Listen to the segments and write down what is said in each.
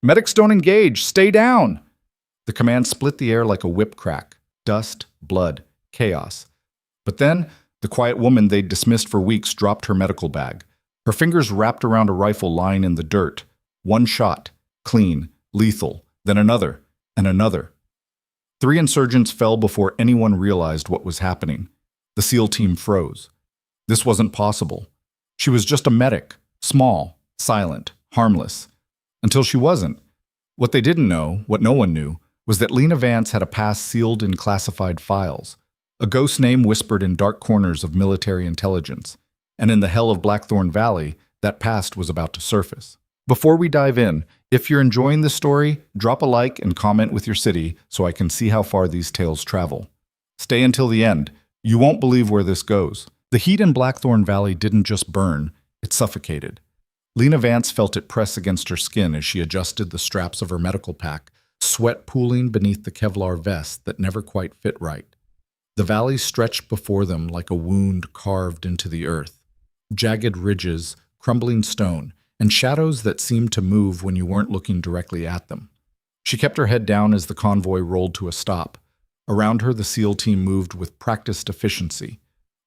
Medics don't engage! Stay down! The command split the air like a whip crack. Dust, blood, chaos. But then, the quiet woman they'd dismissed for weeks dropped her medical bag. Her fingers wrapped around a rifle lying in the dirt. One shot. Clean. Lethal. Then another. And another. 3 insurgents fell before anyone realized what was happening. The SEAL team froze. This wasn't possible. She was just a medic. Small. Silent. Harmless. Until she wasn't. What they didn't know, what no one knew, was that Lena Vance had a past sealed in classified files. A ghost name whispered in dark corners of military intelligence. And in the hell of Blackthorn Valley, that past was about to surface. Before we dive in, if you're enjoying this story, drop a like and comment with your city so I can see how far these tales travel. Stay until the end. You won't believe where this goes. The heat in Blackthorn Valley didn't just burn, it suffocated. Lena Vance felt it press against her skin as she adjusted the straps of her medical pack, sweat pooling beneath the Kevlar vest that never quite fit right. The valley stretched before them like a wound carved into the earth. Jagged ridges, crumbling stone, and shadows that seemed to move when you weren't looking directly at them. She kept her head down as the convoy rolled to a stop. Around her, the SEAL team moved with practiced efficiency.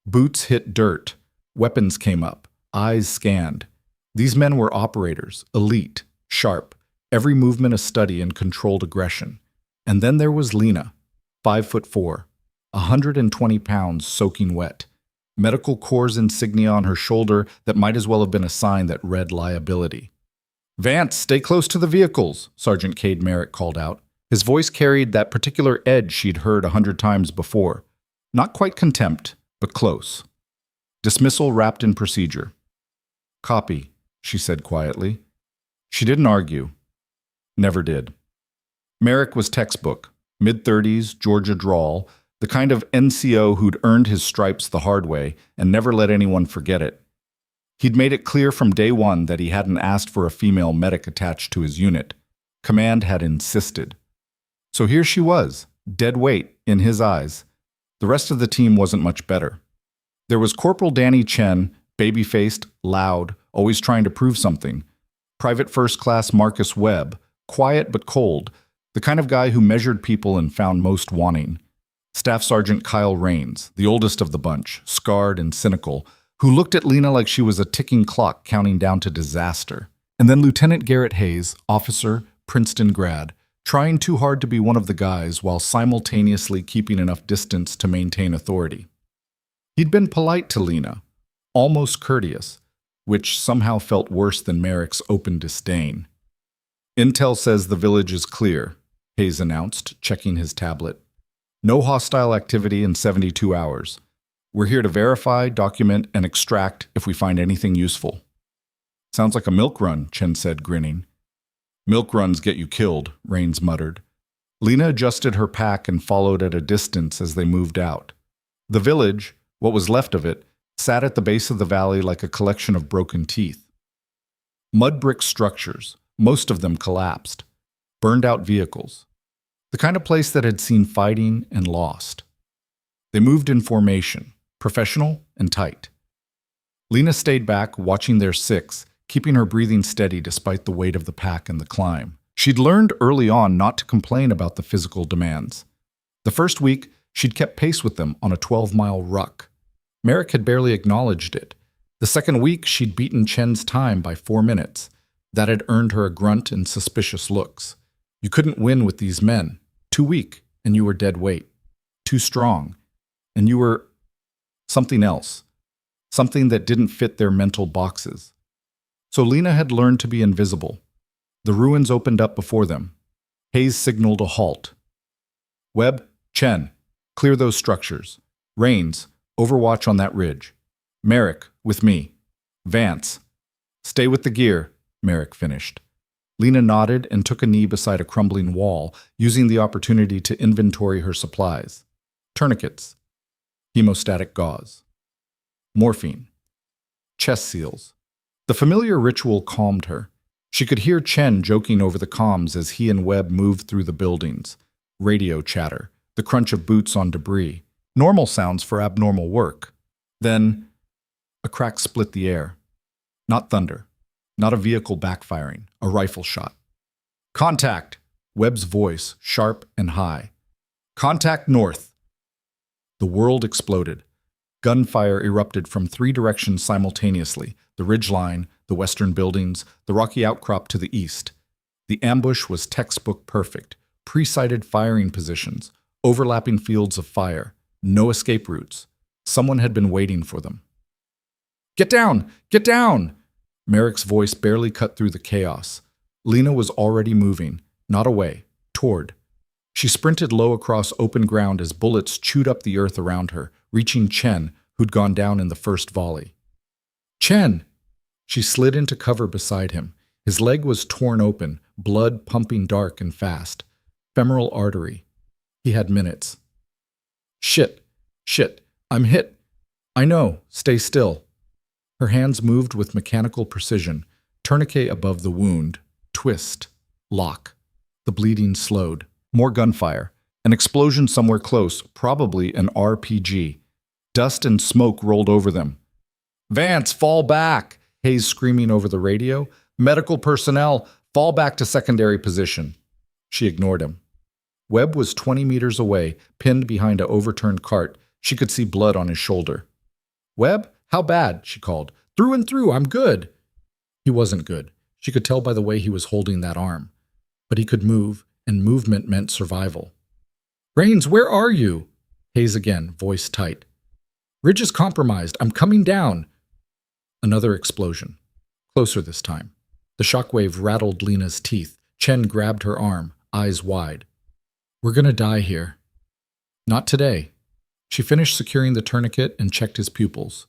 Boots hit dirt. Weapons came up. Eyes scanned. These men were operators, elite, sharp, every movement a study in controlled aggression. And then there was Lena, 5'4", 120 pounds soaking wet. Medical Corps insignia on her shoulder that might as well have been a sign that read liability. "Vance, stay close to the vehicles," Sergeant Cade Merrick called out. His voice carried that particular edge she'd heard 100 times before. Not quite contempt, but close. Dismissal wrapped in procedure. "Copy," she said quietly. She didn't argue. Never did. Merrick was textbook, mid-30s, Georgia drawl, the kind of NCO who'd earned his stripes the hard way and never let anyone forget it. He'd made it clear from day one that he hadn't asked for a female medic attached to his unit. Command had insisted. So here she was, dead weight in his eyes. The rest of the team wasn't much better. There was Corporal Danny Chen, baby-faced, loud, always trying to prove something. Private First Class Marcus Webb, quiet but cold, the kind of guy who measured people and found most wanting. Staff Sergeant Kyle Raines, the oldest of the bunch, scarred and cynical, who looked at Lena like she was a ticking clock counting down to disaster. And then Lieutenant Garrett Hayes, officer, Princeton grad, trying too hard to be one of the guys while simultaneously keeping enough distance to maintain authority. He'd been polite to Lena, almost courteous, which somehow felt worse than Merrick's open disdain. "Intel says the village is clear," Hayes announced, checking his tablet. "No hostile activity in 72 hours. We're here to verify, document, and extract if we find anything useful." "Sounds like a milk run," Chen said, grinning. "Milk runs get you killed," Raines muttered. Lena adjusted her pack and followed at a distance as they moved out. The village, what was left of it, sat at the base of the valley like a collection of broken teeth. Mud brick structures, most of them collapsed. Burned-out vehicles. The kind of place that had seen fighting and lost. They moved in formation, professional and tight. Lena stayed back, watching their six, keeping her breathing steady despite the weight of the pack and the climb. She'd learned early on not to complain about the physical demands. The first week, she'd kept pace with them on a 12-mile ruck. Merrick had barely acknowledged it. The second week, she'd beaten Chen's time by 4 minutes. That had earned her a grunt and suspicious looks. You couldn't win with these men. Too weak, and you were dead weight. Too strong, and you were something else. Something that didn't fit their mental boxes. So Lena had learned to be invisible. The ruins opened up before them. Hayes signaled a halt. "Webb, Chen, clear those structures. Raines, overwatch on that ridge. Merrick, with me. Vance, stay with the gear," Merrick finished. Lena nodded and took a knee beside a crumbling wall, using the opportunity to inventory her supplies. Tourniquets. Hemostatic gauze. Morphine. Chest seals. The familiar ritual calmed her. She could hear Chen joking over the comms as he and Webb moved through the buildings. Radio chatter, the crunch of boots on debris. Normal sounds for abnormal work. Then, a crack split the air. Not thunder. Not a vehicle backfiring. A rifle shot. Contact! Webb's voice, sharp and high. Contact north! The world exploded. Gunfire erupted from 3 directions simultaneously: the ridgeline, the western buildings, the rocky outcrop to the east. The ambush was textbook perfect. Pre-sighted firing positions, overlapping fields of fire, no escape routes. Someone had been waiting for them. Get down! Get down! Merrick's voice barely cut through the chaos. Lena was already moving, not away, toward. She sprinted low across open ground as bullets chewed up the earth around her, reaching Chen, who'd gone down in the first volley. Chen! She slid into cover beside him. His leg was torn open, blood pumping dark and fast. Femoral artery. He had minutes. Shit! Shit! I'm hit! I know! Stay still! Her hands moved with mechanical precision. Tourniquet above the wound. Twist. Lock. The bleeding slowed. More gunfire. An explosion somewhere close, probably an RPG. Dust and smoke rolled over them. Vance, fall back! Hayes screaming over the radio. Medical personnel, fall back to secondary position. She ignored him. Webb was 20 meters away, pinned behind an overturned cart. She could see blood on his shoulder. Webb, how bad? She called. Through and through, I'm good. He wasn't good. She could tell by the way he was holding that arm. But he could move, and movement meant survival. Rains, where are you? Hayes again, voice tight. Ridge is compromised. I'm coming down. Another explosion. Closer this time. The shockwave rattled Lena's teeth. Chen grabbed her arm, eyes wide. We're gonna die here. Not today. She finished securing the tourniquet and checked his pupils.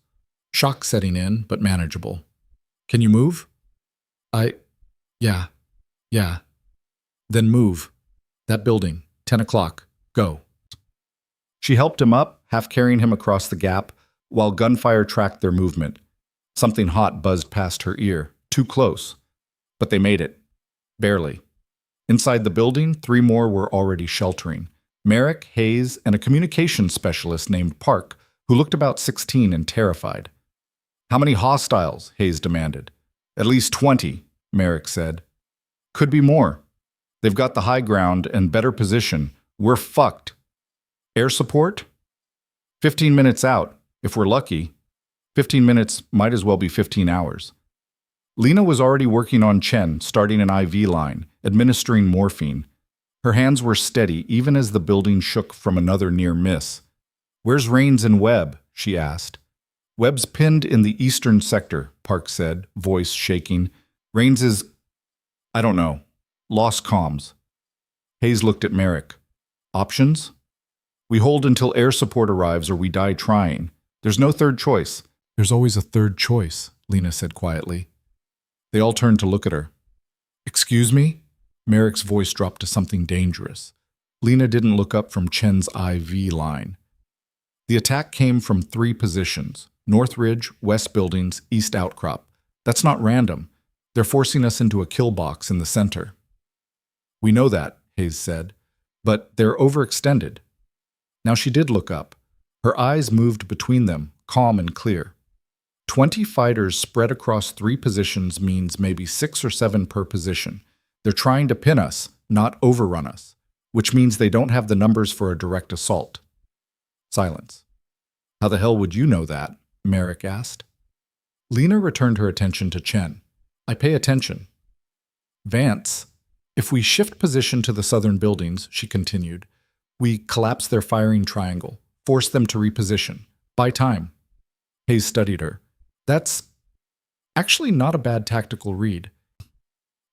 Shock setting in, but manageable. Can you move? Yeah. Then move. That building. 10 o'clock. Go. She helped him up, half carrying him across the gap, while gunfire tracked their movement. Something hot buzzed past her ear. Too close. But they made it. Barely. Inside the building, 3 more were already sheltering. Merrick, Hayes, and a communications specialist named Park, who looked about 16 and terrified. How many hostiles? Hayes demanded. At least 20, Merrick said. Could be more. They've got the high ground and better position. We're fucked. Air support? 15 minutes out, if we're lucky. 15 minutes might as well be 15 hours. Lena was already working on Chen, starting an IV line, administering morphine. Her hands were steady even as the building shook from another near miss. Where's Rains and Webb? She asked. Webb's pinned in the eastern sector, Park said, voice shaking. Rains is, I don't know, lost comms. Hayes looked at Merrick. Options? We hold until air support arrives or we die trying. There's no third choice. There's always a third choice, Lena said quietly. They all turned to look at her. Excuse me? Merrick's voice dropped to something dangerous. Lena didn't look up from Chen's IV line. The attack came from 3 positions: North Ridge, West Buildings, East Outcrop. That's not random. They're forcing us into a kill box in the center. We know that, Hayes said, but they're overextended. Now she did look up. Her eyes moved between them, calm and clear. 20 fighters spread across 3 positions means maybe 6 or 7 per position. They're trying to pin us, not overrun us, which means they don't have the numbers for a direct assault. Silence. How the hell would you know that? Merrick asked. Lena returned her attention to Chen. I pay attention. Vance, if we shift position to the southern buildings, she continued, we collapse their firing triangle, force them to reposition. Buy time. Hayes studied her. That's actually not a bad tactical read.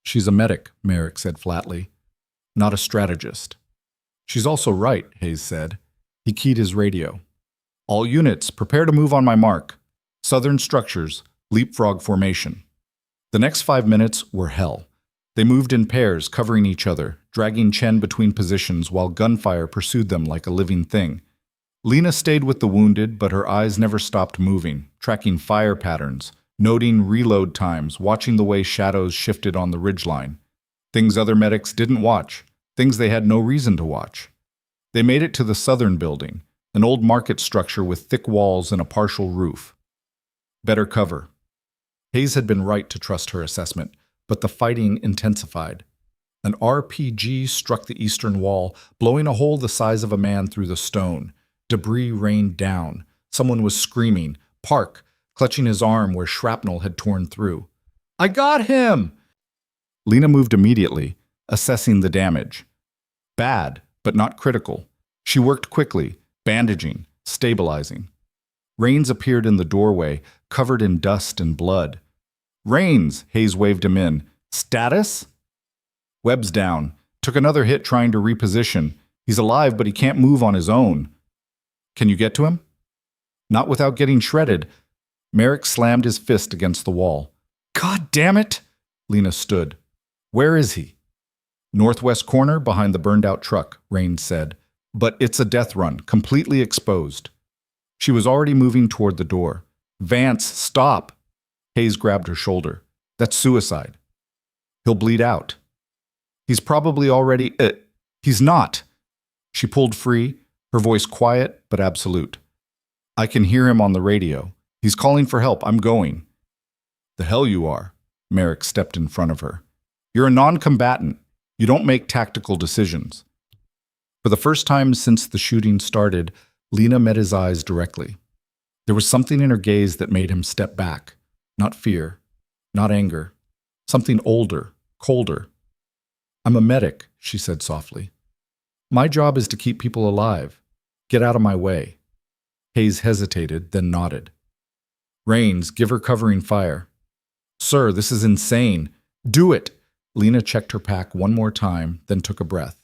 She's a medic, Merrick said flatly, not a strategist. She's also right, Hayes said. He keyed his radio. All units, prepare to move on my mark. Southern structures, leapfrog formation. The next 5 minutes were hell. They moved in pairs, covering each other, dragging Chen between positions while gunfire pursued them like a living thing. Lena stayed with the wounded, but her eyes never stopped moving, tracking fire patterns, noting reload times, watching the way shadows shifted on the ridgeline. Things other medics didn't watch, things they had no reason to watch. They made it to the southern building, an old market structure with thick walls and a partial roof. Better cover. Hayes had been right to trust her assessment, but the fighting intensified. An RPG struck the eastern wall, blowing a hole the size of a man through the stone. Debris rained down. Someone was screaming, "Park!" clutching his arm where shrapnel had torn through. "I got him!" Lena moved immediately, assessing the damage. Bad, but not critical. She worked quickly, bandaging, stabilizing. Rains appeared in the doorway, covered in dust and blood. "Rains!" Hayes waved him in. "Status?" Webb's down. Took another hit trying to reposition. He's alive, but he can't move on his own. "Can you get to him?" "Not without getting shredded." Merrick slammed his fist against the wall. "God damn it!" Lena stood. "Where is he?" "Northwest corner behind the burned-out truck," Rains said. "But it's a death run, completely exposed." She was already moving toward the door. "Vance, stop!" Hayes grabbed her shoulder. "That's suicide. He'll bleed out." "He's probably already He's not." She pulled free, her voice quiet but absolute. "I can hear him on the radio. He's calling for help. I'm going." "The hell you are." Merrick stepped in front of her. "You're a non-combatant. You don't make tactical decisions." For the first time since the shooting started, Lena met his eyes directly. There was something in her gaze that made him step back. Not fear, not anger. Something older, colder. "I'm a medic," she said softly. "My job is to keep people alive. Get out of my way." Hayes hesitated, then nodded. "Rains, give her covering fire." "Sir, this is insane." "Do it!" Lena checked her pack one more time, then took a breath.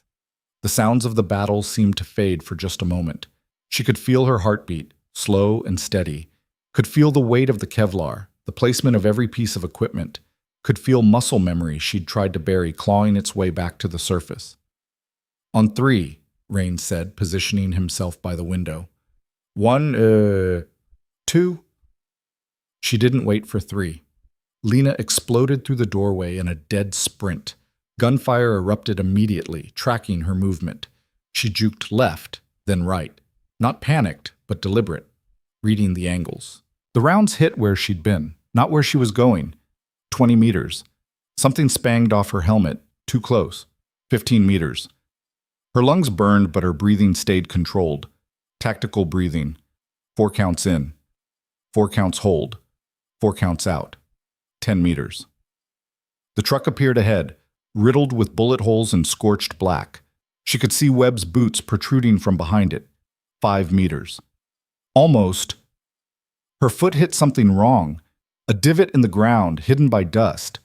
The sounds of the battle seemed to fade for just a moment. She could feel her heartbeat, slow and steady. Could feel the weight of the Kevlar, the placement of every piece of equipment. Could feel muscle memory she'd tried to bury clawing its way back to the surface. "On 3, Rains said, positioning himself by the window. 1, 2. She didn't wait for 3. Lena exploded through the doorway in a dead sprint. Gunfire erupted immediately, tracking her movement. She juked left, then right. Not panicked, but deliberate, reading the angles. The rounds hit where she'd been, not where she was going. 20 meters. Something spanged off her helmet, too close. 15 meters. Her lungs burned, but her breathing stayed controlled. Tactical breathing. 4 counts in. 4 counts hold. 4 counts out. 10 meters. The truck appeared ahead, riddled with bullet holes and scorched black. She could see Webb's boots protruding from behind it. 5 meters. Almost. Her foot hit something wrong. A divot in the ground, hidden by dust.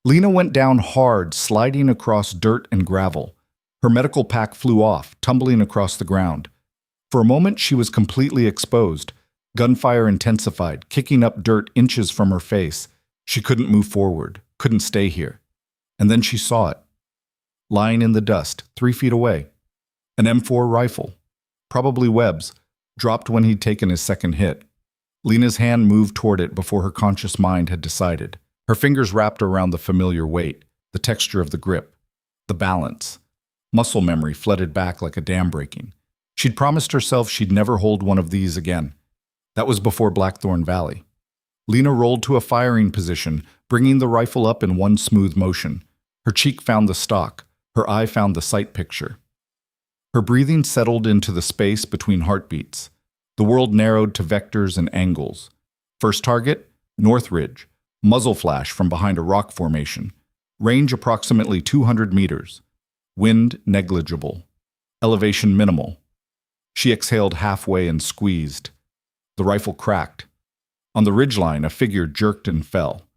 Lena went down hard, sliding across dirt and gravel. Her medical pack flew off, tumbling across the ground. For a moment, she was completely exposed. Gunfire intensified, kicking up dirt inches from her face. She couldn't move forward, couldn't stay here. And then she saw it. Lying in the dust, 3 feet away. An M4 rifle. Probably Webb's, dropped when he'd taken his second hit. Lena's hand moved toward it before her conscious mind had decided. Her fingers wrapped around the familiar weight, the texture of the grip, the balance. Muscle memory flooded back like a dam breaking. She'd promised herself she'd never hold one of these again. That was before Blackthorn Valley. Lena rolled to a firing position, bringing the rifle up in one smooth motion. Her cheek found the stock. Her eye found the sight picture. Her breathing settled into the space between heartbeats. The world narrowed to vectors and angles. First target, North Ridge. Muzzle flash from behind a rock formation. Range approximately 200 meters. Wind negligible. Elevation minimal. She exhaled halfway and squeezed. The rifle cracked. On the ridgeline, a figure jerked and fell.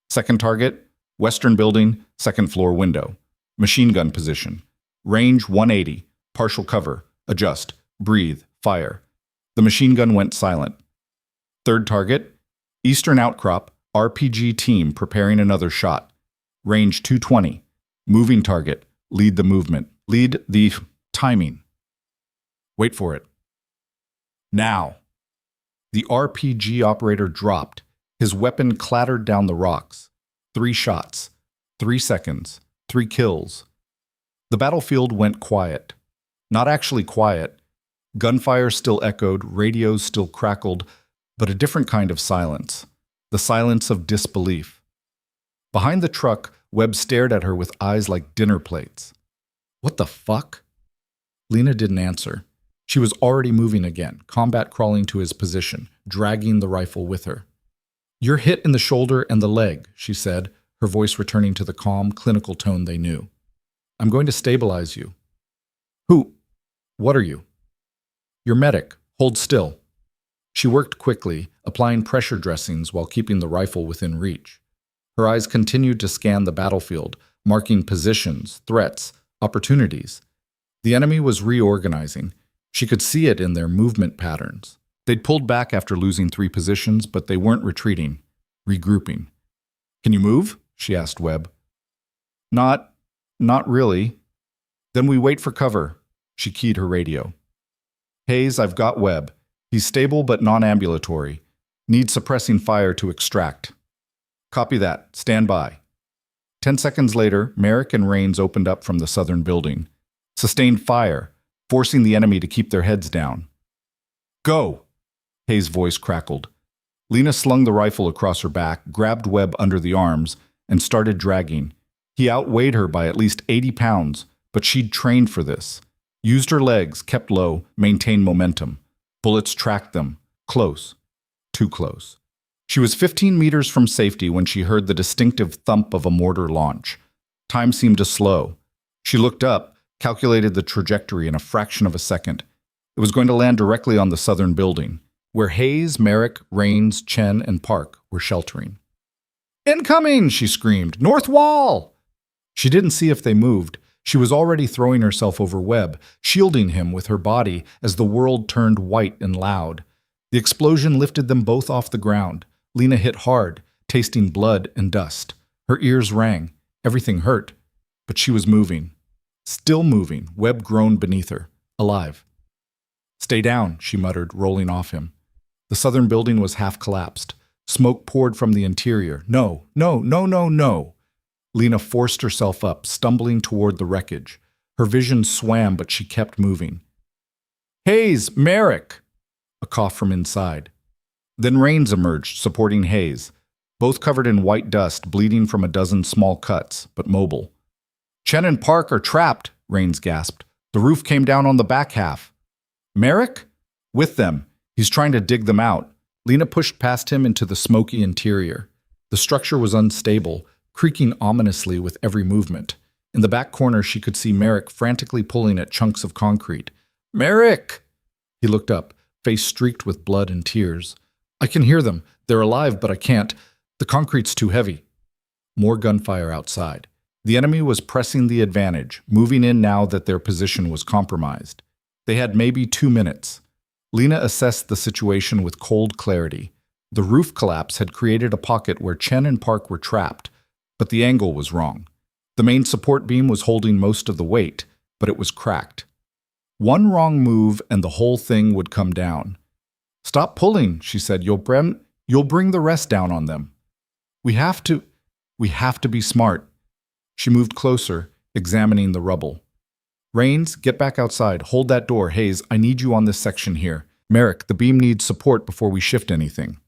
Second target, western building, second floor window. Machine gun position. Range 180. Partial cover. Adjust. Breathe. Fire. The machine gun went silent. Third target, eastern outcrop, RPG team preparing another shot. Range 220. Moving target. Lead the movement. Lead the timing. Wait for it. Now. The RPG operator dropped. His weapon clattered down the rocks. 3 shots. 3 seconds. 3 kills. The battlefield went quiet. Not actually quiet. Gunfire still echoed, radios still crackled, but a different kind of silence. The silence of disbelief. Behind the truck, Webb stared at her with eyes like dinner plates. What the fuck? Lena didn't answer. She was already moving again, combat crawling to his position, dragging the rifle with her. You're hit in the shoulder and the leg, she said, her voice returning to the calm, clinical tone they knew. I'm going to stabilize you. Who? What are you? Your medic. Hold still. She worked quickly, applying pressure dressings while keeping the rifle within reach. Her eyes continued to scan the battlefield, marking positions, threats, opportunities. The enemy was reorganizing. She could see it in their movement patterns. They'd pulled back after losing 3 positions, but they weren't retreating, regrouping. Can you move? She asked Webb. Not really. Then we wait for cover. She keyed her radio. Hayes, I've got Webb. He's stable but non-ambulatory. Need suppressing fire to extract. Copy that. Stand by. 10 seconds later, Merrick and Rains opened up from the southern building. Sustained fire, forcing the enemy to keep their heads down. Go! Hayes' voice crackled. Lena slung the rifle across her back, grabbed Webb under the arms, and started dragging. He outweighed her by at least 80 pounds, but she'd trained for this. Used her legs, kept low, maintained momentum. Bullets tracked them. Close. Too close. She was 15 meters from safety when she heard the distinctive thump of a mortar launch. Time seemed to slow. She looked up, calculated the trajectory in a fraction of a second. It was going to land directly on the southern building, where Hayes, Merrick, Rains, Chen, and Park were sheltering. Incoming! She screamed. North wall! She didn't see if they moved. She was already throwing herself over Webb, shielding him with her body as the world turned white and loud. The explosion lifted them both off the ground. Lena hit hard, tasting blood and dust. Her ears rang. Everything hurt. But she was moving. Still moving. Webb groaned beneath her. Alive. Stay down, she muttered, rolling off him. The southern building was half collapsed. Smoke poured from the interior. No. Lena forced herself up, stumbling toward the wreckage. Her vision swam, but she kept moving. Hayes! Merrick! A cough from inside. Then Rains emerged, supporting Hayes. Both covered in white dust, bleeding from a dozen small cuts, but mobile. Chen and Park are trapped, Rains gasped. The roof came down on the back half. Merrick? With them. He's trying to dig them out. Lena pushed past him into the smoky interior. The structure was unstable, creaking ominously with every movement. In the back corner, she could see Merrick frantically pulling at chunks of concrete. Merrick! He looked up, face streaked with blood and tears. I can hear them. They're alive, but I can't. The concrete's too heavy. More gunfire outside. The enemy was pressing the advantage, moving in now that their position was compromised. They had maybe 2 minutes. Lena assessed the situation with cold clarity. The roof collapse had created a pocket where Chen and Park were trapped, but the angle was wrong. The main support beam was holding most of the weight, but it was cracked. One wrong move and the whole thing would come down. Stop pulling, she said. You'll bring the rest down on them. We have to be smart. She moved closer, examining the rubble. Rains, get back outside. Hold that door. Hayes, I need you on this section here. Merrick, the beam needs support before we shift anything.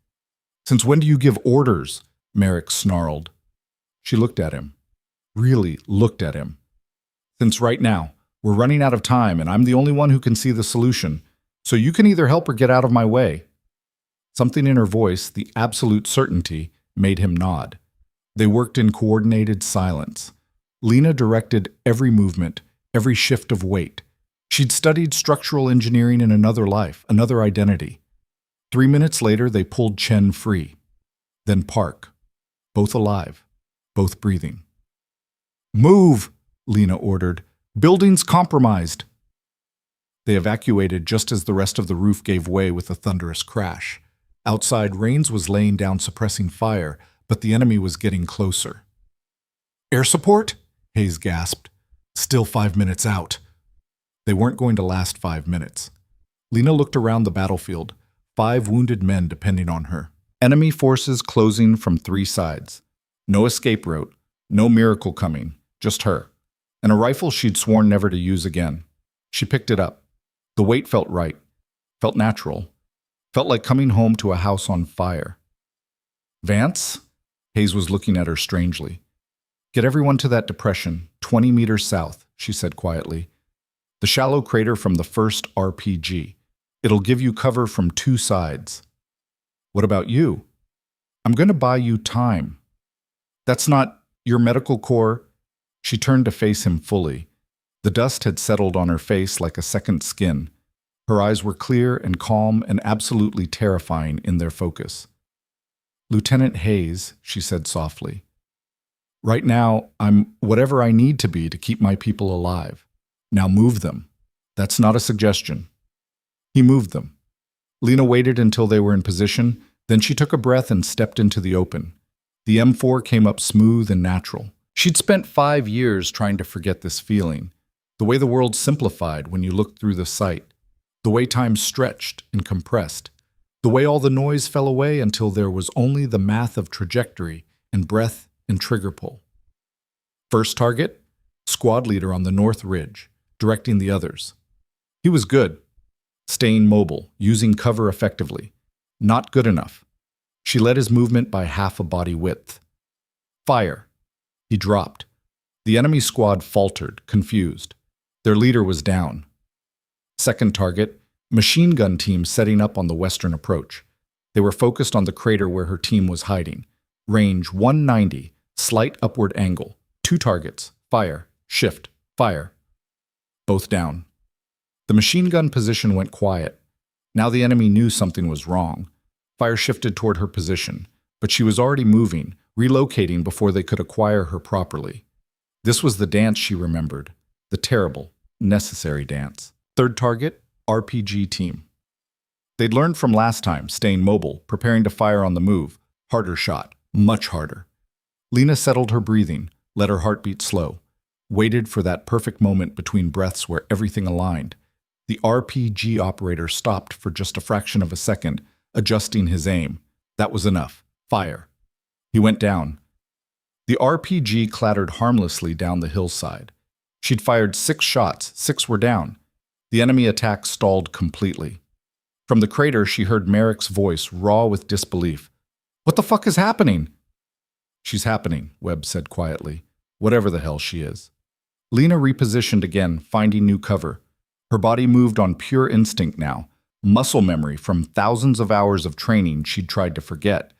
Since when do you give orders? Merrick snarled. She looked at him. Really looked at him. Since right now. We're running out of time, and I'm the only one who can see the solution. So you can either help or get out of my way. Something in her voice, the absolute certainty, made him nod. They worked in coordinated silence. Lena directed every movement, every shift of weight. She'd studied structural engineering in another life, another identity. 3 minutes later, they pulled Chen free. Then Park. Both alive, both breathing. Move, Lena ordered. Building's compromised. They evacuated just as the rest of the roof gave way with a thunderous crash. Outside, Rains was laying down suppressing fire, but the enemy was getting closer. Air support? Hayes gasped. Still 5 minutes out. They weren't going to last 5 minutes. Lena looked around the battlefield, 5 wounded men depending on her. Enemy forces closing from 3 sides. No escape route, no miracle coming, just her. And a rifle she'd sworn never to use again. She picked it up. The weight felt right, felt natural, felt like coming home to a house on fire. Vance? Hayes was looking at her strangely. Get everyone to that depression, 20 meters south, she said quietly. The shallow crater from the first RPG. It'll give you cover from two sides. What about you? I'm going to buy you time. That's not your medical corps. She turned to face him fully. The dust had settled on her face like a second skin. Her eyes were clear and calm and absolutely terrifying in their focus. Lieutenant Hayes, she said softly. Right now, I'm whatever I need to be to keep my people alive. Now move them. That's not a suggestion. He moved them. Lena waited until they were in position, then she took a breath and stepped into the open. The M4 came up smooth and natural. She'd spent 5 years trying to forget this feeling, the way the world simplified when you looked through the sight, the way time stretched and compressed, the way all the noise fell away until there was only the math of trajectory and breath and trigger pull. First target, squad leader on the north ridge, directing the others. He was good, staying mobile, using cover effectively. Not good enough. She led his movement by half a body width. Fire. He dropped. The enemy squad faltered, confused. Their leader was down. Second target, machine gun team setting up on the western approach. They were focused on the crater where her team was hiding. Range 190, slight upward angle. 2 targets. Fire. Shift. Fire. Both down. The machine gun position went quiet. Now the enemy knew something was wrong. Fire shifted toward her position, but she was already moving, relocating before they could acquire her properly. This was the dance she remembered, the terrible, necessary dance. Third target, RPG team. They'd learned from last time, staying mobile, preparing to fire on the move. Harder shot, much harder. Lena settled her breathing, let her heartbeat slow, waited for that perfect moment between breaths where everything aligned. The RPG operator stopped for just a fraction of a second, adjusting his aim. That was enough. Fire. He went down. The RPG clattered harmlessly down the hillside. She'd fired 6 shots, 6 were down. The enemy attack stalled completely. From the crater, she heard Merrick's voice, raw with disbelief. What the fuck is happening? She's happening, Webb said quietly. Whatever the hell she is. Lena repositioned again, finding new cover. Her body moved on pure instinct now, muscle memory from thousands of hours of training she'd tried to forget.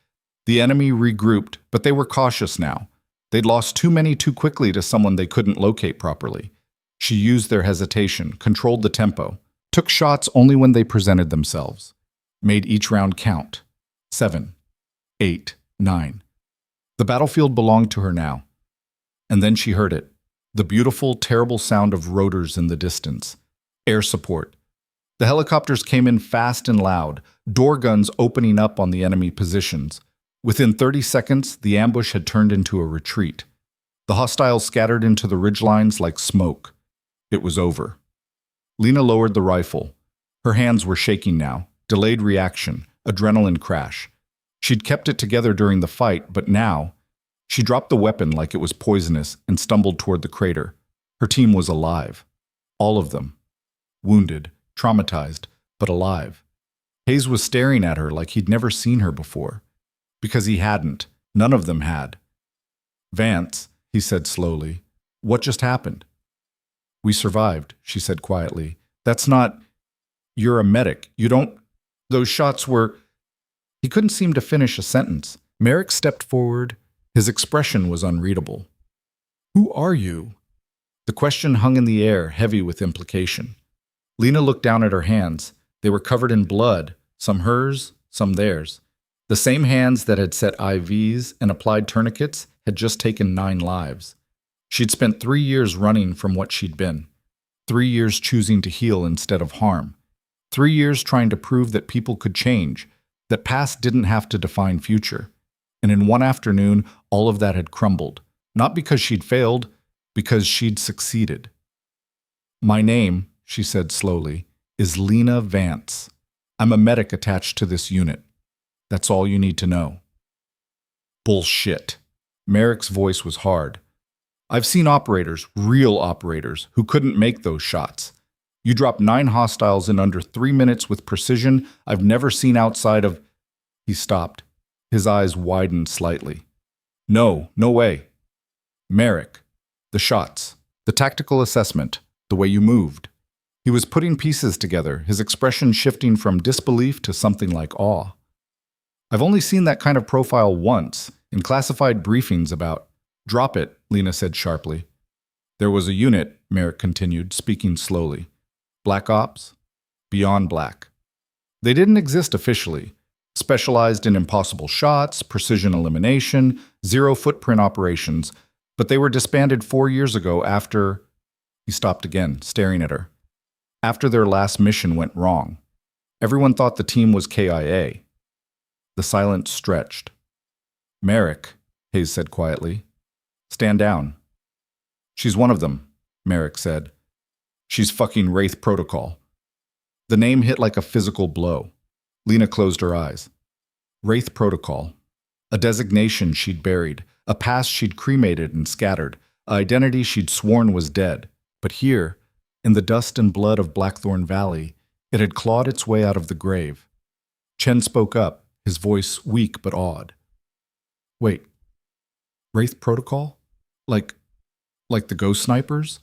The enemy regrouped, but they were cautious now. They'd lost too many too quickly to someone they couldn't locate properly. She used their hesitation, controlled the tempo, took shots only when they presented themselves, made each round count. 7, 8, 9. The battlefield belonged to her now. And then she heard it, the beautiful, terrible sound of rotors in the distance. Air support. The helicopters came in fast and loud, door guns opening up on the enemy positions. Within 30 seconds, the ambush had turned into a retreat. The hostiles scattered into the ridgelines like smoke. It was over. Lena lowered the rifle. Her hands were shaking now. Delayed reaction, adrenaline crash. She'd kept it together during the fight, but now, she dropped the weapon like it was poisonous and stumbled toward the crater. Her team was alive. All of them. Wounded, traumatized, but alive. Hayes was staring at her like he'd never seen her before. Because he hadn't. None of them had. Vance, he said slowly, what just happened? We survived, she said quietly. That's not... You're a medic. You don't... Those shots were... He couldn't seem to finish a sentence. Merrick stepped forward. His expression was unreadable. Who are you? The question hung in the air, heavy with implication. Lena looked down at her hands. They were covered in blood, some hers, some theirs. The same hands that had set IVs and applied tourniquets had just taken 9 lives. She'd spent 3 years running from what she'd been. 3 years choosing to heal instead of harm. 3 years trying to prove that people could change, that past didn't have to define future. And in one afternoon, all of that had crumbled. Not because she'd failed, because she'd succeeded. My name, she said slowly, is Lena Vance. I'm a medic attached to this unit. That's all you need to know. Bullshit. Merrick's voice was hard. I've seen operators, real operators, who couldn't make those shots. You dropped 9 hostiles in under 3 minutes with precision I've never seen outside of... He stopped. His eyes widened slightly. No way. Merrick. The shots. The tactical assessment. The way you moved. He was putting pieces together, his expression shifting from disbelief to something like awe. I've only seen that kind of profile once, in classified briefings about— Drop it, Lena said sharply. There was a unit, Merrick continued, speaking slowly. Black Ops? Beyond Black. They didn't exist officially. Specialized in impossible shots, precision elimination, zero-footprint operations, but they were disbanded 4 years ago after— He stopped again, staring at her. After their last mission went wrong. Everyone thought the team was KIA. The silence stretched. Merrick, Hayes said quietly. Stand down. She's one of them, Merrick said. She's fucking Wraith Protocol. The name hit like a physical blow. Lena closed her eyes. Wraith Protocol. A designation she'd buried, a past she'd cremated and scattered, an identity she'd sworn was dead. But here, in the dust and blood of Blackthorn Valley, it had clawed its way out of the grave. Chen spoke up, his voice weak but awed. Wait, Wraith Protocol? Like the ghost snipers?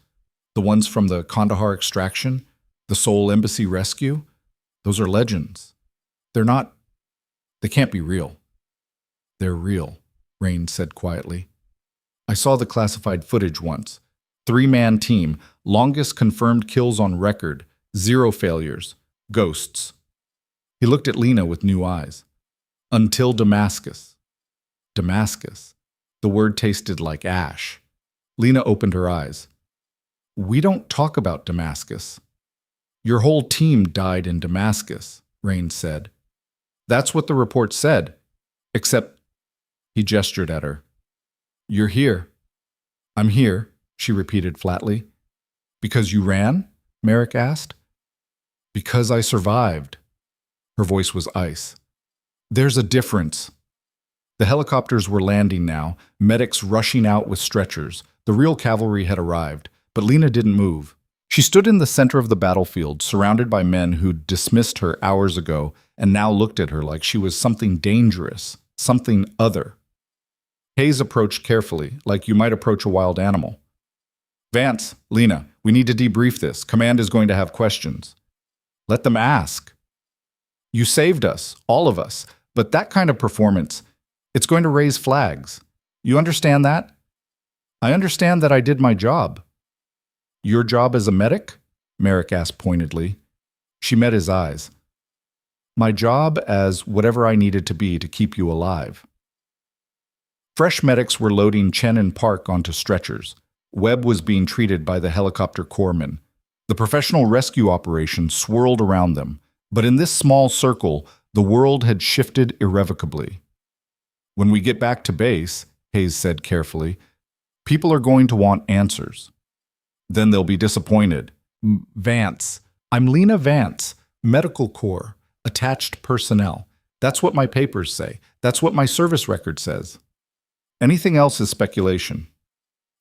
The ones from the Kandahar extraction? The Seoul Embassy rescue? Those are legends. They can't be real. They're real, Rain said quietly. I saw the classified footage once. 3-man team, longest confirmed kills on record, 0 failures, ghosts. He looked at Lena with new eyes. Until Damascus. Damascus. The word tasted like ash. Lena opened her eyes. We don't talk about Damascus. Your whole team died in Damascus, Rain said. That's what the report said. Except, he gestured at her. You're here. I'm here, she repeated flatly. Because you ran? Merrick asked. Because I survived. Her voice was ice. There's a difference. The helicopters were landing now, medics rushing out with stretchers. The real cavalry had arrived, but Lena didn't move. She stood in the center of the battlefield, surrounded by men who'd dismissed her hours ago and now looked at her like she was something dangerous, something other. Hayes approached carefully, like you might approach a wild animal. Vance, Lena, we need to debrief this. Command is going to have questions. Let them ask. You saved us, all of us, but that kind of performance, it's going to raise flags. You understand that? I understand that I did my job. Your job as a medic? Merrick asked pointedly. She met his eyes. My job as whatever I needed to be to keep you alive. Fresh medics were loading Chen and Park onto stretchers. Webb was being treated by the helicopter corpsmen. The professional rescue operation swirled around them, but in this small circle, the world had shifted irrevocably. When we get back to base, Hayes said carefully, people are going to want answers. Then they'll be disappointed. Vance. I'm Lena Vance, Medical Corps, attached personnel. That's what my papers say. That's what my service record says. Anything else is speculation.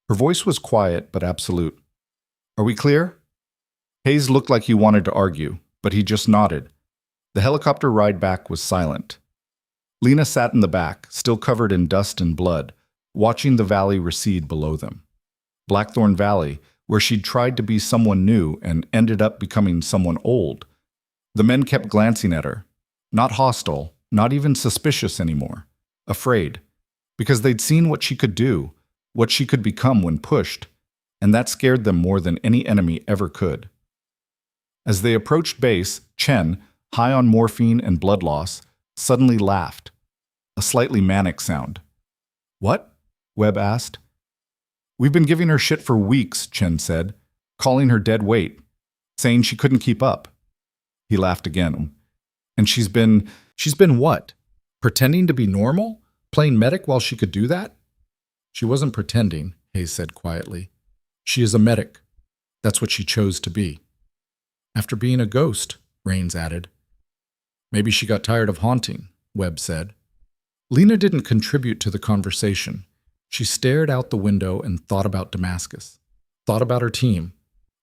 Her voice was quiet but absolute. Are we clear? Hayes looked like he wanted to argue, but he just nodded. The helicopter ride back was silent. Lena sat in the back, still covered in dust and blood, watching the valley recede below them. Blackthorn Valley, where she'd tried to be someone new and ended up becoming someone old. The men kept glancing at her, not hostile, not even suspicious anymore, afraid, because they'd seen what she could do, what she could become when pushed, and that scared them more than any enemy ever could. As they approached base, Chen, high on morphine and blood loss, suddenly laughed, a slightly manic sound. What? Webb asked. We've been giving her shit for weeks, Chen said, calling her dead weight, saying she couldn't keep up. He laughed again. And she's been what? Pretending to be normal? Playing medic while she could do that? She wasn't pretending, Hayes said quietly. She is a medic. That's what she chose to be. After being a ghost, Rains added. Maybe she got tired of haunting, Webb said. Lena didn't contribute to the conversation. She stared out the window and thought about Damascus. Thought about her team,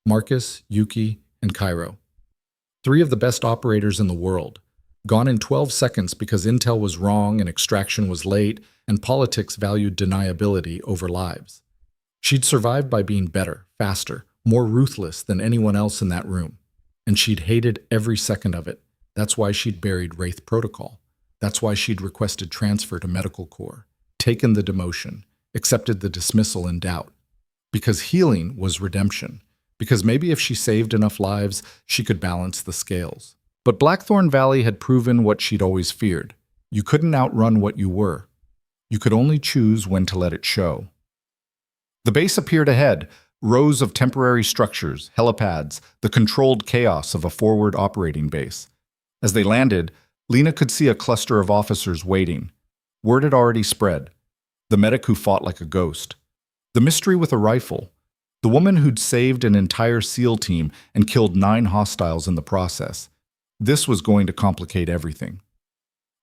Marcus, Yuki, and Cairo. 3 of the best operators in the world, gone in 12 seconds because intel was wrong and extraction was late and politics valued deniability over lives. She'd survived by being better, faster, more ruthless than anyone else in that room. And she'd hated every second of it. That's why she'd buried Wraith Protocol. That's why she'd requested transfer to Medical Corps, taken the demotion, accepted the dismissal in doubt. Because healing was redemption. Because maybe if she saved enough lives, she could balance the scales. But Blackthorn Valley had proven what she'd always feared. You couldn't outrun what you were. You could only choose when to let it show. The base appeared ahead, rows of temporary structures, helipads, the controlled chaos of a forward operating base. As they landed, Lena could see a cluster of officers waiting. Word had already spread. The medic who fought like a ghost. The mystery with a rifle. The woman who'd saved an entire SEAL team and killed 9 hostiles in the process. This was going to complicate everything.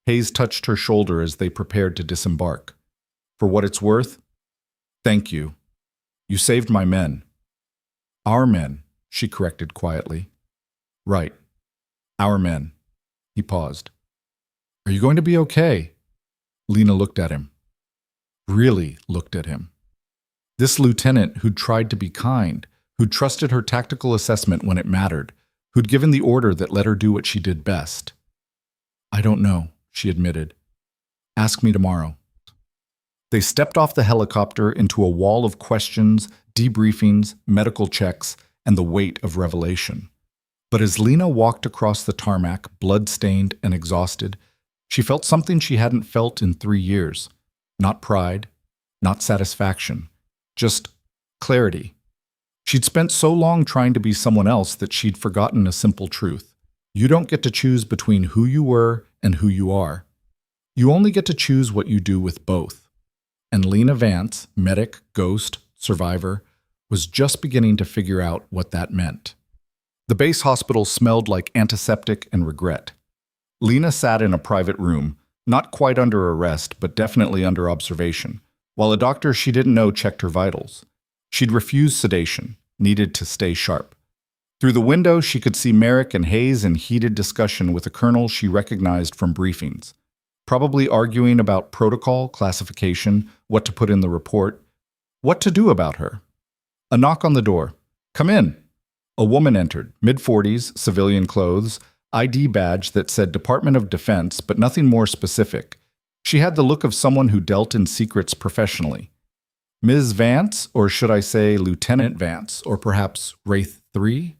Hayes touched her shoulder as they prepared to disembark. For what it's worth, thank you. You saved my men. Our men, she corrected quietly. Right. Our men. He paused. Are you going to be okay? Lena looked at him. Really looked at him. This lieutenant who'd tried to be kind, who'd trusted her tactical assessment when it mattered, who'd given the order that let her do what she did best. I don't know, she admitted. Ask me tomorrow. They stepped off the helicopter into a wall of questions, debriefings, medical checks, and the weight of revelation. But as Lena walked across the tarmac, blood-stained and exhausted, she felt something she hadn't felt in 3 years. Not pride, not satisfaction, just clarity. She'd spent so long trying to be someone else that she'd forgotten a simple truth. You don't get to choose between who you were and who you are. You only get to choose what you do with both. And Lena Vance, medic, ghost, survivor, was just beginning to figure out what that meant. The base hospital smelled like antiseptic and regret. Lena sat in a private room, not quite under arrest, but definitely under observation, while a doctor she didn't know checked her vitals. She'd refused sedation, needed to stay sharp. Through the window, she could see Merrick and Hayes in heated discussion with a colonel she recognized from briefings, probably arguing about protocol, classification, what to put in the report, what to do about her. A knock on the door. Come in. A woman entered, mid-40s, civilian clothes, ID badge that said Department of Defense, but nothing more specific. She had the look of someone who dealt in secrets professionally. Ms. Vance, or should I say Lieutenant Vance, or perhaps Wraith 3?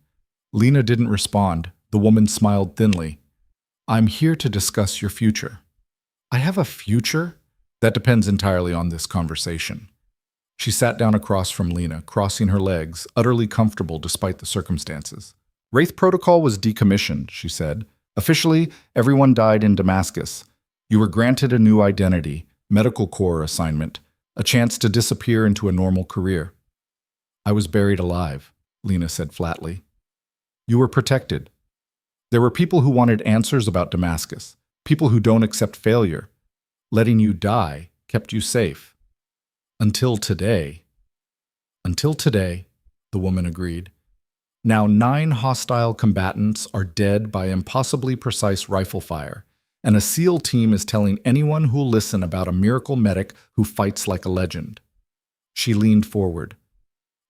Lena didn't respond. The woman smiled thinly. I'm here to discuss your future. I have a future? That depends entirely on this conversation. She sat down across from Lena, crossing her legs, utterly comfortable despite the circumstances. Wraith Protocol was decommissioned, she said. Officially, everyone died in Damascus. You were granted a new identity, Medical Corps assignment, a chance to disappear into a normal career. I was buried alive, Lena said flatly. You were protected. There were people who wanted answers about Damascus, people who don't accept failure. Letting you die kept you safe. Until today. Until today, the woman agreed. Now 9 hostile combatants are dead by impossibly precise rifle fire, and a SEAL team is telling anyone who'll listen about a miracle medic who fights like a legend. She leaned forward.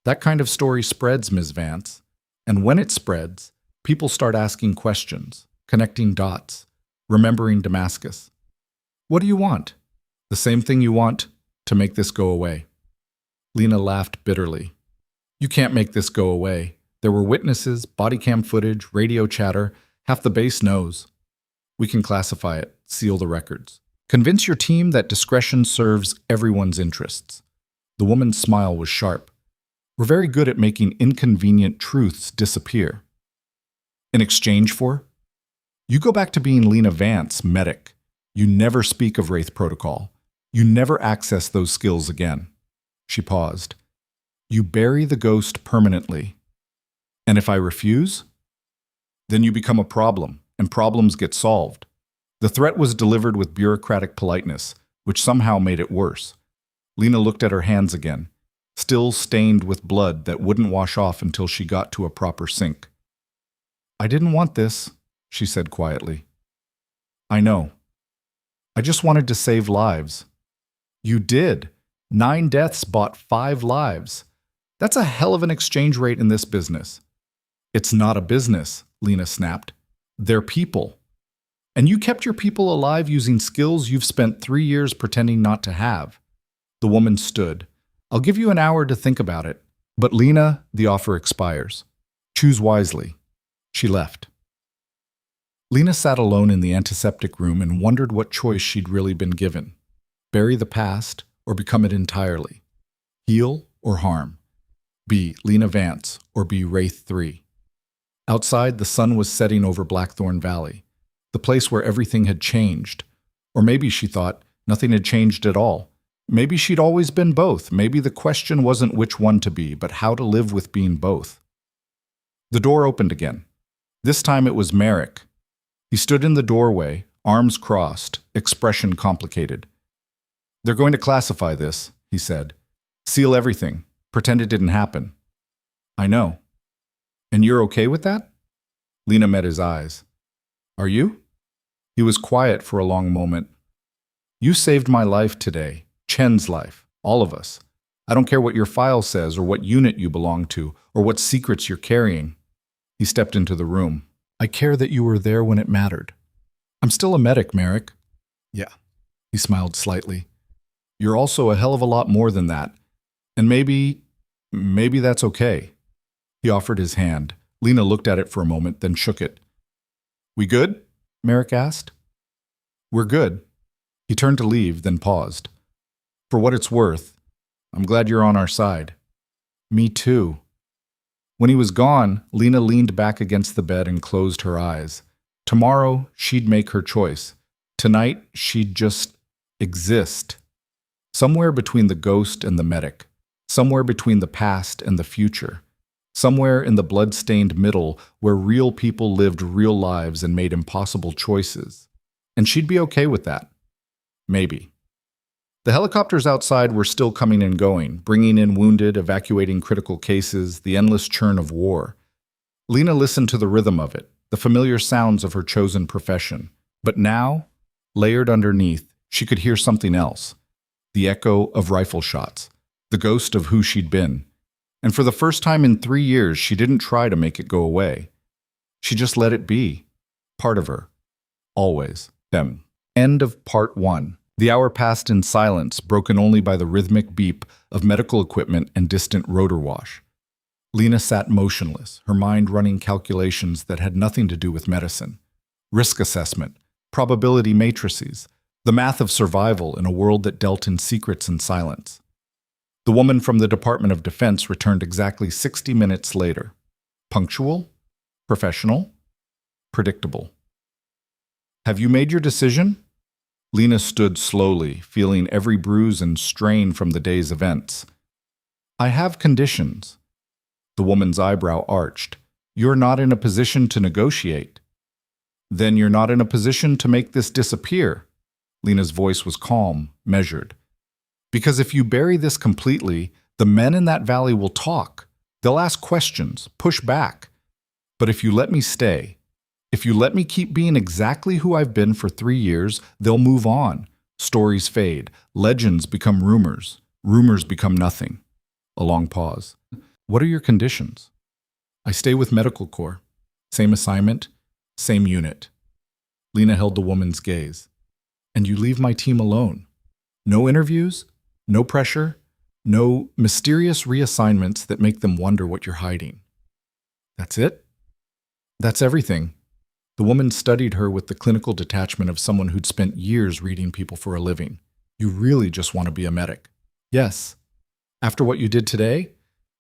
That kind of story spreads, Ms. Vance. And when it spreads, people start asking questions, connecting dots, remembering Damascus. What do you want? The same thing you want to make this go away. Lena laughed bitterly. You can't make this go away. There were witnesses, body cam footage, radio chatter. Half the base knows. We can classify it, seal the records. Convince your team that discretion serves everyone's interests. The woman's smile was sharp. We're very good at making inconvenient truths disappear. In exchange for? You go back to being Lena Vance, medic. You never speak of Wraith Protocol. You never access those skills again. She paused. You bury the ghost permanently. And if I refuse? Then you become a problem, and problems get solved. The threat was delivered with bureaucratic politeness, which somehow made it worse. Lena looked at her hands again, still stained with blood that wouldn't wash off until she got to a proper sink. I didn't want this, she said quietly. I know. I just wanted to save lives. You did. 9 deaths bought 5 lives. That's a hell of an exchange rate in this business. It's not a business, Lena snapped. They're people. And you kept your people alive using skills you've spent 3 years pretending not to have. The woman stood. I'll give you an hour to think about it. But Lena, the offer expires. Choose wisely. She left. Lena sat alone in the antiseptic room and wondered what choice she'd really been given. Bury the past or become it entirely. Heal or harm. Be Lena Vance or be Wraith 3. Outside, the sun was setting over Blackthorn Valley, the place where everything had changed. Or maybe, she thought, nothing had changed at all. Maybe she'd always been both. Maybe the question wasn't which one to be, but how to live with being both. The door opened again. This time it was Merrick. He stood in the doorway, arms crossed, expression complicated. They're going to classify this, he said. Seal everything. Pretend it didn't happen. I know. And you're okay with that? Lena met his eyes. Are you? He was quiet for a long moment. You saved my life today, Chen's life, all of us. I don't care what your file says or what unit you belong to or what secrets you're carrying. He stepped into the room. I care that you were there when it mattered. I'm still a medic, Merrick. Yeah. He smiled slightly. You're also a hell of a lot more than that. And maybe that's okay. He offered his hand. Lena looked at it for a moment, then shook it. We good? Merrick asked. We're good. He turned to leave, then paused. For what it's worth, I'm glad you're on our side. Me too. When he was gone, Lena leaned back against the bed and closed her eyes. Tomorrow, she'd make her choice. Tonight, she'd just exist. Somewhere between the ghost and the medic. Somewhere between the past and the future. Somewhere in the blood-stained middle where real people lived real lives and made impossible choices. And she'd be okay with that. Maybe. The helicopters outside were still coming and going, bringing in wounded, evacuating critical cases, the endless churn of war. Lena listened to the rhythm of it, the familiar sounds of her chosen profession. But now, layered underneath, she could hear something else. The echo of rifle shots, the ghost of who she'd been. And for the first time in 3 years, she didn't try to make it go away. She just let it be. Part of her. Always. Them. End of part 1. The hour passed in silence, broken only by the rhythmic beep of medical equipment and distant rotor wash. Lena sat motionless, her mind running calculations that had nothing to do with medicine. Risk assessment, probability matrices, the math of survival in a world that dealt in secrets and silence. The woman from the Department of Defense returned exactly 60 minutes later. Punctual, professional, predictable. Have you made your decision? Lena stood slowly, feeling every bruise and strain from the day's events. I have conditions. The woman's eyebrow arched. You're not in a position to negotiate. Then you're not in a position to make this disappear. Lena's voice was calm, measured. Because if you bury this completely, the men in that valley will talk. They'll ask questions, push back. But if you let me stay, if you let me keep being exactly who I've been for 3 years, they'll move on. Stories fade. Legends become rumors. Rumors become nothing. A long pause. What are your conditions? I stay with Medical Corps. Same assignment, same unit. Lena held the woman's gaze. And you leave my team alone. No interviews, no pressure, no mysterious reassignments that make them wonder what you're hiding. That's it? That's everything. The woman studied her with the clinical detachment of someone who'd spent years reading people for a living. You really just want to be a medic. Yes. After what you did today?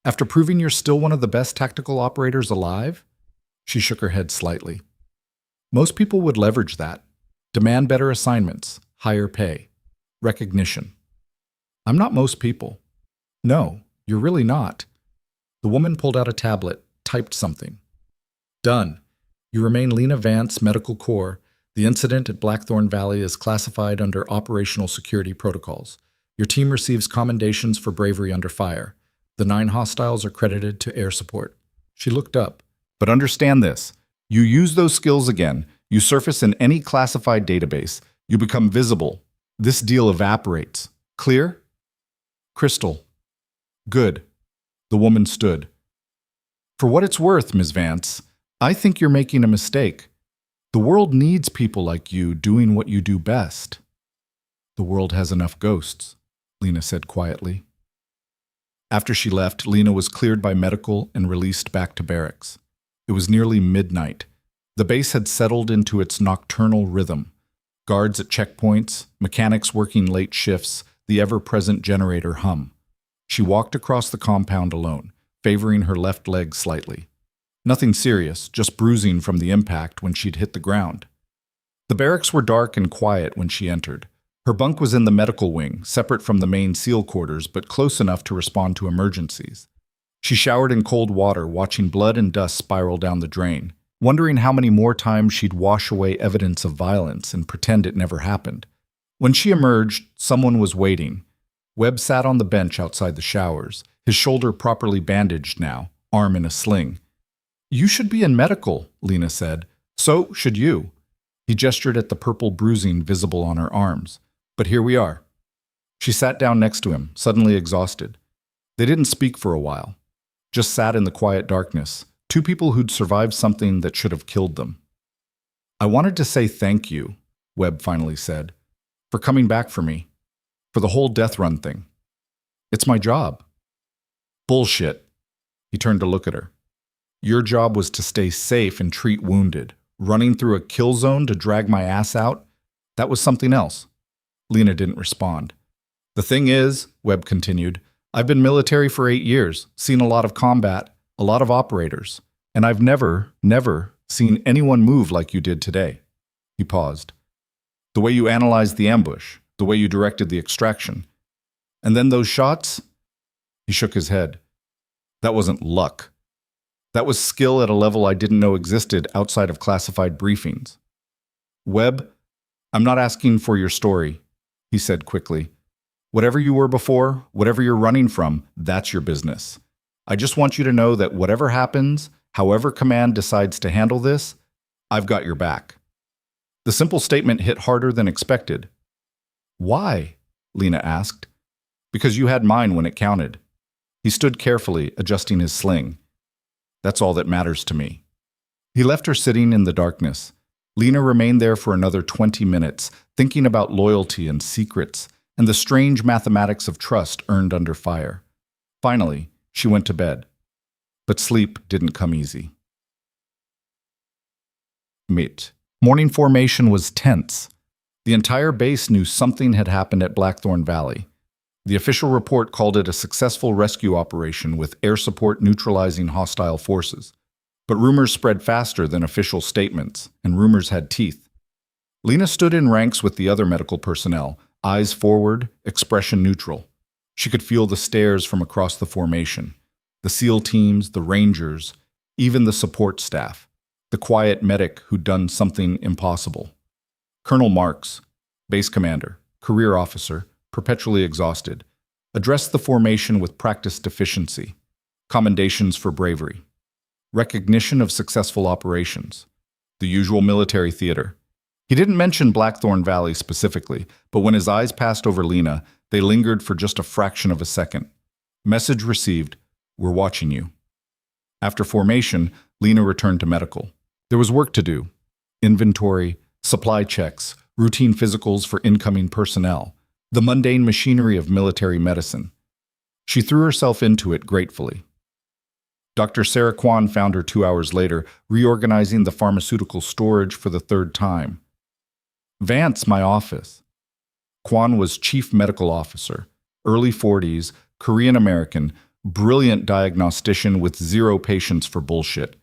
After proving you're still one of the best tactical operators alive? She shook her head slightly. Most people would leverage that. Demand better assignments, higher pay, recognition. I'm not most people. No, you're really not. The woman pulled out a tablet, typed something. Done. You remain Lena Vance, Medical Corps. The incident at Blackthorn Valley is classified under operational security protocols. Your team receives commendations for bravery under fire. The 9 hostiles are credited to air support. She looked up. But understand this. You use those skills again. You surface in any classified database. You become visible. This deal evaporates. Clear? Crystal. Good. The woman stood. For what it's worth, Ms. Vance, I think you're making a mistake. The world needs people like you doing what you do best. The world has enough ghosts, Lena said quietly. After she left, Lena was cleared by medical and released back to barracks. It was nearly midnight. The base had settled into its nocturnal rhythm. Guards at checkpoints, mechanics working late shifts, the ever-present generator hum. She walked across the compound alone, favoring her left leg slightly. Nothing serious, just bruising from the impact when she'd hit the ground. The barracks were dark and quiet when she entered. Her bunk was in the medical wing, separate from the main SEAL quarters, but close enough to respond to emergencies. She showered in cold water, watching blood and dust spiral down the drain, wondering how many more times she'd wash away evidence of violence and pretend it never happened. When she emerged, someone was waiting. Webb sat on the bench outside the showers, his shoulder properly bandaged now, arm in a sling. "You should be in medical," Lena said. "So should you." He gestured at the purple bruising visible on her arms. "But here we are." She sat down next to him, suddenly exhausted. They didn't speak for a while, just sat in the quiet darkness, two people who'd survived something that should have killed them. "I wanted to say thank you," Webb finally said, "for coming back for me, for the whole death run thing. It's my job." "Bullshit." He turned to look at her. "Your job was to stay safe and treat wounded. Running through a kill zone to drag my ass out? That was something else." Lena didn't respond. "The thing is," Webb continued, "I've been military for 8 years, seen a lot of combat, a lot of operators, and I've never seen anyone move like you did today." He paused. "The way you analyzed the ambush, the way you directed the extraction. And then those shots?" He shook his head. "That wasn't luck. That was skill at a level I didn't know existed outside of classified briefings." "Webb, I'm not asking for your story," he said quickly. "Whatever you were before, whatever you're running from, that's your business. I just want you to know that whatever happens, however command decides to handle this, I've got your back." The simple statement hit harder than expected. "Why?" Lena asked. "Because you had mine when it counted." He stood carefully, adjusting his sling. "That's all that matters to me." He left her sitting in the darkness. Lena remained there for another 20 minutes, thinking about loyalty and secrets, and the strange mathematics of trust earned under fire. Finally, she went to bed. But sleep didn't come easy. Morning formation was tense. The entire base knew something had happened at Blackthorn Valley. The official report called it a successful rescue operation with air support neutralizing hostile forces. But rumors spread faster than official statements, and rumors had teeth. Lena stood in ranks with the other medical personnel, eyes forward, expression neutral. She could feel the stares from across the formation. The SEAL teams, the Rangers, even the support staff. The quiet medic who'd done something impossible. Colonel Marks, base commander, career officer, perpetually exhausted, addressed the formation with practiced efficiency. Commendations for bravery. Recognition of successful operations. The usual military theater. He didn't mention Blackthorn Valley specifically, but when his eyes passed over Lena, they lingered for just a fraction of a second. Message received, "We're watching you." After formation, Lena returned to medical. There was work to do. Inventory, supply checks, routine physicals for incoming personnel, the mundane machinery of military medicine. She threw herself into it gratefully. Dr. Sarah Quan found her 2 hours later, reorganizing the pharmaceutical storage for the third time. "Vance, my office." Quan was chief medical officer, early 40s, Korean-American, brilliant diagnostician with zero patience for bullshit.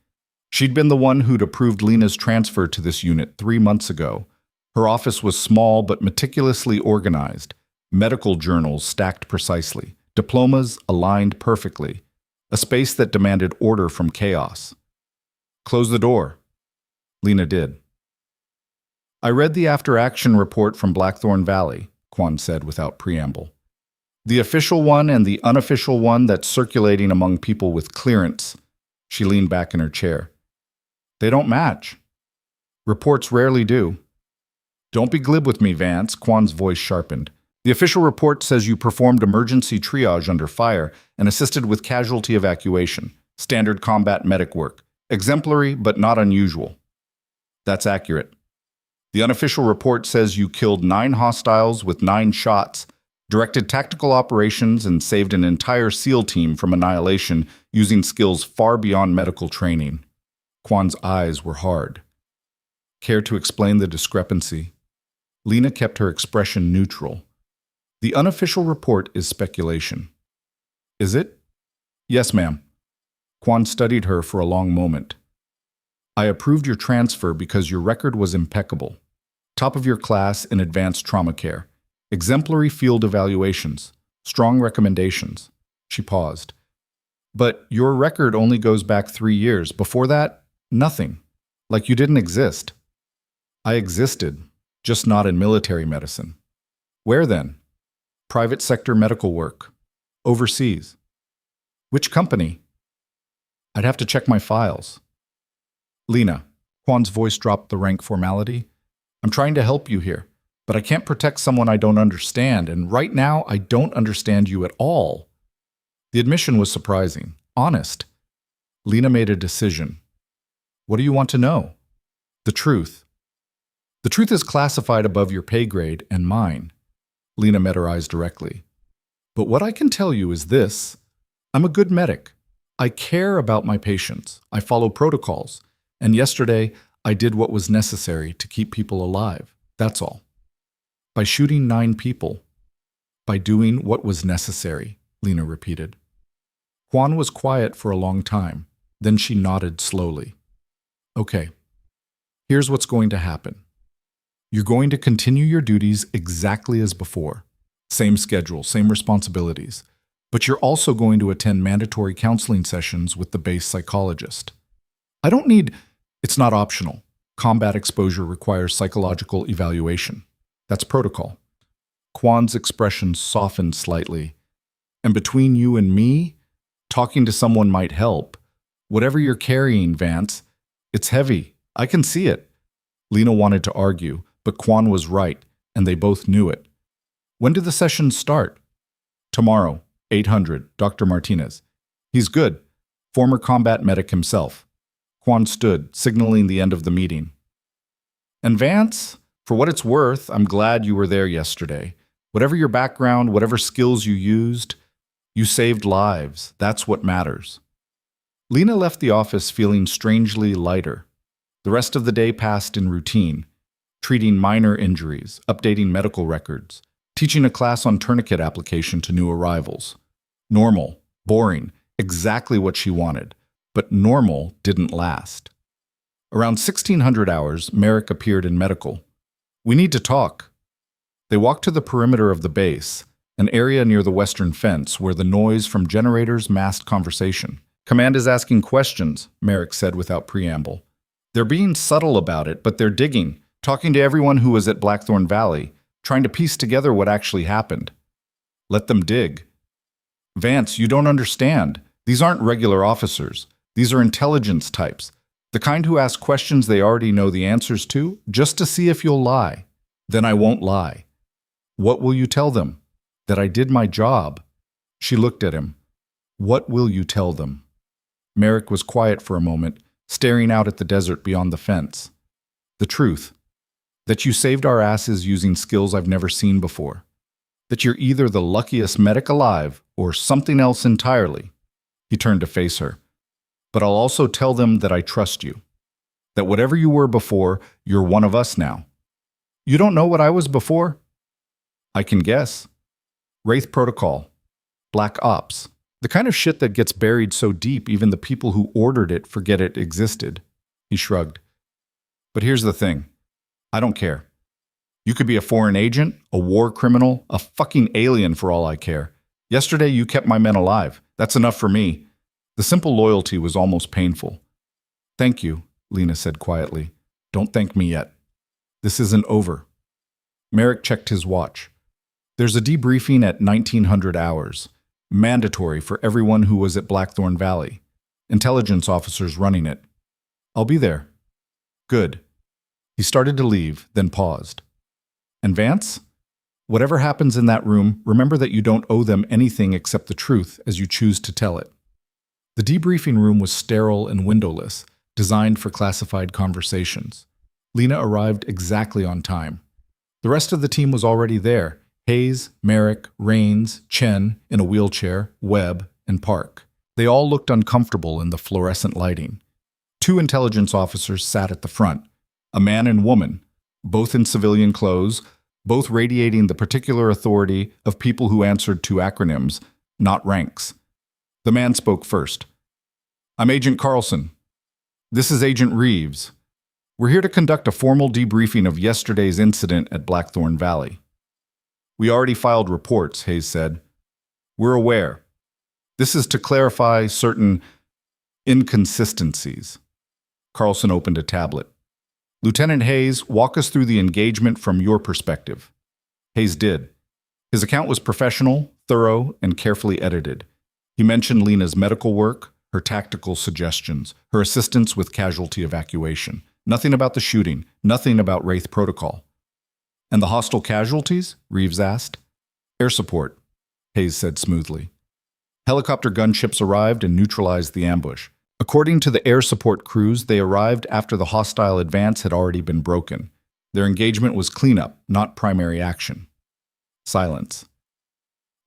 She'd been the one who'd approved Lena's transfer to this unit 3 months ago. Her office was small but meticulously organized, medical journals stacked precisely, diplomas aligned perfectly, a space that demanded order from chaos. "Close the door." Lena did. "I read the after-action report from Blackthorn Valley," Quan said without preamble. "The official one and the unofficial one that's circulating among people with clearance." She leaned back in her chair. "They don't match. Reports rarely do." "Don't be glib with me, Vance," Quan's voice sharpened. The official report says you performed emergency triage under fire and assisted with casualty evacuation. Standard combat medic work. Exemplary, but not unusual. That's accurate. The unofficial report says you killed 9 hostiles with 9 shots, directed tactical operations, and saved an entire SEAL team from annihilation using skills far beyond medical training. Quan's eyes were hard. Care to explain the discrepancy? Lena kept her expression neutral. The unofficial report is speculation. Is it? Yes, ma'am. Quan studied her for a long moment. I approved your transfer because your record was impeccable. Top of your class in advanced trauma care. Exemplary field evaluations. Strong recommendations. She paused. But your record only goes back 3 years. Before that, nothing. Like you didn't exist. I existed, just not in military medicine. Where then? Private sector medical work. Overseas. Which company? I'd have to check my files. Lena, Quan's voice dropped the rank formality. I'm trying to help you here, but I can't protect someone I don't understand, and right now I don't understand you at all. The admission was surprising, honest. Lena made a decision. What do you want to know? The truth. The truth is classified above your pay grade and mine. Lena met her eyes directly. But what I can tell you is this. I'm a good medic. I care about my patients. I follow protocols. And yesterday, I did what was necessary to keep people alive. That's all. By shooting 9 people. By doing what was necessary, Lena repeated. Quan was quiet for a long time. Then she nodded slowly. Okay. Here's what's going to happen. You're going to continue your duties exactly as before. Same schedule, same responsibilities. But you're also going to attend mandatory counseling sessions with the base psychologist. It's not optional. Combat exposure requires psychological evaluation. That's protocol. Quan's expression softened slightly. And between you and me, talking to someone might help. Whatever you're carrying, Vance, it's heavy. I can see it. Lena wanted to argue, but Quan was right, and they both knew it. When do the sessions start? Tomorrow, 800, Dr. Martinez. He's good. Former combat medic himself. Quan stood, signaling the end of the meeting. And Vance, for what it's worth, I'm glad you were there yesterday. Whatever your background, whatever skills you used, you saved lives. That's what matters. Lena left the office feeling strangely lighter. The rest of the day passed in routine, treating minor injuries, updating medical records, teaching a class on tourniquet application to new arrivals. Normal, boring, exactly what she wanted. But normal didn't last. Around 1600 hours, Merrick appeared in medical. We need to talk. They walked to the perimeter of the base, an area near the western fence where the noise from generators masked conversation. Command is asking questions, Merrick said without preamble. They're being subtle about it, but they're digging, talking to everyone who was at Blackthorn Valley, trying to piece together what actually happened. Let them dig. Vance, you don't understand. These aren't regular officers. These are intelligence types, the kind who ask questions they already know the answers to, just to see if you'll lie. Then I won't lie. What will you tell them? That I did my job. She looked at him. What will you tell them? Merrick was quiet for a moment, staring out at the desert beyond the fence. The truth. That you saved our asses using skills I've never seen before. That you're either the luckiest medic alive or something else entirely. He turned to face her. But I'll also tell them that I trust you. That whatever you were before, you're one of us now. You don't know what I was before? I can guess. Wraith Protocol. Black Ops. The kind of shit that gets buried so deep even the people who ordered it forget it existed. He shrugged. But here's the thing. I don't care. You could be a foreign agent, a war criminal, a fucking alien for all I care. Yesterday you kept my men alive. That's enough for me. The simple loyalty was almost painful. Thank you, Lena said quietly. Don't thank me yet. This isn't over. Merrick checked his watch. There's a debriefing at 1900 hours. Mandatory for everyone who was at Blackthorn Valley. Intelligence officers running it. I'll be there. Good. He started to leave, then paused. And Vance? Whatever happens in that room, remember that you don't owe them anything except the truth as you choose to tell it. The debriefing room was sterile and windowless, designed for classified conversations. Lena arrived exactly on time. The rest of the team was already there: Hayes, Merrick, Rains, Chen in a wheelchair, Webb, and Park. They all looked uncomfortable in the fluorescent lighting. 2 intelligence officers sat at the front, a man and woman, both in civilian clothes, both radiating the particular authority of people who answered to acronyms, not ranks. The man spoke first. "I'm Agent Carlson. This is Agent Reeves. We're here to conduct a formal debriefing of yesterday's incident at Blackthorn Valley." "We already filed reports," Hayes said. "We're aware. This is to clarify certain inconsistencies." Carlson opened a tablet. "Lieutenant Hayes, walk us through the engagement from your perspective." Hayes did. His account was professional, thorough, and carefully edited. He mentioned Lena's medical work, her tactical suggestions, her assistance with casualty evacuation. Nothing about the shooting, nothing about Wraith Protocol. "And the hostile casualties?" Reeves asked. "Air support," Hayes said smoothly. "Helicopter gunships arrived and neutralized the ambush. According to the air support crews, they arrived after the hostile advance had already been broken. Their engagement was cleanup, not primary action." Silence.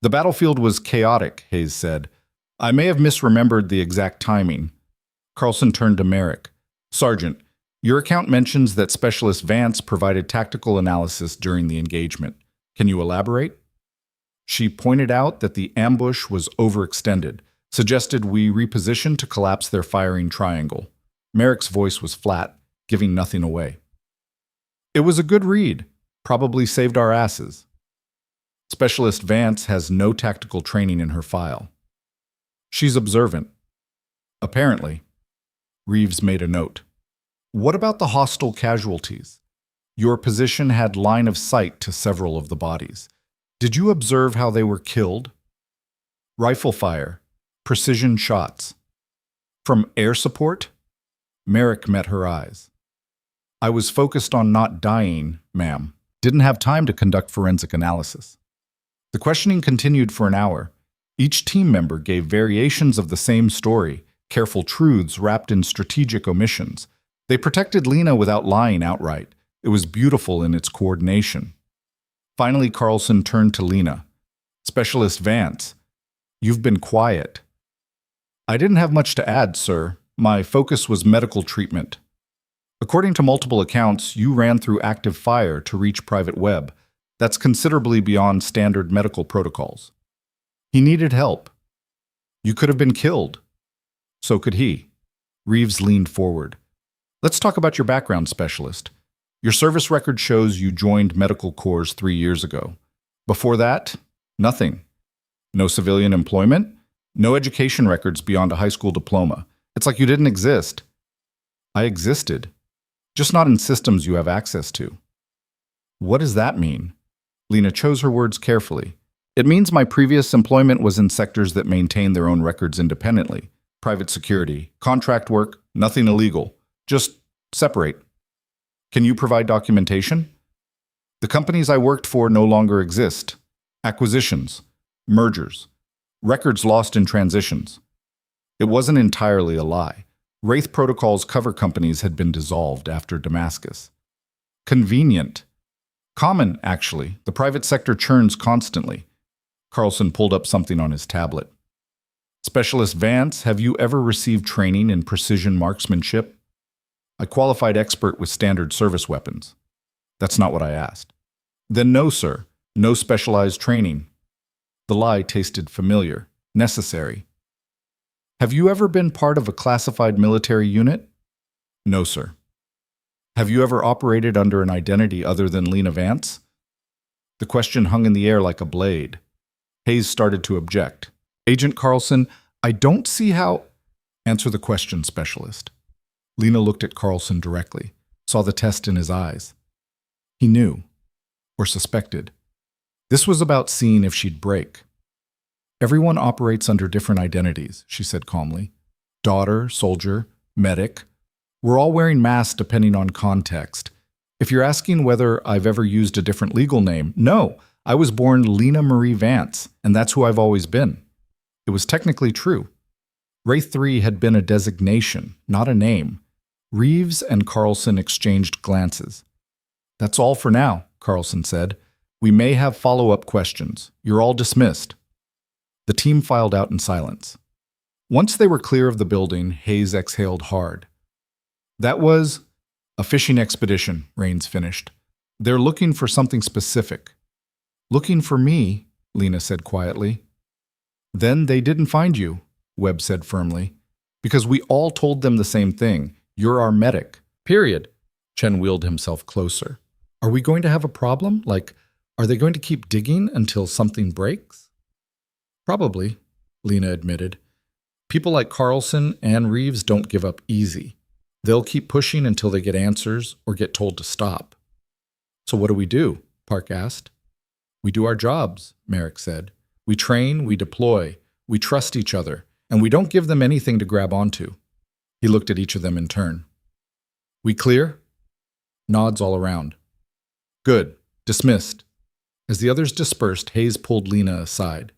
"The battlefield was chaotic," Hayes said. "I may have misremembered the exact timing." Carlson turned to Merrick. "Sergeant, your account mentions that Specialist Vance provided tactical analysis during the engagement. Can you elaborate?" "She pointed out that the ambush was overextended, suggested we reposition to collapse their firing triangle." Merrick's voice was flat, giving nothing away. "It was a good read. Probably saved our asses." "Specialist Vance has no tactical training in her file." "She's observant." "Apparently." Reeves made a note. "What about the hostile casualties? Your position had line of sight to several of the bodies. Did you observe how they were killed?" "Rifle fire. Precision shots." "From air support?" Merrick met her eyes. "I was focused on not dying, ma'am. Didn't have time to conduct forensic analysis." The questioning continued for an hour. Each team member gave variations of the same story, careful truths wrapped in strategic omissions. They protected Lena without lying outright. It was beautiful in its coordination. Finally, Carlson turned to Lena. "Specialist Vance, you've been quiet." "I didn't have much to add, sir. My focus was medical treatment. According to multiple accounts, you ran through active fire to reach Private Webb. That's considerably beyond standard medical protocols. He needed help. You could have been killed. So could he." Reeves leaned forward. "Let's talk about your background, Specialist. Your service record shows you joined Medical Corps 3 years ago. Before that, nothing. No civilian employment, no education records beyond a high school diploma. It's like you didn't exist." "I existed, just not in systems you have access to." "What does that mean?" Lena chose her words carefully. "It means my previous employment was in sectors that maintain their own records independently. Private security, contract work, nothing illegal. Just separate. Can you provide documentation?" "The companies I worked for no longer exist. Acquisitions, mergers, records lost in transitions." It wasn't entirely a lie. Wraith Protocol's cover companies had been dissolved after Damascus. "Convenient. Common, actually. The private sector churns constantly." Carlson pulled up something on his tablet. "Specialist Vance, have you ever received training in precision marksmanship?" "I qualified expert with standard service weapons." "That's not what I asked." "Then no, sir. No specialized training." The lie tasted familiar, necessary. "Have you ever been part of a classified military unit?" "No, sir." "Have you ever operated under an identity other than Lena Vance?" The question hung in the air like a blade. Hayes started to object. "Agent Carlson, I don't see how—" "Answer the question, Specialist." Lena looked at Carlson directly, saw the test in his eyes. He knew, or suspected. This was about seeing if she'd break. "Everyone operates under different identities," she said calmly. "Daughter, soldier, medic. We're all wearing masks depending on context. If you're asking whether I've ever used a different legal name, no, I was born Lena Marie Vance, and that's who I've always been. It was technically true. Wraith 3 had been a designation, not a name. Reeves and Carlson exchanged glances. That's all for now, Carlson said. We may have follow-up questions. You're all dismissed. The team filed out in silence. Once they were clear of the building, Hayes exhaled hard. That was a fishing expedition, Raines finished. They're looking for something specific. Looking for me, Lena said quietly. Then they didn't find you, Webb said firmly, because we all told them the same thing. You're our medic. Period. Chen wheeled himself closer. Are we going to have a problem? Like, are they going to keep digging until something breaks? Probably, Lena admitted. People like Carlson and Reeves don't give up easy. They'll keep pushing until they get answers or get told to stop. So what do we do? Park asked. We do our jobs, Merrick said. We train, we deploy, we trust each other, and we don't give them anything to grab onto. He looked at each of them in turn. We clear? Nods all around. Good. Dismissed. As the others dispersed, Hayes pulled Lena aside.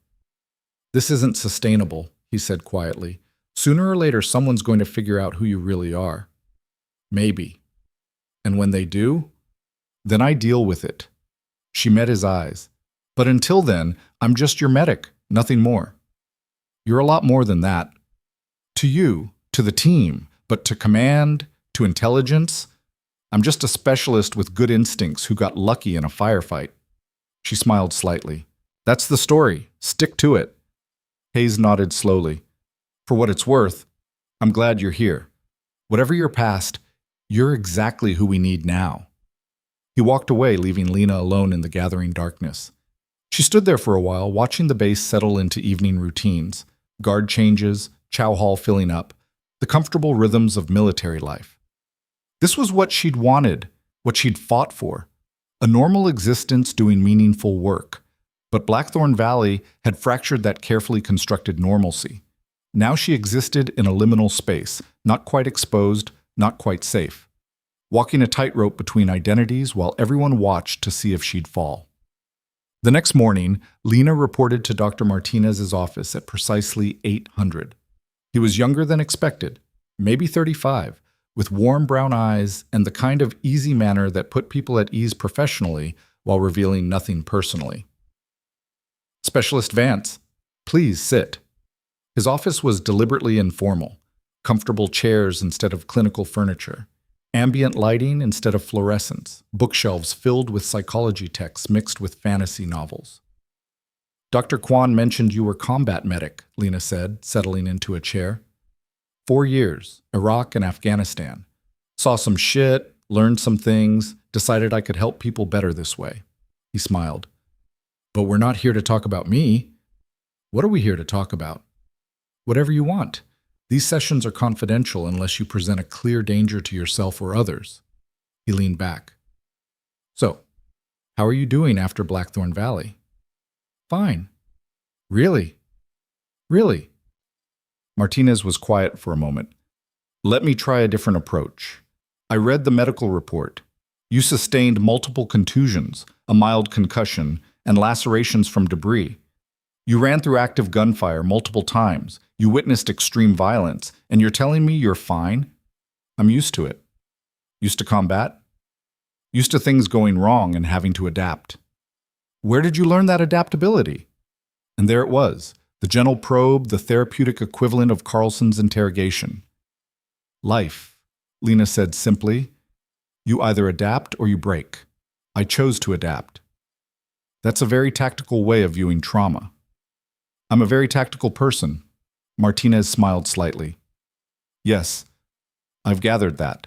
This isn't sustainable, he said quietly. Sooner or later, someone's going to figure out who you really are. Maybe. And when they do, then I deal with it. She met his eyes. But until then, I'm just your medic, nothing more. You're a lot more than that. To you, to the team, but to command, to intelligence, I'm just a specialist with good instincts who got lucky in a firefight. She smiled slightly. That's the story. Stick to it. Hayes nodded slowly. For what it's worth, I'm glad you're here. Whatever your past, you're exactly who we need now. He walked away, leaving Lena alone in the gathering darkness. She stood there for a while, watching the base settle into evening routines, guard changes, chow hall filling up, the comfortable rhythms of military life. This was what she'd wanted, what she'd fought for, a normal existence doing meaningful work. But Blackthorn Valley had fractured that carefully constructed normalcy. Now she existed in a liminal space, not quite exposed, not quite safe, walking a tightrope between identities while everyone watched to see if she'd fall. The next morning, Lena reported to Dr. Martinez's office at precisely 800. He was younger than expected, maybe 35, with warm brown eyes and the kind of easy manner that put people at ease professionally while revealing nothing personally. Specialist Vance, please sit. His office was deliberately informal, comfortable chairs instead of clinical furniture, ambient lighting instead of fluorescence, bookshelves filled with psychology texts mixed with fantasy novels. Dr. Quan mentioned you were combat medic, Lena said, settling into a chair. 4 years, Iraq and Afghanistan. Saw some shit, learned some things, decided I could help people better this way. He smiled. But we're not here to talk about me. What are we here to talk about? Whatever you want. These sessions are confidential unless you present a clear danger to yourself or others. He leaned back. So, how are you doing after Blackthorn Valley? Fine. Really? Really? Martinez was quiet for a moment. Let me try a different approach. I read the medical report. You sustained multiple contusions, a mild concussion, and lacerations from debris. You ran through active gunfire multiple times. You witnessed extreme violence, and you're telling me you're fine? I'm used to it. Used to combat? Used to things going wrong and having to adapt. Where did you learn that adaptability? And there it was, the gentle probe, the therapeutic equivalent of Carlson's interrogation. Life, Lena said simply. You either adapt or you break. I chose to adapt. That's a very tactical way of viewing trauma. I'm a very tactical person. Martinez smiled slightly. Yes, I've gathered that.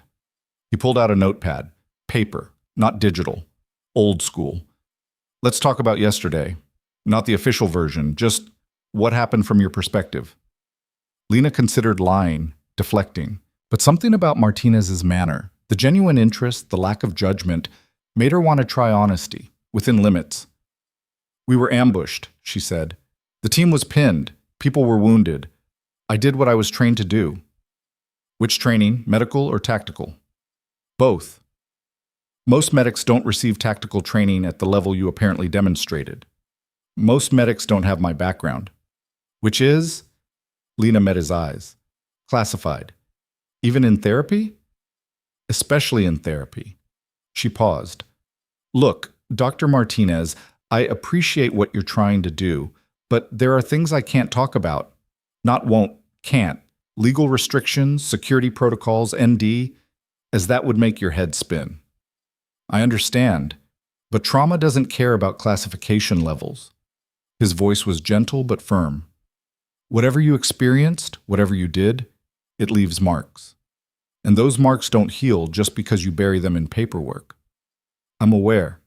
He pulled out a notepad. Paper, not digital. Old school. Let's talk about yesterday. Not the official version, just what happened from your perspective. Lena considered lying, deflecting, but something about Martinez's manner, the genuine interest, the lack of judgment, made her want to try honesty, within limits. We were ambushed, she said. The team was pinned. People were wounded. I did what I was trained to do. Which training, medical or tactical? Both. Most medics don't receive tactical training at the level you apparently demonstrated. Most medics don't have my background. Which is? Lena met his eyes. Classified. Even in therapy? Especially in therapy. She paused. Look, Dr. Martinez, I appreciate what you're trying to do, but there are things I can't talk about. Not won't, can't. Legal restrictions, security protocols, ND, as that would make your head spin. I understand, but trauma doesn't care about classification levels. His voice was gentle but firm. Whatever you experienced, whatever you did, it leaves marks. And those marks don't heal just because you bury them in paperwork. I'm aware.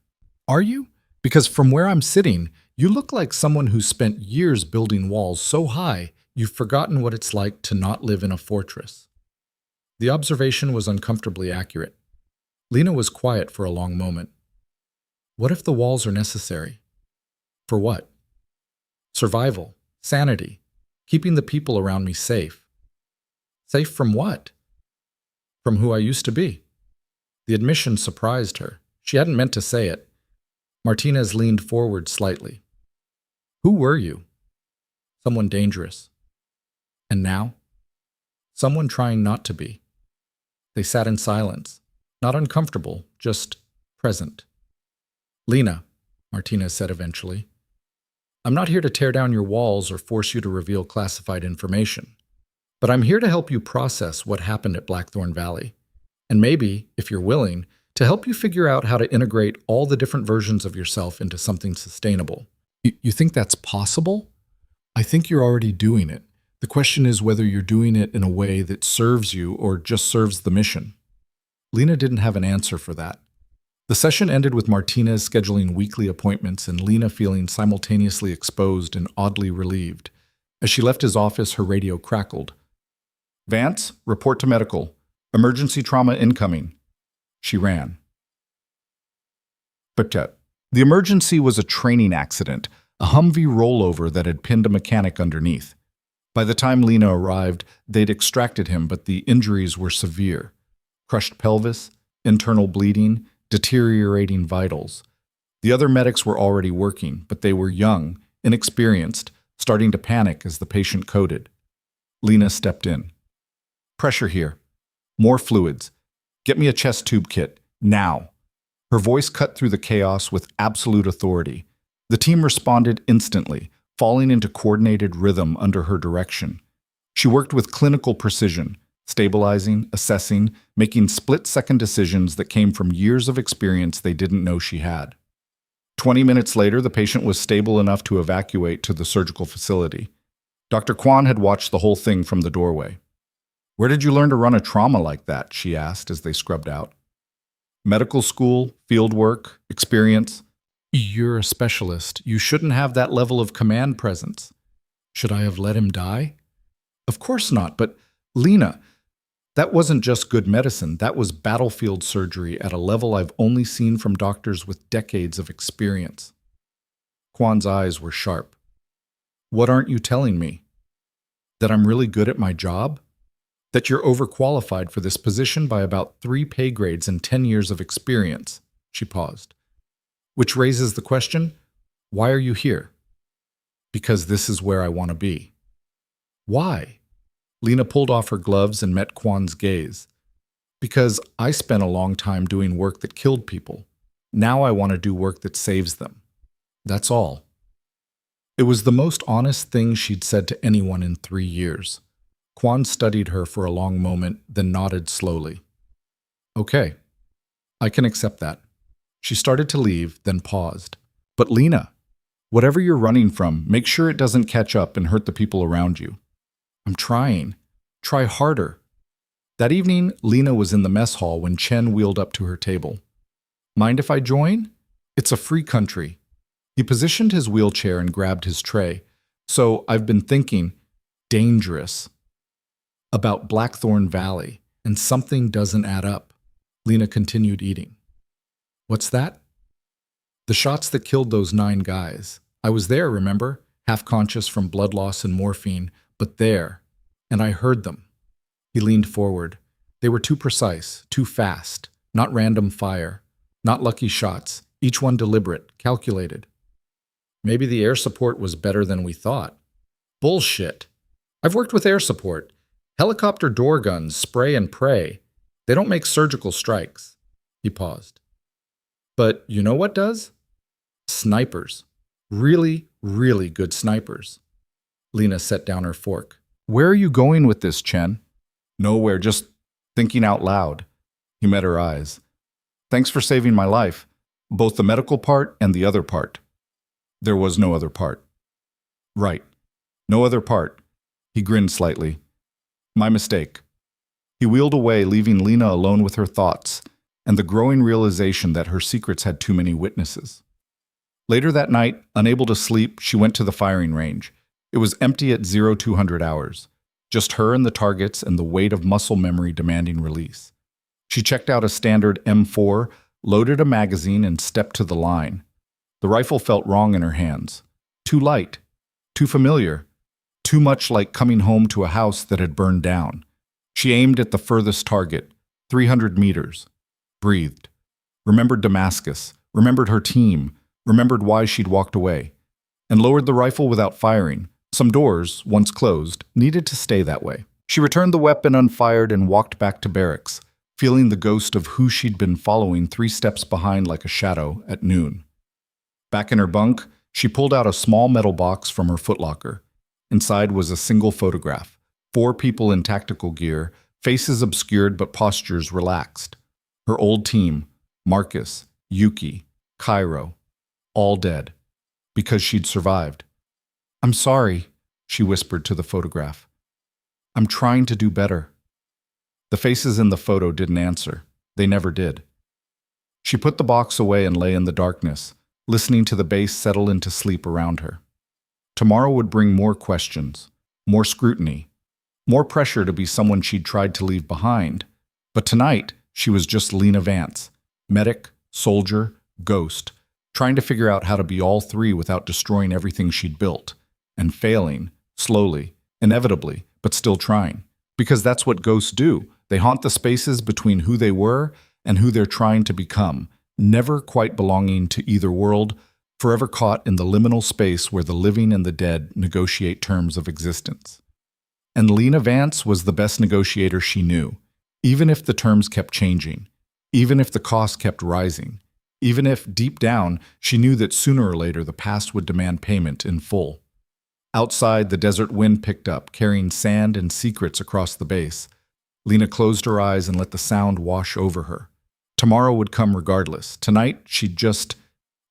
Are you? Because from where I'm sitting, you look like someone who spent years building walls so high you've forgotten what it's like to not live in a fortress. The observation was uncomfortably accurate. Lena was quiet for a long moment. What if the walls are necessary? For what? Survival, sanity, keeping the people around me safe. Safe from what? From who I used to be. The admission surprised her. She hadn't meant to say it. Martinez leaned forward slightly. Who were you? Someone dangerous. And now? Someone trying not to be. They sat in silence, not uncomfortable, just present. Lena, Martinez said eventually, I'm not here to tear down your walls or force you to reveal classified information, but I'm here to help you process what happened at Blackthorn Valley, and maybe, if you're willing, to help you figure out how to integrate all the different versions of yourself into something sustainable. You think that's possible? I think you're already doing it. The question is whether you're doing it in a way that serves you or just serves the mission. Lena didn't have an answer for that. The session ended with Martinez scheduling weekly appointments and Lena feeling simultaneously exposed and oddly relieved. As she left his office, her radio crackled. Vance, report to medical. Emergency trauma incoming. She ran. But the emergency was a training accident, a Humvee rollover that had pinned a mechanic underneath. By the time Lena arrived, they'd extracted him, but the injuries were severe. Crushed pelvis, internal bleeding, deteriorating vitals. The other medics were already working, but they were young, inexperienced, starting to panic as the patient coded. Lena stepped in. Pressure here. More fluids. Get me a chest tube kit, now. Her voice cut through the chaos with absolute authority. The team responded instantly, falling into coordinated rhythm under her direction. She worked with clinical precision, stabilizing, assessing, making split-second decisions that came from years of experience they didn't know she had. 20 minutes later, the patient was stable enough to evacuate to the surgical facility. Dr. Quan had watched the whole thing from the doorway. Where did you learn to run a trauma like that? She asked as they scrubbed out. Medical school, field work, experience. You're a specialist. You shouldn't have that level of command presence. Should I have let him die? Of course not, but Lena, that wasn't just good medicine. That was battlefield surgery at a level I've only seen from doctors with decades of experience. Quan's eyes were sharp. What aren't you telling me? That I'm really good at my job? That you're overqualified for this position by about 3 pay grades and 10 years of experience. She paused. Which raises the question, why are you here? Because this is where I want to be. Why? Lena pulled off her gloves and met Quan's gaze. Because I spent a long time doing work that killed people. Now I want to do work that saves them. That's all. It was the most honest thing she'd said to anyone in 3 years. Quan studied her for a long moment, then nodded slowly. Okay, I can accept that. She started to leave, then paused. But Lena, whatever you're running from, make sure it doesn't catch up and hurt the people around you. I'm trying. Try harder. That evening, Lena was in the mess hall when Chen wheeled up to her table. Mind if I join? It's a free country. He positioned his wheelchair and grabbed his tray. So I've been thinking, dangerous. About Blackthorn Valley, and something doesn't add up. Lena continued eating. What's that? The shots that killed those 9 guys. I was there, remember? Half-conscious from blood loss and morphine, but there. And I heard them. He leaned forward. They were too precise, too fast, not random fire. Not lucky shots, each one deliberate, calculated. Maybe the air support was better than we thought. Bullshit. I've worked with air support. Helicopter door guns spray and pray. They don't make surgical strikes. He paused. But you know what does? Snipers. Really, really good snipers. Lena set down her fork. Where are you going with this, Chen? Nowhere, just thinking out loud. He met her eyes. Thanks for saving my life, both the medical part and the other part. There was no other part. Right. No other part. He grinned slightly. My mistake. He wheeled away, leaving Lena alone with her thoughts and the growing realization that her secrets had too many witnesses. Later that night, unable to sleep, she went to the firing range. It was empty at 0200 hours. Just her and the targets and the weight of muscle memory demanding release. She checked out a standard M4, loaded a magazine, and stepped to the line. The rifle felt wrong in her hands. Too light. Too familiar. Too much like coming home to a house that had burned down. She aimed at the furthest target, 300 meters. Breathed. Remembered Damascus. Remembered her team. Remembered why she'd walked away. And lowered the rifle without firing. Some doors, once closed, needed to stay that way. She returned the weapon unfired and walked back to barracks, feeling the ghost of who she'd been following 3 steps behind like a shadow at noon. Back in her bunk, she pulled out a small metal box from her footlocker. Inside was a single photograph. 4 people in tactical gear, faces obscured but postures relaxed. Her old team, Marcus, Yuki, Cairo, all dead. Because she'd survived. I'm sorry, she whispered to the photograph. I'm trying to do better. The faces in the photo didn't answer. They never did. She put the box away and lay in the darkness, listening to the base settle into sleep around her. Tomorrow would bring more questions, more scrutiny, more pressure to be someone she'd tried to leave behind. But tonight, she was just Lena Vance, medic, soldier, ghost, trying to figure out how to be all 3 without destroying everything she'd built, and failing, slowly, inevitably, but still trying. Because that's what ghosts do. They haunt the spaces between who they were and who they're trying to become, never quite belonging to either world, forever caught in the liminal space where the living and the dead negotiate terms of existence. And Lena Vance was the best negotiator she knew, even if the terms kept changing, even if the cost kept rising, even if, deep down, she knew that sooner or later the past would demand payment in full. Outside, the desert wind picked up, carrying sand and secrets across the base. Lena closed her eyes and let the sound wash over her. Tomorrow would come regardless. Tonight, she'd just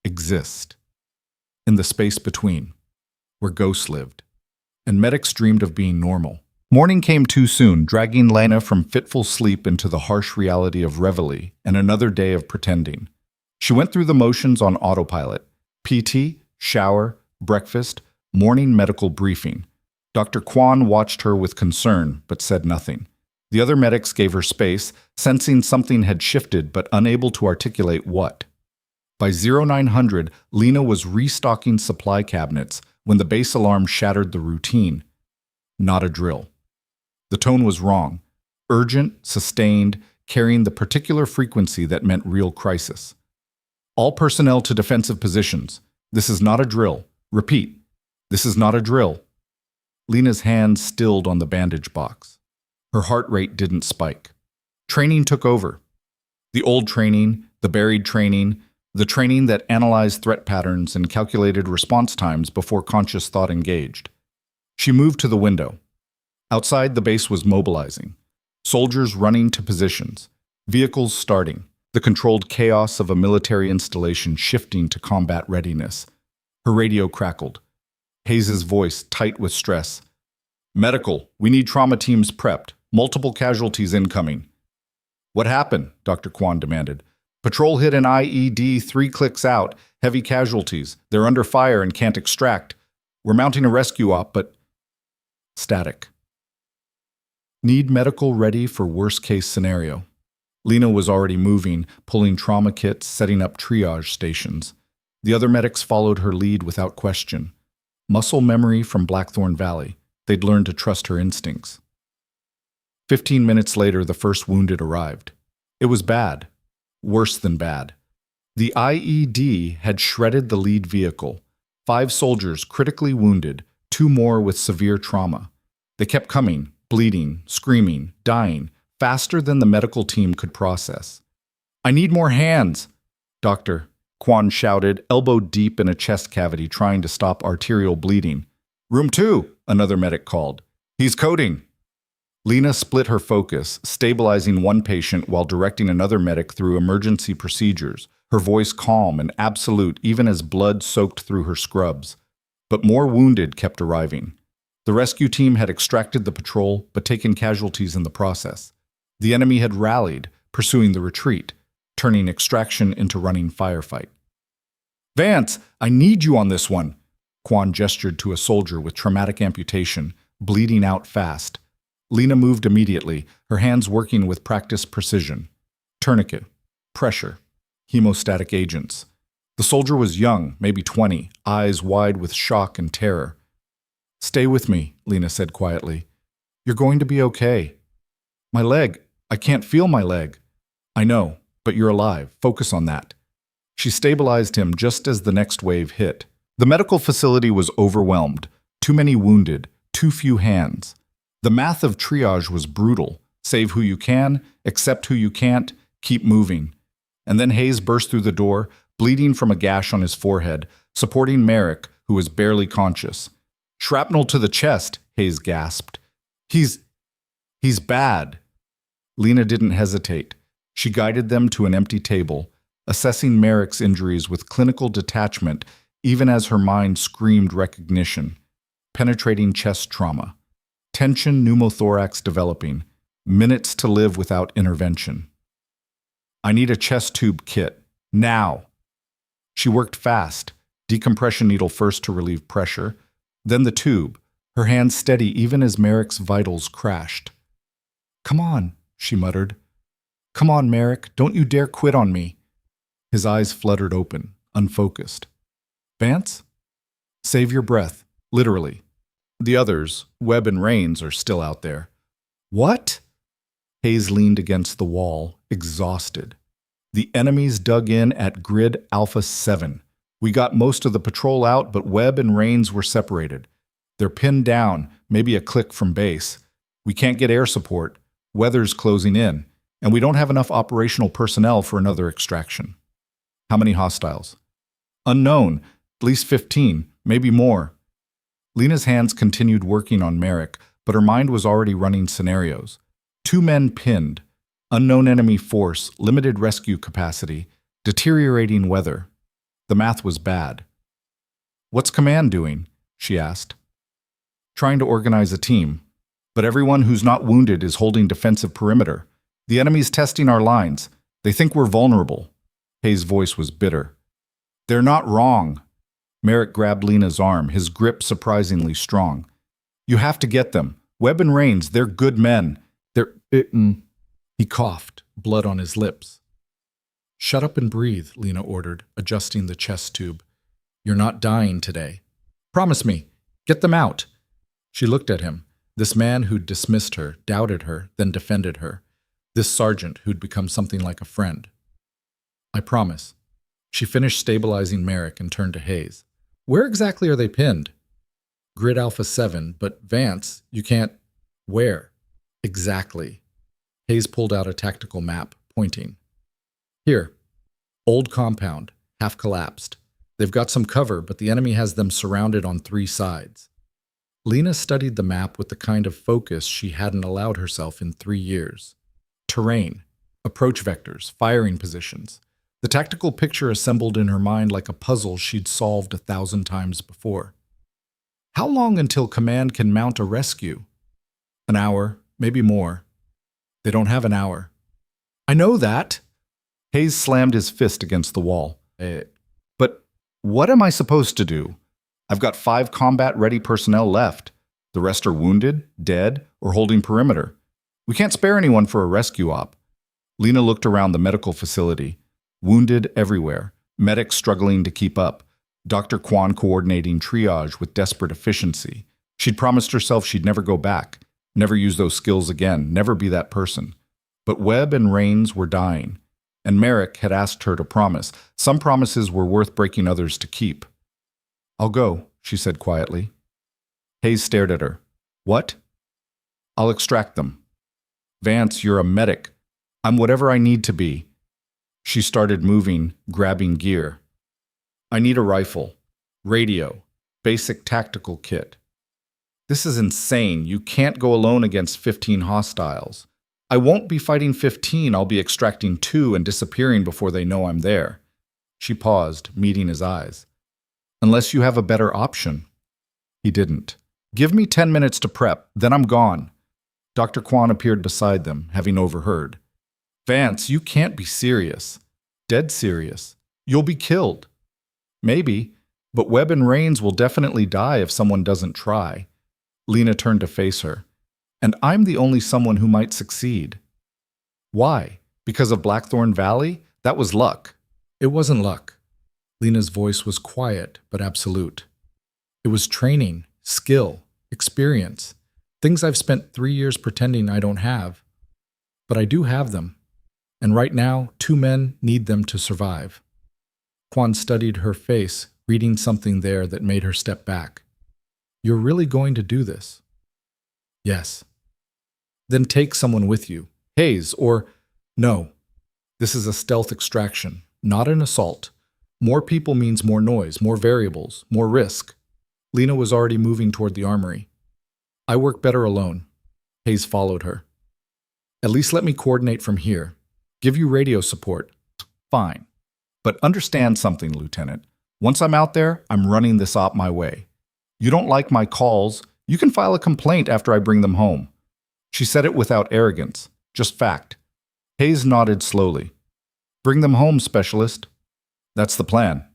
exist. In the space between, where ghosts lived. And medics dreamed of being normal. Morning came too soon, dragging Lena from fitful sleep into the harsh reality of reveille and another day of pretending. She went through the motions on autopilot. PT, shower, breakfast, morning medical briefing. Dr. Quan watched her with concern, but said nothing. The other medics gave her space, sensing something had shifted but unable to articulate what. By 0900, Lena was restocking supply cabinets when the base alarm shattered the routine. Not a drill. The tone was wrong. Urgent, sustained, carrying the particular frequency that meant real crisis. All personnel to defensive positions. This is not a drill. Repeat. This is not a drill. Lena's hands stilled on the bandage box. Her heart rate didn't spike. Training took over. The old training, the buried training, the training that analyzed threat patterns and calculated response times before conscious thought engaged. She moved to the window. Outside, the base was mobilizing. Soldiers running to positions. Vehicles starting. The controlled chaos of a military installation shifting to combat readiness. Her radio crackled. Hayes' voice tight with stress. Medical, we need trauma teams prepped. Multiple casualties incoming. What happened? Dr. Quan demanded. Patrol hit an IED 3 clicks out. Heavy casualties. They're under fire and can't extract. We're mounting a rescue op, but... Static. Need medical ready for worst-case scenario. Lena was already moving, pulling trauma kits, setting up triage stations. The other medics followed her lead without question. Muscle memory from Blackthorn Valley. They'd learned to trust her instincts. 15 minutes later, the first wounded arrived. It was bad. Worse than bad. The IED had shredded the lead vehicle. 5 soldiers critically wounded, 2 more with severe trauma. They kept coming, bleeding, screaming, dying, faster than the medical team could process. "I need more hands!" "Doctor," Quan shouted, elbow deep in a chest cavity trying to stop arterial bleeding. "Room 2, another medic called. "He's coding." Lena split her focus, stabilizing one patient while directing another medic through emergency procedures, her voice calm and absolute even as blood soaked through her scrubs. But more wounded kept arriving. The rescue team had extracted the patrol, but taken casualties in the process. The enemy had rallied, pursuing the retreat, turning extraction into running firefight. "Vance, I need you on this one," Quan gestured to a soldier with traumatic amputation, bleeding out fast. Lena moved immediately, her hands working with practiced precision. Tourniquet, pressure, hemostatic agents. The soldier was young, maybe 20, eyes wide with shock and terror. "Stay with me," Lena said quietly. "You're going to be okay." "My leg, I can't feel my leg." "I know, but you're alive. Focus on that." She stabilized him just as the next wave hit. The medical facility was overwhelmed. Too many wounded, too few hands. The math of triage was brutal. Save who you can, accept who you can't, keep moving. And then Hayes burst through the door, bleeding from a gash on his forehead, supporting Merrick, who was barely conscious. "Shrapnel to the chest," Hayes gasped. He's bad." Lena didn't hesitate. She guided them to an empty table, assessing Merrick's injuries with clinical detachment, even as her mind screamed recognition. Penetrating chest trauma. Tension pneumothorax developing. Minutes to live without intervention. "I need a chest tube kit. Now." She worked fast, decompression needle first to relieve pressure, then the tube, her hands steady even as Merrick's vitals crashed. "Come on," she muttered. "Come on, Merrick, don't you dare quit on me." His eyes fluttered open, unfocused. "Vance?" "Save your breath, literally. The others, Webb and Rains, are still out there." "What?" Hayes leaned against the wall, exhausted. "The enemies dug in at grid Alpha 7. We got most of the patrol out, but Webb and Rains were separated. They're pinned down, maybe a click from base. We can't get air support. Weather's closing in, and we don't have enough operational personnel for another extraction." "How many hostiles?" "Unknown. At least 15, maybe more." Lena's hands continued working on Merrick, but her mind was already running scenarios. 2 men pinned. Unknown enemy force, limited rescue capacity, deteriorating weather. The math was bad. "What's command doing?" she asked. "Trying to organize a team. But everyone who's not wounded is holding defensive perimeter. The enemy's testing our lines. They think we're vulnerable." Hayes' voice was bitter. "They're not wrong." Merrick grabbed Lena's arm, his grip surprisingly strong. "You have to get them. Webb and Rains, they're good men. They're..." He coughed, blood on his lips. "Shut up and breathe," Lena ordered, adjusting the chest tube. "You're not dying today. Promise me. Get them out." She looked at him, this man who'd dismissed her, doubted her, then defended her. This sergeant who'd become something like a friend. "I promise." She finished stabilizing Merrick and turned to Hayes. "Where exactly are they pinned?" "Grid Alpha 7, but Vance, you can't..." "Where?" "Exactly." Hayes pulled out a tactical map, pointing. "Here. Old compound, half collapsed. They've got some cover, but the enemy has them surrounded on 3 sides." Lena studied the map with the kind of focus she hadn't allowed herself in 3 years. Terrain, approach vectors, firing positions. The tactical picture assembled in her mind like a puzzle she'd solved 1,000 times before. "How long until command can mount a rescue?" "An hour, maybe more." "They don't have an hour." "I know that." Hayes slammed his fist against the wall. But what am I supposed to do? I've got 5 combat-ready personnel left. The rest are wounded, dead, or holding perimeter. We can't spare anyone for a rescue op." Lena looked around the medical facility. Wounded everywhere, medics struggling to keep up, Dr. Quan coordinating triage with desperate efficiency. She'd promised herself she'd never go back, never use those skills again, never be that person. But Webb and Rains were dying, and Merrick had asked her to promise. Some promises were worth breaking others to keep. "I'll go," she said quietly. Hayes stared at her. "What?" "I'll extract them." "Vance, you're a medic. I'm whatever I need to be." She started moving, grabbing gear. "I need a rifle, radio, basic tactical kit." "This is insane. You can't go alone against 15 hostiles." "I won't be fighting 15. I'll be extracting 2 and disappearing before they know I'm there." She paused, meeting his eyes. "Unless you have a better option." He didn't. "Give me 10 minutes to prep, then I'm gone." Dr. Quan appeared beside them, having overheard. "Vance, you can't be serious. Dead serious. You'll be killed." "Maybe, but Webb and Rains will definitely die if someone doesn't try." Lena turned to face her. "And I'm the only someone who might succeed." "Why? Because of Blackthorn Valley? That was luck." "It wasn't luck." Lena's voice was quiet but absolute. "It was training, skill, experience. Things I've spent 3 years pretending I don't have. But I do have them. And right now, 2 men need them to survive." Quan studied her face, reading something there that made her step back. "You're really going to do this?" "Yes." "Then take someone with you. Hayes, or—" "No. This is a stealth extraction, not an assault. More people means more noise, more variables, more risk." Lena was already moving toward the armory. "I work better alone." Hayes followed her. "At least let me coordinate from here. Give you radio support." "Fine. But understand something, Lieutenant. Once I'm out there, I'm running this op my way. You don't like my calls, you can file a complaint after I bring them home." She said it without arrogance, just fact. Hayes nodded slowly. "Bring them home, Specialist." "That's the plan."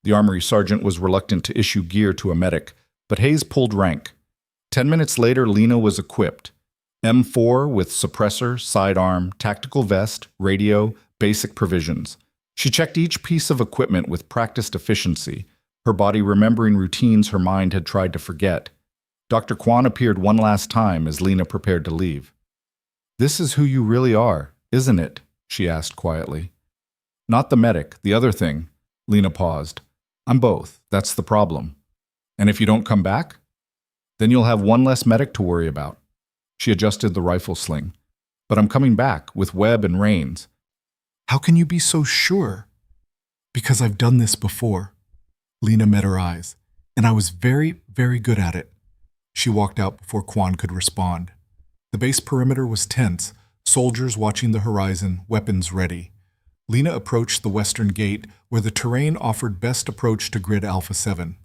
The armory sergeant was reluctant to issue gear to a medic, but Hayes pulled rank. 10 minutes later, Lena was equipped. M4 with suppressor, sidearm, tactical vest, radio, basic provisions. She checked each piece of equipment with practiced efficiency, her body remembering routines her mind had tried to forget. Dr. Quan appeared one last time as Lena prepared to leave. "This is who you really are, isn't it?" she asked quietly. "Not the medic, the other thing." Lena paused. "I'm both, that's the problem. And if you don't come back? Then you'll have one less medic to worry about." She adjusted the rifle sling. "But I'm coming back, with Webb and Rains." "How can you be so sure?" "Because I've done this before." Lena met her eyes. "And I was very, very good at it." She walked out before Quan could respond. The base perimeter was tense, soldiers watching the horizon, weapons ready. Lena approached the western gate, where the terrain offered best approach to Grid Alpha 7.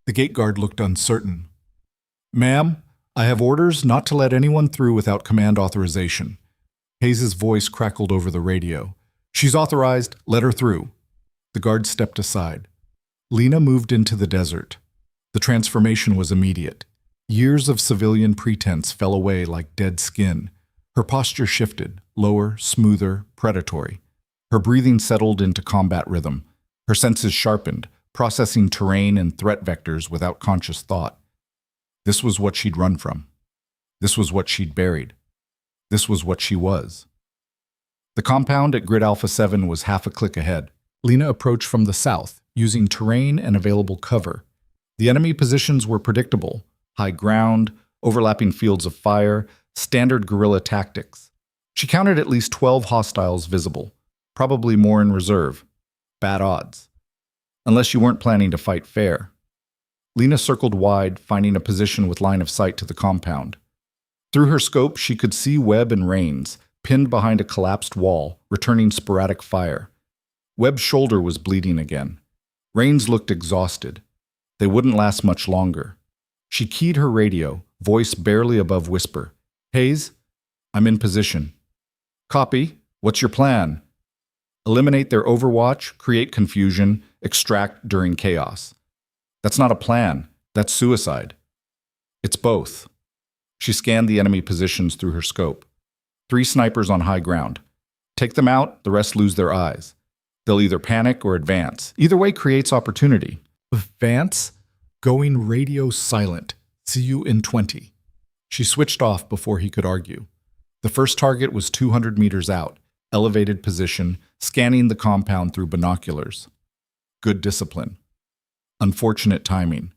The gate guard looked uncertain. "Ma'am, I have orders not to let anyone through without command authorization." Hayes' voice crackled over the radio. "She's authorized, let her through." The guard stepped aside. Lena moved into the desert. The transformation was immediate. Years of civilian pretense fell away like dead skin. Her posture shifted, lower, smoother, predatory. Her breathing settled into combat rhythm. Her senses sharpened, processing terrain and threat vectors without conscious thought. This was what she'd run from. This was what she'd buried. This was what she was. The compound at Grid Alpha 7 was half a click ahead. Lena approached from the south, using terrain and available cover. The enemy positions were predictable: high ground, overlapping fields of fire, standard guerrilla tactics. She counted at least 12 hostiles visible, probably more in reserve. Bad odds. Unless you weren't planning to fight fair. Lena circled wide, finding a position with line of sight to the compound. Through her scope, she could see Webb and Rains, pinned behind a collapsed wall, returning sporadic fire. Webb's shoulder was bleeding again. Rains looked exhausted. They wouldn't last much longer. She keyed her radio, voice barely above whisper. "Hayes, I'm in position." "Copy. What's your plan?" "Eliminate their overwatch, create confusion, extract during chaos." "That's not a plan. That's suicide." "It's both." She scanned the enemy positions through her scope. 3 snipers on high ground. Take them out, the rest lose their eyes. They'll either panic or advance. Either way creates opportunity. "Advance? Going radio silent. See you in 20. She switched off before he could argue. The first target was 200 meters out, elevated position, scanning the compound through binoculars. Good discipline. Unfortunate timing.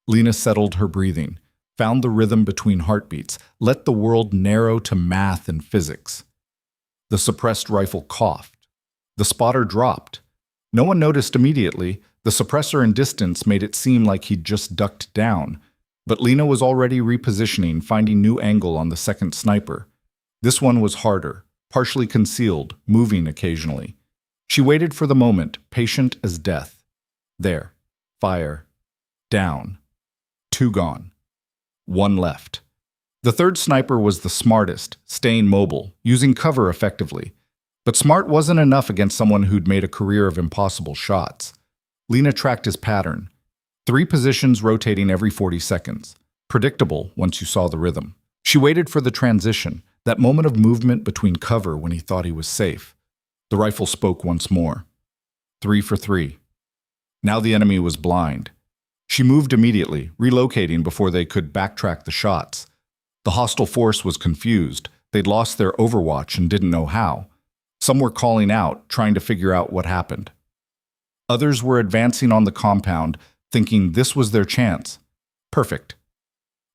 Lena settled her breathing, found the rhythm between heartbeats, let the world narrow to math and physics. The suppressed rifle coughed. The spotter dropped. No one noticed immediately. The suppressor in distance made it seem like he'd just ducked down, but Lena was already repositioning, finding new angle on the second sniper. This one was harder, partially concealed, moving occasionally. She waited for the moment, patient as death. There. Fire. Down. 2 gone. 1 left. The third sniper was the smartest, staying mobile, using cover effectively. But smart wasn't enough against someone who'd made a career of impossible shots. Lena tracked his pattern. 3 positions rotating every 40 seconds. Predictable once you saw the rhythm. She waited for the transition, that moment of movement between cover when he thought he was safe. The rifle spoke once more. 3 for 3. Now the enemy was blind. She moved immediately, relocating before they could backtrack the shots. The hostile force was confused. They'd lost their overwatch and didn't know how. Some were calling out, trying to figure out what happened. Others were advancing on the compound, thinking this was their chance. Perfect.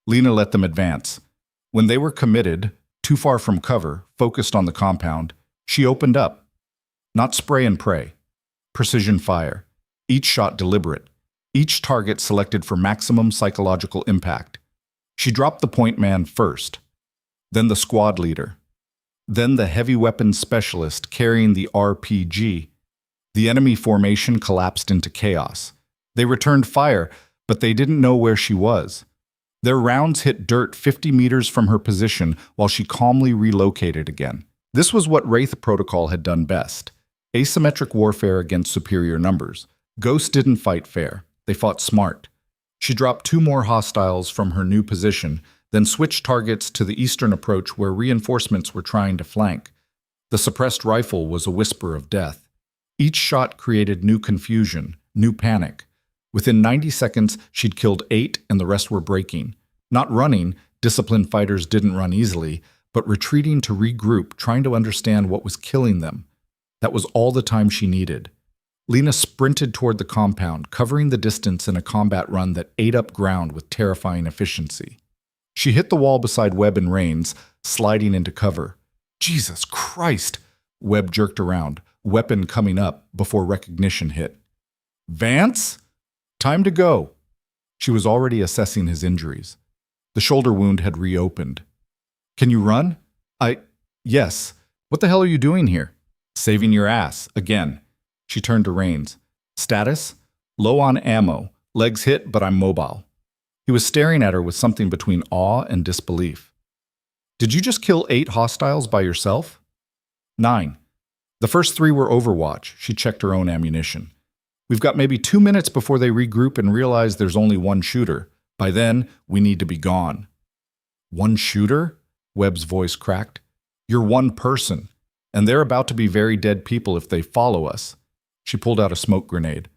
Lena let them advance. When they were committed, too far from cover, focused on the compound, she opened up. Not spray and pray. Precision fire. Each shot deliberate. Each target selected for maximum psychological impact. She dropped the point man first. Then the squad leader. Then the heavy weapons specialist carrying the RPG. The enemy formation collapsed into chaos. They returned fire, but they didn't know where she was. Their rounds hit dirt 50 meters from her position while she calmly relocated again. This was what Wraith Protocol had done best. Asymmetric warfare against superior numbers. Ghosts didn't fight fair. They fought smart. She dropped 2 more hostiles from her new position, then switched targets to the eastern approach where reinforcements were trying to flank. The suppressed rifle was a whisper of death. Each shot created new confusion, new panic. Within 90 seconds, she'd killed 8 and the rest were breaking. Not running, disciplined fighters didn't run easily, but retreating to regroup, trying to understand what was killing them. That was all the time she needed. Lena sprinted toward the compound, covering the distance in a combat run that ate up ground with terrifying efficiency. She hit the wall beside Webb and Rains, sliding into cover. Jesus Christ! Webb jerked around, weapon coming up before recognition hit. Vance? Time to go. She was already assessing his injuries. The shoulder wound had reopened. Can you run? Yes. What the hell are you doing here? Saving your ass, again. She turned to Rains. Status? Low on ammo. Legs hit, but I'm mobile. He was staring at her with something between awe and disbelief. Did you just kill 8 hostiles by yourself? 9. The first 3 were overwatch. She checked her own ammunition. We've got maybe 2 minutes before they regroup and realize there's only 1 shooter. By then, we need to be gone. 1 shooter? Webb's voice cracked. You're 1 person, and they're about to be very dead people if they follow us. She pulled out a smoke grenade.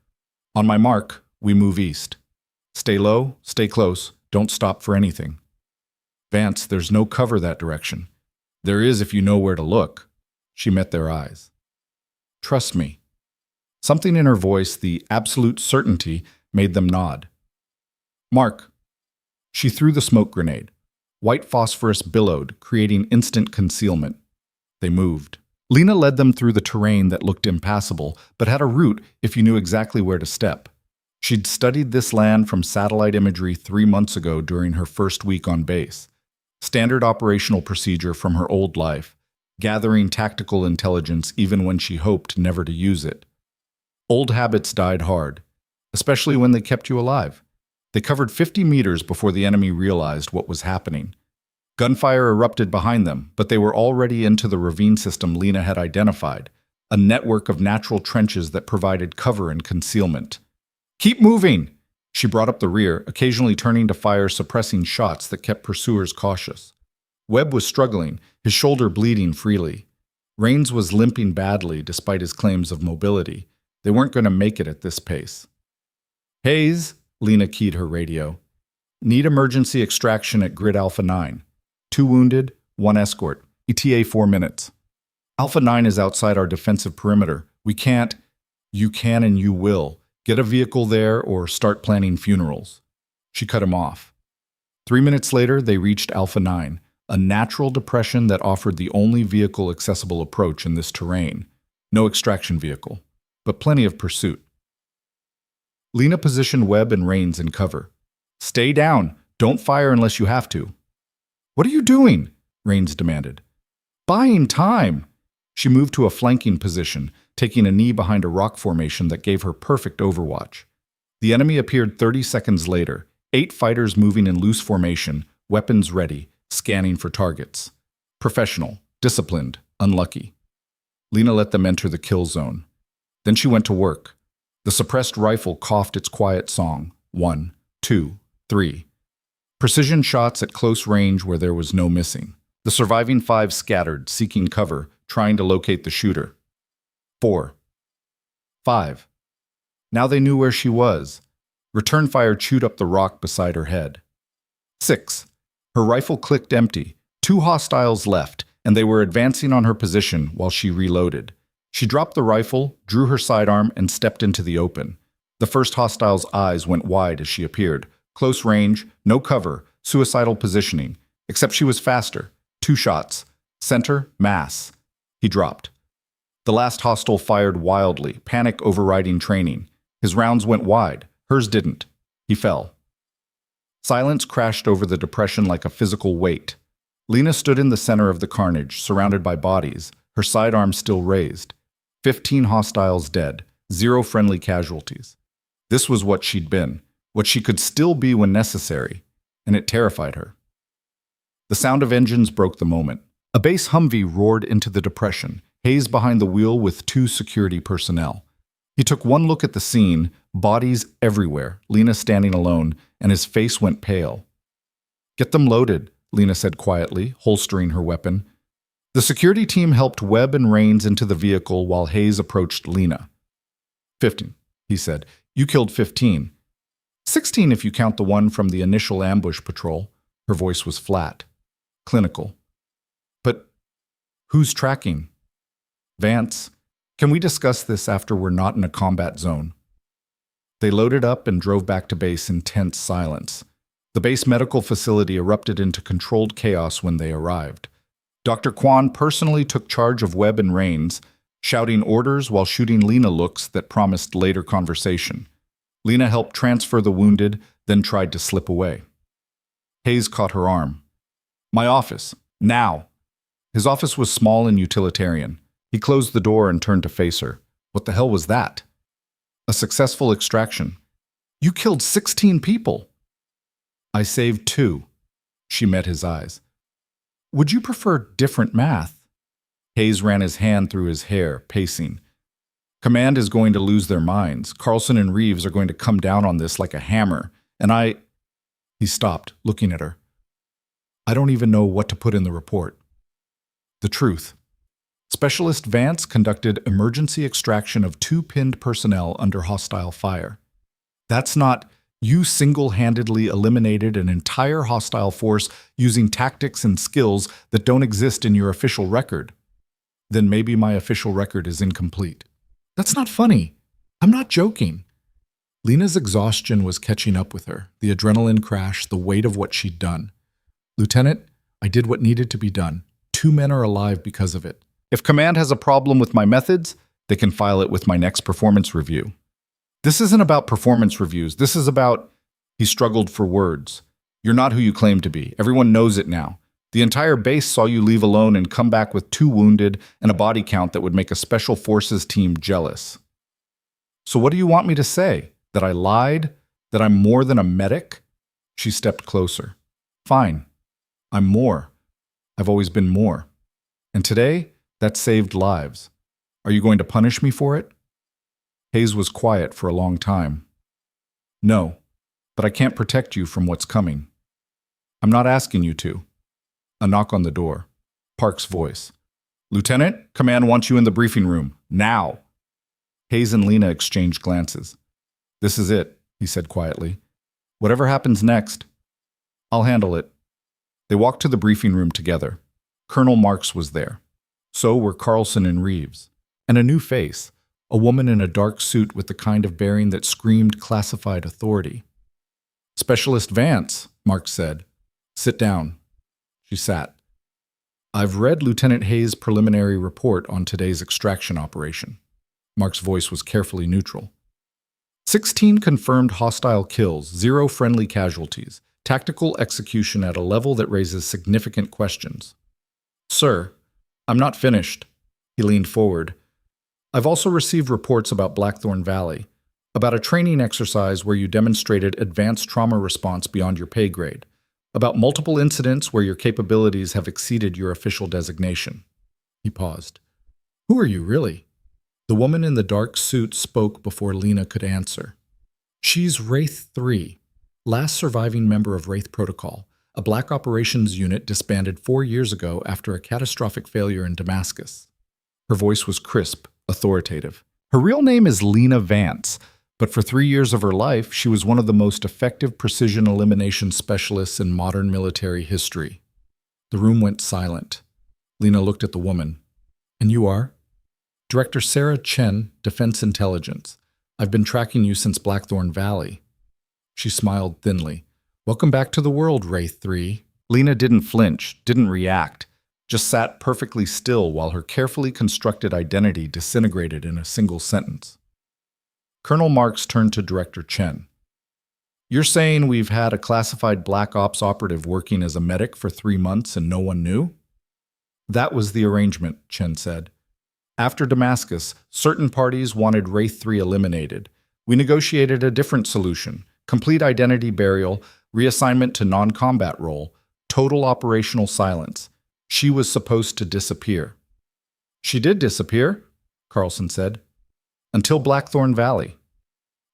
On my mark, we move east. Stay low, stay close, don't stop for anything. Vance, there's no cover that direction. There is if you know where to look. She met their eyes. Trust me. Something in her voice, the absolute certainty, made them nod. Mark. She threw the smoke grenade. White phosphorus billowed, creating instant concealment. They moved. Lena led them through the terrain that looked impassable, but had a route if you knew exactly where to step. She'd studied this land from satellite imagery 3 months ago during her first week on base. Standard operational procedure from her old life, gathering tactical intelligence even when she hoped never to use it. Old habits died hard, especially when they kept you alive. They covered 50 meters before the enemy realized what was happening. Gunfire erupted behind them, but they were already into the ravine system Lena had identified, a network of natural trenches that provided cover and concealment. Keep moving! She brought up the rear, occasionally turning to fire suppressing shots that kept pursuers cautious. Webb was struggling, his shoulder bleeding freely. Rains was limping badly despite his claims of mobility. They weren't going to make it at this pace. Hayes, Lena keyed her radio. Need emergency extraction at Grid Alpha 9. 2 wounded, 1 escort. ETA 4 minutes. Alpha 9 is outside our defensive perimeter. We can't. You can and you will. Get a vehicle there or start planning funerals. She cut him off. 3 minutes later, they reached Alpha 9, a natural depression that offered the only vehicle-accessible approach in this terrain. No extraction vehicle, but plenty of pursuit. Lena positioned Webb and Rains in cover. Stay down. Don't fire unless you have to. What are you doing? Rains demanded. Buying time. She moved to a flanking position, taking a knee behind a rock formation that gave her perfect overwatch. The enemy appeared 30 seconds later, 8 fighters moving in loose formation, weapons ready, scanning for targets. Professional, disciplined, unlucky. Lena let them enter the kill zone. Then she went to work. The suppressed rifle coughed its quiet song. 1, 2, 3. Precision shots at close range where there was no missing. The surviving 5 scattered, seeking cover, trying to locate the shooter. 4. 5. Now they knew where she was. Return fire chewed up the rock beside her head. 6. Her rifle clicked empty. 2 hostiles left, and they were advancing on her position while she reloaded. She dropped the rifle, drew her sidearm, and stepped into the open. The first hostile's eyes went wide as she appeared. Close range, no cover, suicidal positioning. Except she was faster. 2 shots. Center, mass. He dropped. The last hostile fired wildly, panic overriding training. His rounds went wide. Hers didn't. He fell. Silence crashed over the depression like a physical weight. Lena stood in the center of the carnage, surrounded by bodies, her sidearm still raised. 15 hostiles dead, 0 friendly casualties. This was what she'd been, what she could still be when necessary, and it terrified her. The sound of engines broke the moment. A base Humvee roared into the depression, Hayes behind the wheel with 2 security personnel. He took one look at the scene, bodies everywhere, Lena standing alone, and his face went pale. Get them loaded, Lena said quietly, holstering her weapon. The security team helped Webb and Rains into the vehicle while Hayes approached Lena. 15, he said. You killed 15. 16 if you count the one from the initial ambush patrol. Her voice was flat, clinical. But who's tracking? Vance, can we discuss this after we're not in a combat zone? They loaded up and drove back to base in tense silence. The base medical facility erupted into controlled chaos when they arrived. Dr. Quan personally took charge of Webb and Rains, shouting orders while shooting Lena looks that promised later conversation. Lena helped transfer the wounded, then tried to slip away. Hayes caught her arm. My office. Now. His office was small and utilitarian. He closed the door and turned to face her. What the hell was that? A successful extraction. You killed 16 people. I saved 2. She met his eyes. Would you prefer different math? Hayes ran his hand through his hair, pacing. Command is going to lose their minds. Carlson and Reeves are going to come down on this like a hammer. And He stopped, looking at her. I don't even know what to put in the report. The truth. Specialist Vance conducted emergency extraction of 2 pinned personnel under hostile fire. That's not, you single-handedly eliminated an entire hostile force using tactics and skills that don't exist in your official record. Then maybe my official record is incomplete. That's not funny. I'm not joking. Lena's exhaustion was catching up with her, the adrenaline crash, the weight of what she'd done. Lieutenant, I did what needed to be done. 2 men are alive because of it. If Command has a problem with my methods, they can file it with my next performance review. This isn't about performance reviews. This is about... He struggled for words. You're not who you claim to be. Everyone knows it now. The entire base saw you leave alone and come back with 2 wounded and a body count that would make a special forces team jealous. So what do you want me to say? That I lied? That I'm more than a medic? She stepped closer. Fine. I'm more. I've always been more. And today, that saved lives. Are you going to punish me for it? Hayes was quiet for a long time. No, but I can't protect you from what's coming. I'm not asking you to. A knock on the door. Park's voice. Lieutenant, Command wants you in the briefing room. Now. Hayes and Lena exchanged glances. This is it, he said quietly. Whatever happens next, I'll handle it. They walked to the briefing room together. Colonel Marks was there. So were Carlson and Reeves. And a new face, a woman in a dark suit with the kind of bearing that screamed classified authority. "Specialist Vance," Mark said. "Sit down." She sat. "I've read Lieutenant Hayes' preliminary report on today's extraction operation." Mark's voice was carefully neutral. 16 confirmed hostile kills, 0 friendly casualties, tactical execution at a level that raises significant questions. "Sir, I'm not finished." He leaned forward. "I've also received reports about Blackthorn Valley, about a training exercise where you demonstrated advanced trauma response beyond your pay grade, about multiple incidents where your capabilities have exceeded your official designation." He paused. "Who are you, really?" The woman in the dark suit spoke before Lena could answer. "She's Wraith 3, last surviving member of Wraith Protocol, a black operations unit disbanded 4 years ago after a catastrophic failure in Damascus." Her voice was crisp, authoritative. Her real name is Lena Vance, but for 3 years of her life, she was one of the most effective precision elimination specialists in modern military history. The room went silent. Lena looked at the woman. "And you are?" "Director Sarah Chen, Defense Intelligence. I've been tracking you since Blackthorn Valley." She smiled thinly. "Welcome back to the world, Wraith 3. Lena didn't flinch, didn't react, just sat perfectly still while her carefully constructed identity disintegrated in a single sentence. Colonel Marks turned to Director Chen. "You're saying we've had a classified Black Ops operative working as a medic for 3 months and no one knew?" "That was the arrangement," Chen said. "After Damascus, certain parties wanted Wraith 3 eliminated. We negotiated a different solution: complete identity burial, reassignment to non-combat role, total operational silence. She was supposed to disappear." "She did disappear," Carlson said. "Until Blackthorn Valley."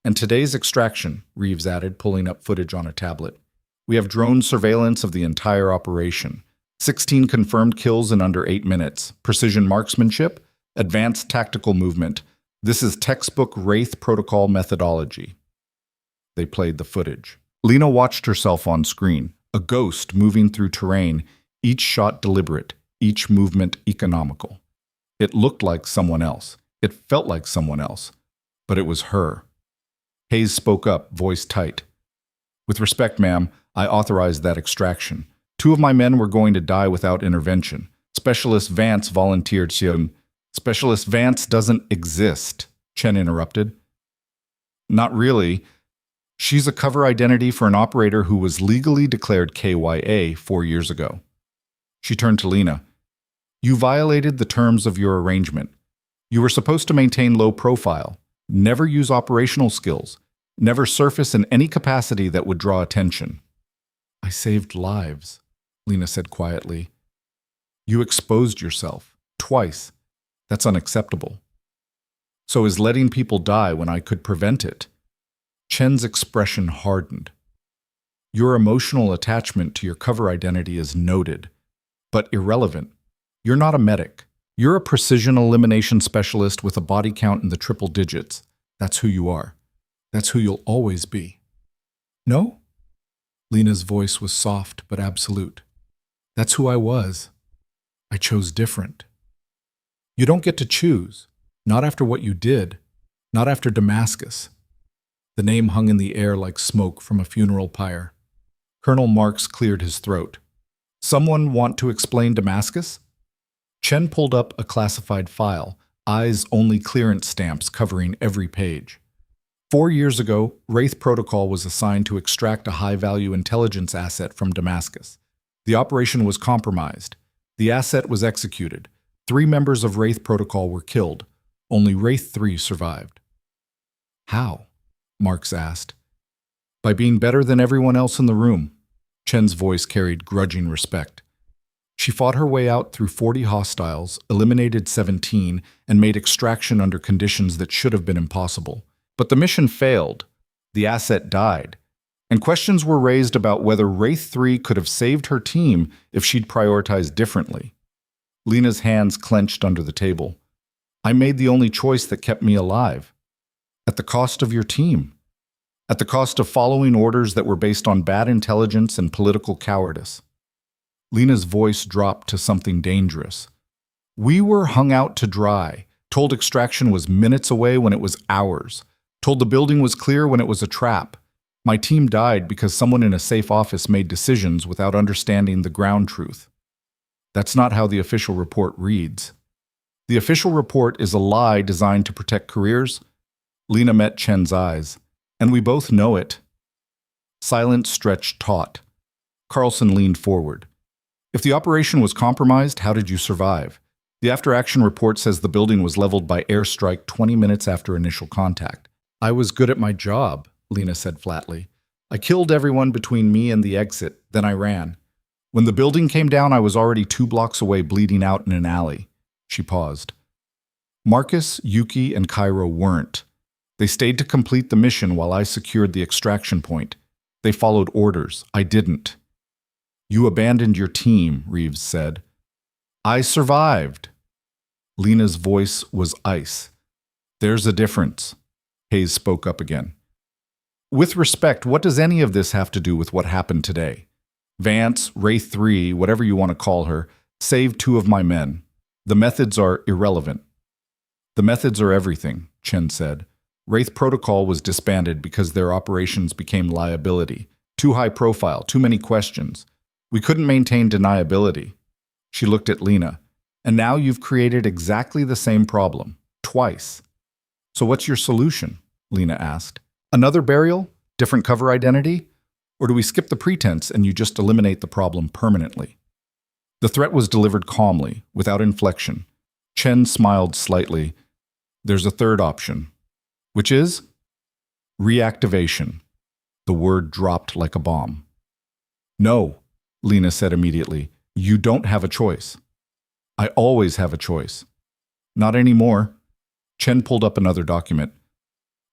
"And today's extraction," Reeves added, pulling up footage on a tablet. "We have drone surveillance of the entire operation. 16 confirmed kills in under 8 minutes. Precision marksmanship, advanced tactical movement. This is textbook Wraith Protocol methodology." They played the footage. Lena watched herself on screen, a ghost moving through terrain, each shot deliberate, each movement economical. It looked like someone else. It felt like someone else. But it was her. Hayes spoke up, voice tight. "With respect, ma'am, I authorized that extraction. 2 of my men were going to die without intervention. Specialist Vance volunteered to..." "Specialist Vance doesn't exist," Chen interrupted. "Not really. She's a cover identity for an operator who was legally declared KYA 4 years ago." She turned to Lena. "You violated the terms of your arrangement. You were supposed to maintain low profile, never use operational skills, never surface in any capacity that would draw attention." "I saved lives," Lena said quietly. "You exposed yourself, twice. That's unacceptable." "So is letting people die when I could prevent it?" Chen's expression hardened. "Your emotional attachment to your cover identity is noted, but irrelevant. You're not a medic. You're a precision elimination specialist with a body count in the triple digits. That's who you are. That's who you'll always be." "No?" Lena's voice was soft but absolute. "That's who I was. I chose different." "You don't get to choose. Not after what you did. Not after Damascus." The name hung in the air like smoke from a funeral pyre. Colonel Marks cleared his throat. "Someone want to explain Damascus?" Chen pulled up a classified file, eyes-only clearance stamps covering every page. 4 years ago, Wraith Protocol was assigned to extract a high-value intelligence asset from Damascus. The operation was compromised. The asset was executed. 3 members of Wraith Protocol were killed. Only Wraith 3 survived. "How?" Marks asked. "By being better than everyone else in the room." Chen's voice carried grudging respect. "She fought her way out through 40 hostiles, eliminated 17, and made extraction under conditions that should have been impossible. But the mission failed. The asset died. And questions were raised about whether Wraith 3 could have saved her team if she'd prioritized differently." Lena's hands clenched under the table. "I made the only choice that kept me alive. At the cost of your team. At the cost of following orders that were based on bad intelligence and political cowardice." Lena's voice dropped to something dangerous. We were hung out to dry, told extraction was minutes away when it was hours, told the building was clear when it was a trap. My team died because someone in a safe office made decisions without understanding the ground truth. That's not how the official report reads. The official report is a lie designed to protect careers. Lena met Chen's eyes, and we both know it. Silence stretched taut. Carlson leaned forward. If the operation was compromised, how did you survive? The after-action report says the building was leveled by airstrike 20 minutes after initial contact. I was good at my job, Lena said flatly. I killed everyone between me and the exit, then I ran. When the building came down, I was already 2 blocks away bleeding out in an alley. She paused. Marcus, Yuki, and Cairo weren't. They stayed to complete the mission while I secured the extraction point. They followed orders. I didn't. You abandoned your team, Reeves said. I survived. Lena's voice was ice. There's a difference. Hayes spoke up again. With respect, what does any of this have to do with what happened today? Vance, Wraith 3, whatever you want to call her, saved 2 of my men. The methods are irrelevant. The methods are everything, Chen said. Wraith Protocol was disbanded because their operations became liability. Too high profile, too many questions. We couldn't maintain deniability. She looked at Lena. And now you've created exactly the same problem. Twice. So what's your solution? Lena asked. Another burial? Different cover identity? Or do we skip the pretense and you just eliminate the problem permanently? The threat was delivered calmly, without inflection. Chen smiled slightly. There's a third option. Which is? Reactivation. The word dropped like a bomb. No, Lena said immediately. You don't have a choice. I always have a choice. Not anymore. Chen pulled up another document.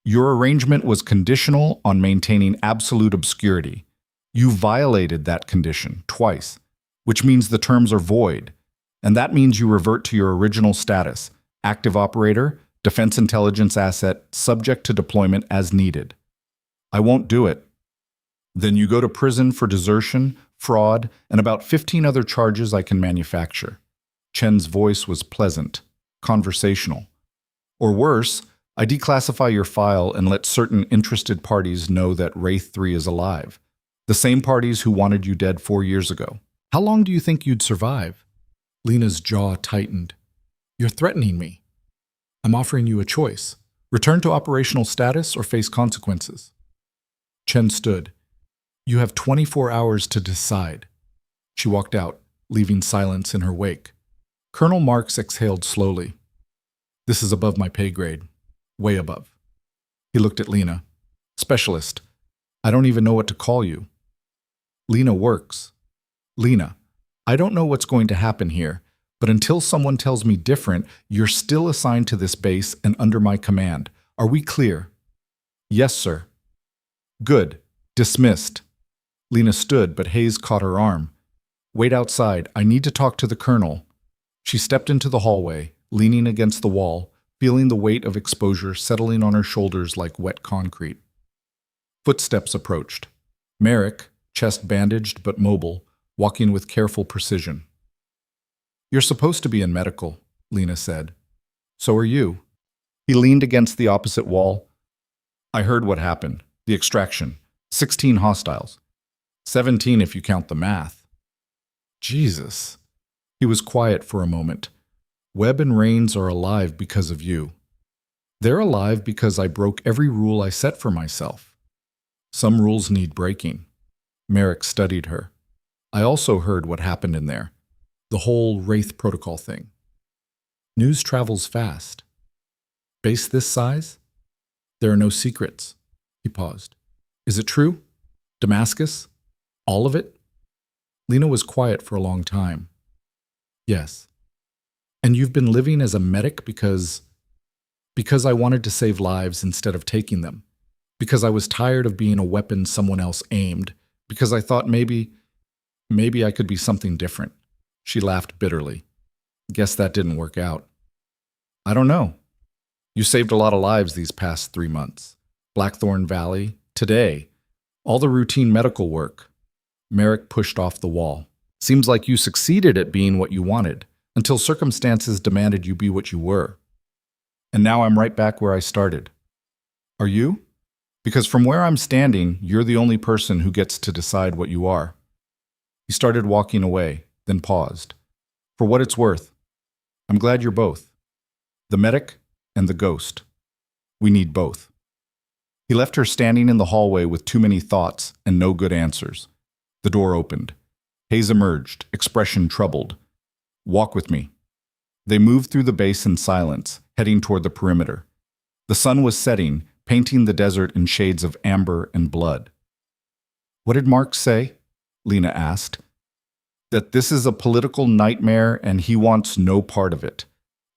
Your arrangement was conditional on maintaining absolute obscurity. You violated that condition twice, which means the terms are void. And that means you revert to your original status, active operator, defense intelligence asset, subject to deployment as needed. I won't do it. Then you go to prison for desertion, fraud, and about 15 other charges I can manufacture. Chen's voice was pleasant, conversational. Or worse, I declassify your file and let certain interested parties know that Wraith 3 is alive. The same parties who wanted you dead 4 years ago. How long do you think you'd survive? Lena's jaw tightened. You're threatening me. I'm offering you a choice. Return to operational status or face consequences. Chen stood. You have 24 hours to decide. She walked out, leaving silence in her wake. Colonel Marks exhaled slowly. This is above my pay grade. Way above. He looked at Lena. Specialist. I don't even know what to call you. Lena works. Lena, I don't know what's going to happen here, but until someone tells me different, you're still assigned to this base and under my command. Are we clear? Yes, sir. Good. Dismissed. Lena stood, but Hayes caught her arm. Wait outside. I need to talk to the colonel. She stepped into the hallway, leaning against the wall, feeling the weight of exposure settling on her shoulders like wet concrete. Footsteps approached. Merrick, chest bandaged but mobile, walking with careful precision. You're supposed to be in medical, Lena said. So are you. He leaned against the opposite wall. I heard what happened. The extraction. 16 hostiles. 17 if you count the math. Jesus. He was quiet for a moment. Webb and Rains are alive because of you. They're alive because I broke every rule I set for myself. Some rules need breaking. Merrick studied her. I also heard what happened in there. The whole Wraith Protocol thing. News travels fast. Base this size? There are no secrets. He paused. Is it true? Damascus? All of it? Lena was quiet for a long time. Yes. And you've been living as a medic because I wanted to save lives instead of taking them. Because I was tired of being a weapon someone else aimed. Because I thought maybe I could be something different. She laughed bitterly. Guess that didn't work out. I don't know. You saved a lot of lives these past 3 months. Blackthorn Valley, today. All the routine medical work. Merrick pushed off the wall. Seems like you succeeded at being what you wanted. until circumstances demanded you be what you were. And now I'm right back where I started. Are you? Because from where I'm standing, you're the only person who gets to decide what you are. He started walking away, then paused. For what it's worth, I'm glad you're both. The medic and the ghost. We need both. He left her standing in the hallway with too many thoughts and no good answers. The door opened. Hayes emerged, expression troubled. Walk with me. They moved through the base in silence, heading toward the perimeter. The sun was setting, painting the desert in shades of amber and blood. What did Mark say? Lena asked. That this is a political nightmare and he wants no part of it.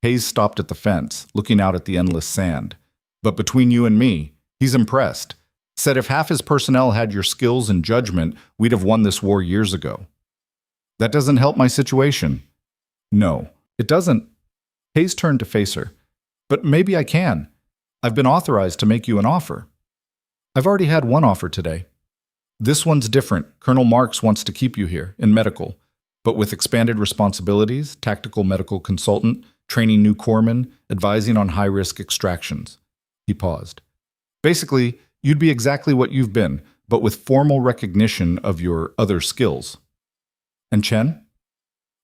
Hayes stopped at the fence, looking out at the endless sand. But between you and me, he's impressed. Said if half his personnel had your skills and judgment, we'd have won this war years ago. That doesn't help my situation. No, it doesn't. Hayes turned to face her. But maybe I can. I've been authorized to make you an offer. I've already had one offer today. This one's different. Colonel Marks wants to keep you here, in medical, but with expanded responsibilities, tactical medical consultant, training new corpsmen, advising on high-risk extractions. He paused. Basically, you'd be exactly what you've been, but with formal recognition of your other skills. And Chen?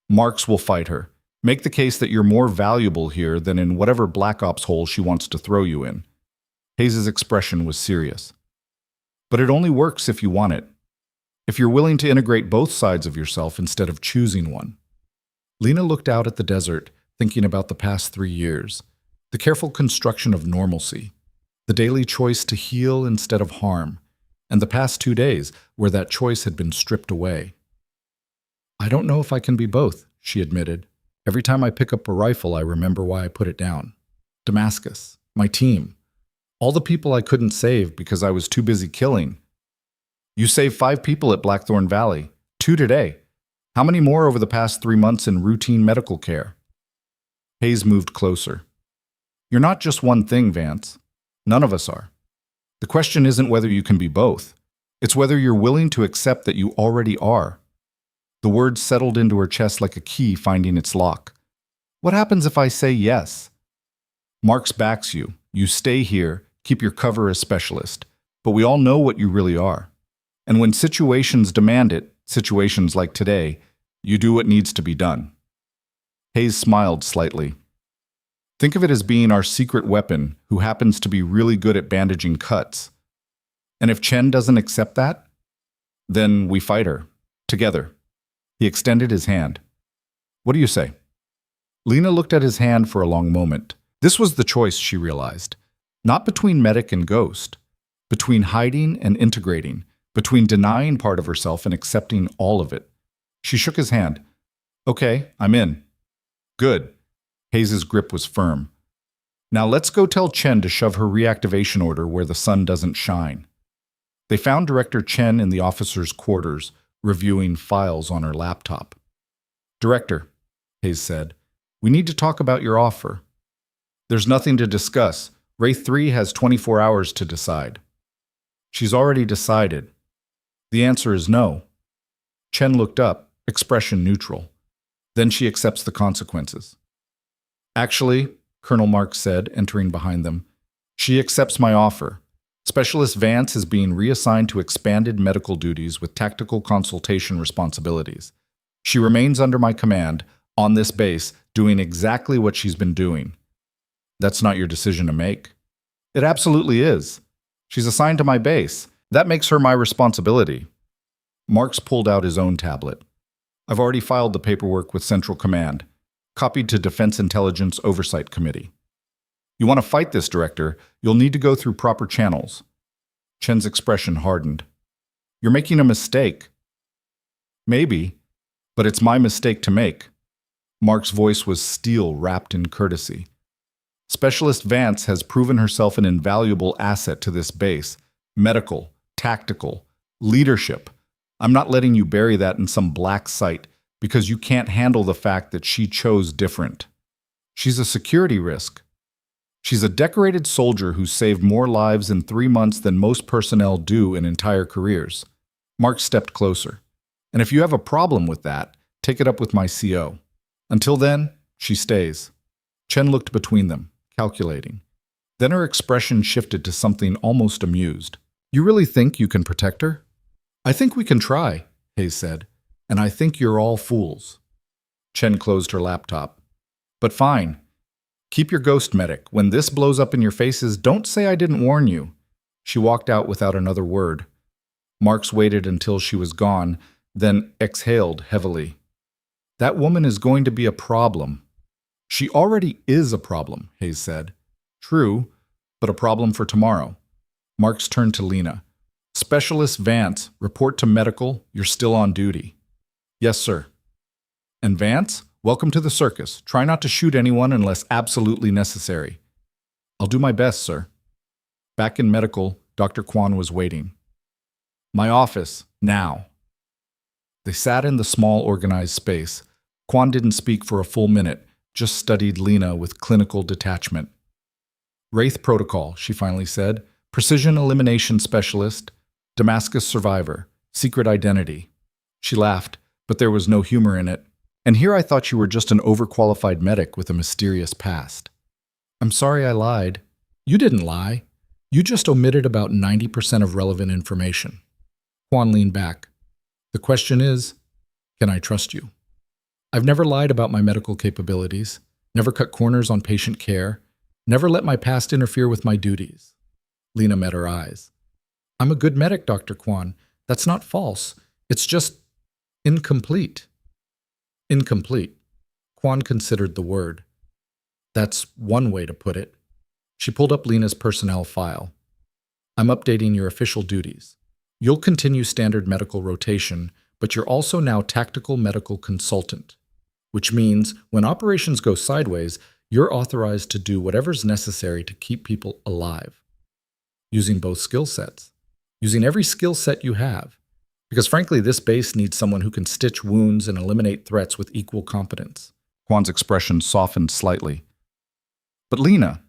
Marks will fight her. Make the case that you're more valuable here than in whatever Black Ops hole she wants to throw you in. Hayes' expression was serious. But it only works if you want it. If you're willing to integrate both sides of yourself instead of choosing one. Lena looked out at the desert, thinking about the past 3 years. The careful construction of normalcy. The daily choice to heal instead of harm. And the past 2 days, where that choice had been stripped away. I don't know if I can be both, she admitted. Every time I pick up a rifle, I remember why I put it down. Damascus, my team. All the people I couldn't save because I was too busy killing. You saved 5 people at Blackthorn Valley, 2 today. How many more over the past 3 months in routine medical care? Hayes moved closer. You're not just one thing, Vance. None of us are. The question isn't whether you can be both. It's whether you're willing to accept that you already are. The words settled into her chest like a key finding its lock. What happens if I say yes? Marks backs you. You stay here, keep your cover as specialist. But we all know what you really are. And when situations demand it, situations like today, you do what needs to be done. Hayes smiled slightly. Think of it as being our secret weapon who happens to be really good at bandaging cuts. And if Chen doesn't accept that, then we fight her. Together. He extended his hand. What do you say? Lena looked at his hand for a long moment. This was the choice, she realized. Not between medic and ghost. Between hiding and integrating. Between denying part of herself and accepting all of it. She shook his hand. Okay, I'm in. Good. Hayes' grip was firm. Now let's go tell Chen to shove her reactivation order where the sun doesn't shine. They found Director Chen in the officers' quarters, reviewing files on her laptop. Director, Hayes said, we need to talk about your offer. There's nothing to discuss. Wraith 3 has 24 hours to decide. She's already decided. The answer is no. Chen looked up, expression neutral. Then she accepts the consequences. Actually, Colonel Marks said, entering behind them, she accepts my offer. Specialist Vance is being reassigned to expanded medical duties with tactical consultation responsibilities. She remains under my command, on this base, doing exactly what she's been doing. That's not your decision to make. It absolutely is. She's assigned to my base. That makes her my responsibility. Marks pulled out his own tablet. I've already filed the paperwork with Central Command, copied to Defense Intelligence Oversight Committee. You want to fight this, Director, you'll need to go through proper channels. Chen's expression hardened. You're making a mistake. Maybe, but it's my mistake to make. Mark's voice was steel wrapped in courtesy. Specialist Vance has proven herself an invaluable asset to this base. Medical, tactical, leadership. I'm not letting you bury that in some black site because you can't handle the fact that she chose different. She's a security risk. She's a decorated soldier who saved more lives in 3 months than most personnel do in entire careers. Mark stepped closer. And if you have a problem with that, take it up with my CO. Until then, she stays. Chen looked between them, calculating. Then her expression shifted to something almost amused. You really think you can protect her? I think we can try, Hayes said, and I think you're all fools. Chen closed her laptop. But fine. Keep your ghost, Medic. When this blows up in your faces, don't say I didn't warn you. She walked out without another word. Marks waited until she was gone, then exhaled heavily. That woman is going to be a problem. She already is a problem, Hayes said. True, but a problem for tomorrow. Marks turned to Lena. Specialist Vance, report to medical. You're still on duty. Yes, sir. And Vance, welcome to the circus. Try not to shoot anyone unless absolutely necessary. I'll do my best, sir. Back in medical, Dr. Quan was waiting. My office, now. They sat in the small, organized space. Quan didn't speak for a full minute, just studied Lena with clinical detachment. Wraith Protocol, she finally said. Precision elimination specialist. Damascus survivor. Secret identity. She laughed, but there was no humor in it. And here I thought you were just an overqualified medic with a mysterious past. I'm sorry I lied. You didn't lie. You just omitted about 90% of relevant information. Quan leaned back. The question is, can I trust you? I've never lied about my medical capabilities, never cut corners on patient care, never let my past interfere with my duties. Lena met her eyes. I'm a good medic, Dr. Quan. That's not false. It's just incomplete. Incomplete. Quan considered the word. That's one way to put it. She pulled up Lena's personnel file. I'm updating your official duties. You'll continue standard medical rotation, but you're also now tactical medical consultant, which means when operations go sideways, you're authorized to do whatever's necessary to keep people alive. Using both skill sets. Using every skill set you have. Because frankly, this base needs someone who can stitch wounds and eliminate threats with equal competence. Quan's expression softened slightly. But Lena,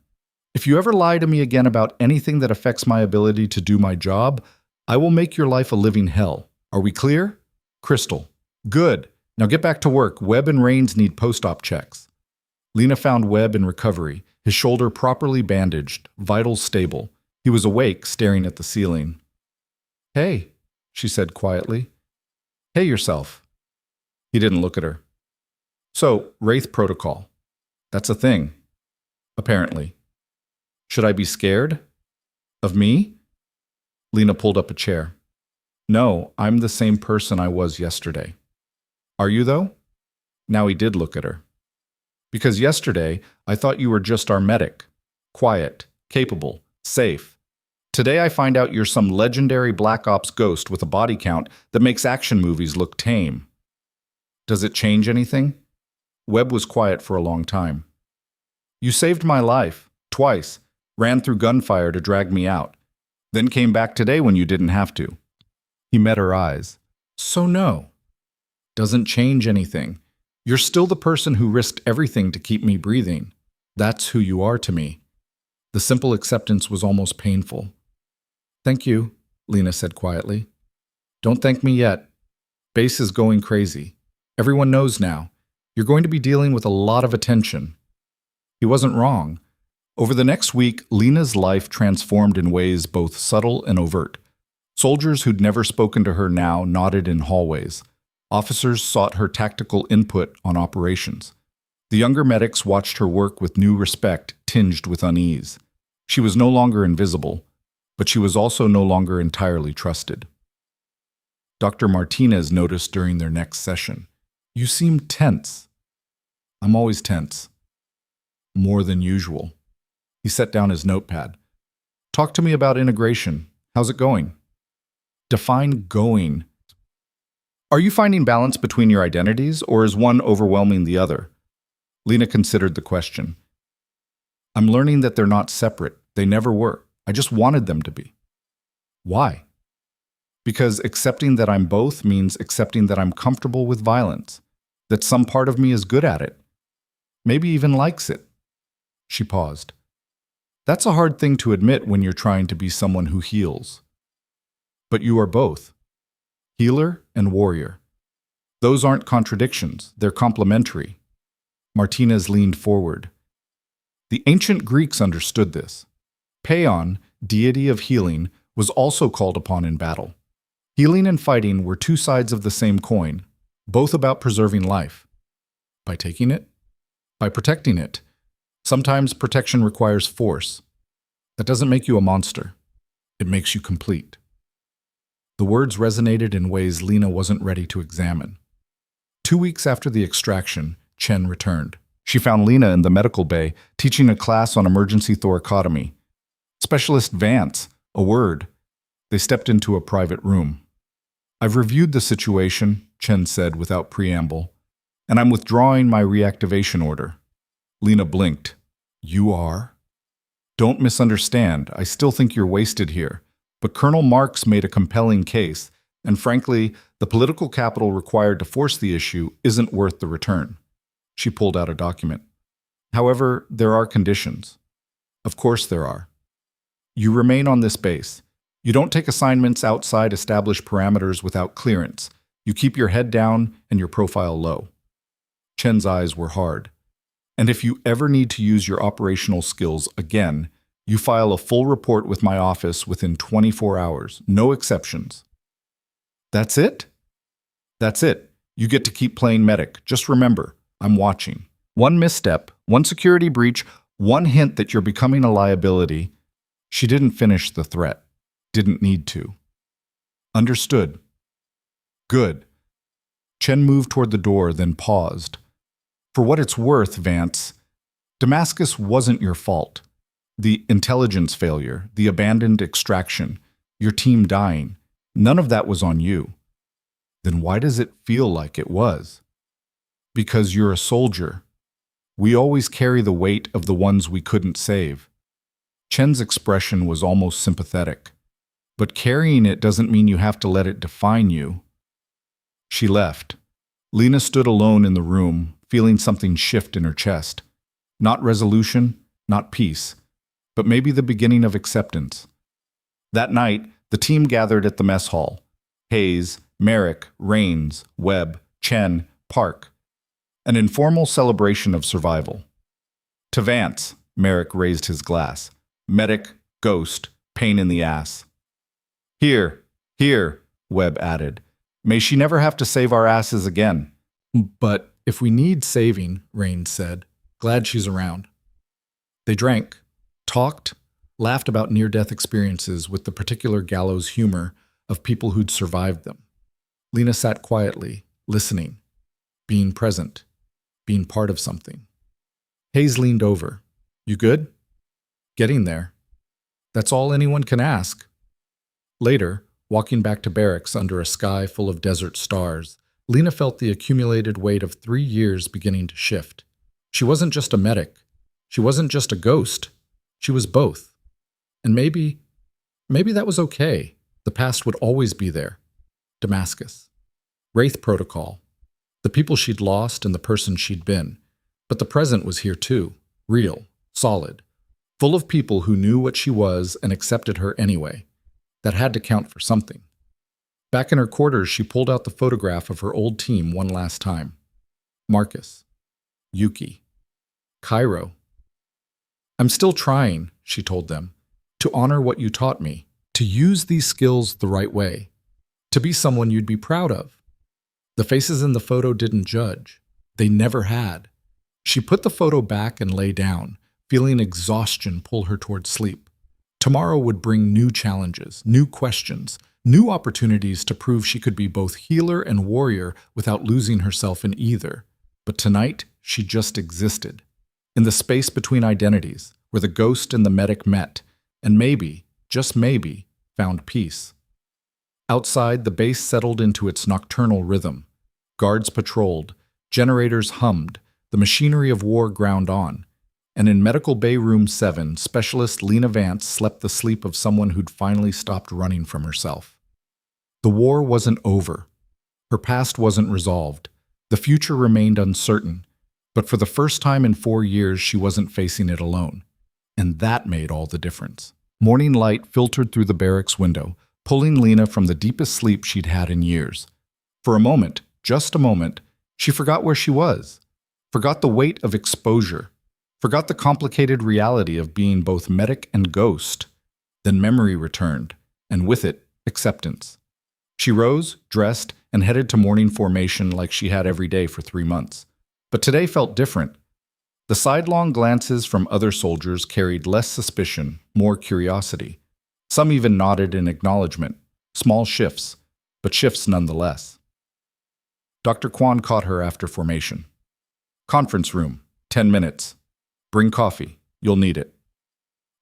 if you ever lie to me again about anything that affects my ability to do my job, I will make your life a living hell. Are we clear? Crystal. Good. Now get back to work. Webb and Rains need post-op checks. Lena found Webb in recovery, his shoulder properly bandaged, vitals stable. He was awake, staring at the ceiling. Hey, she said quietly. Hey yourself. He didn't look at her. So, Wraith Protocol. That's a thing. Apparently. Should I be scared? Of me? Lena pulled up a chair. No, I'm the same person I was yesterday. Are you, though? Now he did look at her. Because yesterday, I thought you were just our medic. Quiet, capable, safe. Today I find out you're some legendary Black Ops ghost with a body count that makes action movies look tame. Does it change anything? Webb was quiet for a long time. You saved my life, twice, ran through gunfire to drag me out, then came back today when you didn't have to. He met her eyes. So no. Doesn't change anything. You're still the person who risked everything to keep me breathing. That's who you are to me. The simple acceptance was almost painful. Thank you, Lena said quietly. Don't thank me yet. Base is going crazy. Everyone knows now. You're going to be dealing with a lot of attention. He wasn't wrong. Over the next week, Lena's life transformed in ways both subtle and overt. Soldiers who'd never spoken to her now nodded in hallways. Officers sought her tactical input on operations. The younger medics watched her work with new respect, tinged with unease. She was no longer invisible, but she was also no longer entirely trusted. Dr. Martinez noticed during their next session, "You seem tense." "I'm always tense. More than usual." He set down his notepad. "Talk to me about integration. How's it going?" Define going. Are you finding balance between your identities, or is one overwhelming the other? Lena considered the question. I'm learning that they're not separate. They never were. I just wanted them to be. Why? Because accepting that I'm both means accepting that I'm comfortable with violence, that some part of me is good at it, maybe even likes it. She paused. That's a hard thing to admit when you're trying to be someone who heals. But you are both. Healer and warrior. Those aren't contradictions, they're complementary. Martinez leaned forward. The ancient Greeks understood this. Paeon, deity of healing, was also called upon in battle. Healing and fighting were two sides of the same coin, both about preserving life. By taking it, by protecting it. Sometimes protection requires force. That doesn't make you a monster. It makes you complete. The words resonated in ways Lena wasn't ready to examine. 2 weeks after the extraction, Chen returned. She found Lena in the medical bay, teaching a class on emergency thoracotomy. Specialist Vance, a word. They stepped into a private room. "I've reviewed the situation," Chen said without preamble, "and I'm withdrawing my reactivation order." Lena blinked. "You are?" "Don't misunderstand. I still think you're wasted here. But Colonel Marks made a compelling case, and frankly, the political capital required to force the issue isn't worth the return." She pulled out a document. "However, there are conditions." "Of course there are. You remain on this base. You don't take assignments outside established parameters without clearance. You keep your head down and your profile low." Chen's eyes were hard. "And if you ever need to use your operational skills again, you file a full report with my office within 24 hours, no exceptions." "That's it?" "That's it. You get to keep playing medic. Just remember, I'm watching. One misstep, one security breach, one hint that you're becoming a liability." She didn't finish the threat. Didn't need to. "Understood." "Good." Chen moved toward the door, then paused. "For what it's worth, Vance, Damascus wasn't your fault. The intelligence failure, the abandoned extraction, your team dying, none of that was on you." "Then why does it feel like it was?" "Because you're a soldier. We always carry the weight of the ones we couldn't save." Chen's expression was almost sympathetic. "But carrying it doesn't mean you have to let it define you." She left. Lena stood alone in the room, feeling something shift in her chest. Not resolution, not peace, but maybe the beginning of acceptance. That night, the team gathered at the mess hall. Hayes, Merrick, Rains, Webb, Chen, Park. An informal celebration of survival. "To Vance," Merrick raised his glass. "Medic, ghost, pain in the ass." "Here, here," Webb added. "May she never have to save our asses again." "But if we need saving," Rains said, "glad she's around." They drank, talked, laughed about near-death experiences with the particular gallows humor of people who'd survived them. Lena sat quietly, listening, being present, being part of something. Hayes leaned over. "You good?" "Getting there. That's all anyone can ask." Later, walking back to barracks under a sky full of desert stars, Lena felt the accumulated weight of 3 years beginning to shift. She wasn't just a medic. She wasn't just a ghost. She was both. And maybe that was okay. The past would always be there. Damascus. Wraith Protocol. The people she'd lost and the person she'd been. But the present was here too. Real. Solid. Full of people who knew what she was and accepted her anyway. That had to count for something. Back in her quarters, she pulled out the photograph of her old team one last time. Marcus. Yuki. Cairo. "I'm still trying," she told them, "to honor what you taught me, to use these skills the right way, to be someone you'd be proud of." The faces in the photo didn't judge. They never had. She put the photo back and lay down, feeling exhaustion pull her toward sleep. Tomorrow would bring new challenges, new questions, new opportunities to prove she could be both healer and warrior without losing herself in either. But tonight, she just existed. In the space between identities, where the ghost and the medic met, and maybe, just maybe, found peace. Outside, the base settled into its nocturnal rhythm. Guards patrolled, generators hummed, the machinery of war ground on. And in Medical Bay Room 7, Specialist Lena Vance slept the sleep of someone who'd finally stopped running from herself. The war wasn't over. Her past wasn't resolved. The future remained uncertain. But for the first time in 4 years, she wasn't facing it alone. And that made all the difference. Morning light filtered through the barracks window, pulling Lena from the deepest sleep she'd had in years. For a moment, just a moment, she forgot where she was. forgot the weight of exposure, forgot the complicated reality of being both medic and ghost. Then memory returned, and with it, acceptance. She rose, dressed, and headed to morning formation like she had every day for 3 months. But today felt different. The sidelong glances from other soldiers carried less suspicion, more curiosity. Some even nodded in acknowledgement. Small shifts, but shifts nonetheless. Dr. Quan caught her after formation. Conference room, 10 minutes. Bring coffee, you'll need it.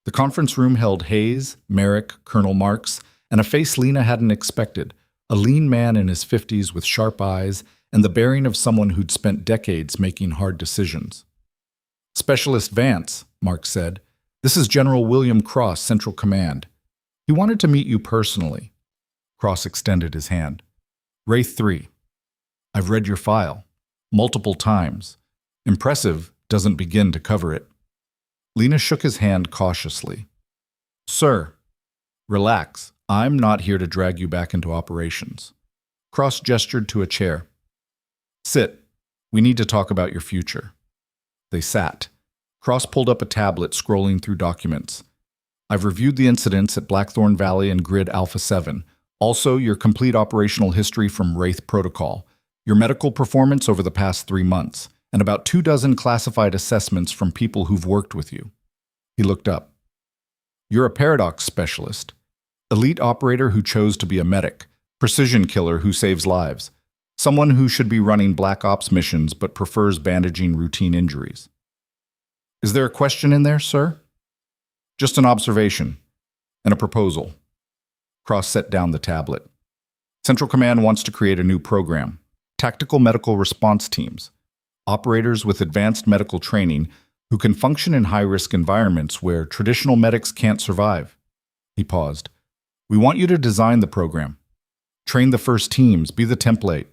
The conference room held Hayes, Merrick, Colonel Marks, and a face Lena hadn't expected, a lean man in his 50s with sharp eyes and the bearing of someone who'd spent decades making hard decisions. Specialist Vance, Mark said. This is General William Cross, Central Command. He wanted to meet you personally. Cross extended his hand. Wraith 3. I've read your file. Multiple times. Impressive doesn't begin to cover it. Lena shook his hand cautiously. Sir, relax. I'm not here to drag you back into operations. Cross gestured to a chair. Sit. We need to talk about your future. They sat. Cross pulled up a tablet, scrolling through documents. I've reviewed the incidents at Blackthorn Valley and Grid Alpha 7. Also, your complete operational history from Wraith Protocol, your medical performance over the past 3 months, and about 24 classified assessments from people who've worked with you. He looked up. You're a paradox specialist. Elite operator who chose to be a medic. Precision killer who saves lives. Someone who should be running Black Ops missions but prefers bandaging routine injuries. Is there a question in there, sir? Just an observation. And a proposal. Cross set down the tablet. Central Command wants to create a new program. Tactical medical response teams. Operators with advanced medical training who can function in high-risk environments where traditional medics can't survive. He paused. We want you to design the program. Train the first teams, be the template.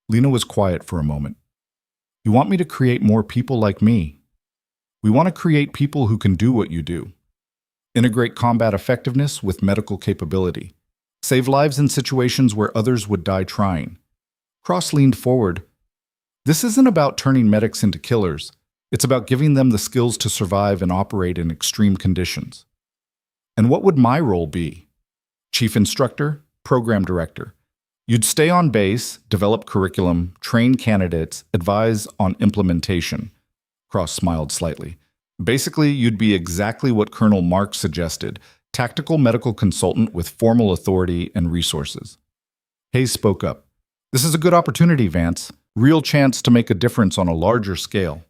Lena was quiet for a moment. You want me to create more people like me? We want to create people who can do what you do. Integrate combat effectiveness with medical capability. Save lives in situations where others would die trying. Cross leaned forward. This isn't about turning medics into killers. It's about giving them the skills to survive and operate in extreme conditions. And what would my role be? Chief Instructor, Program Director. You'd stay on base, develop curriculum, train candidates, advise on implementation. Cross smiled slightly. Basically, you'd be exactly what Colonel Marks suggested, tactical medical consultant with formal authority and resources. Hayes spoke up. This is a good opportunity, Vance. Real chance to make a difference on a larger scale.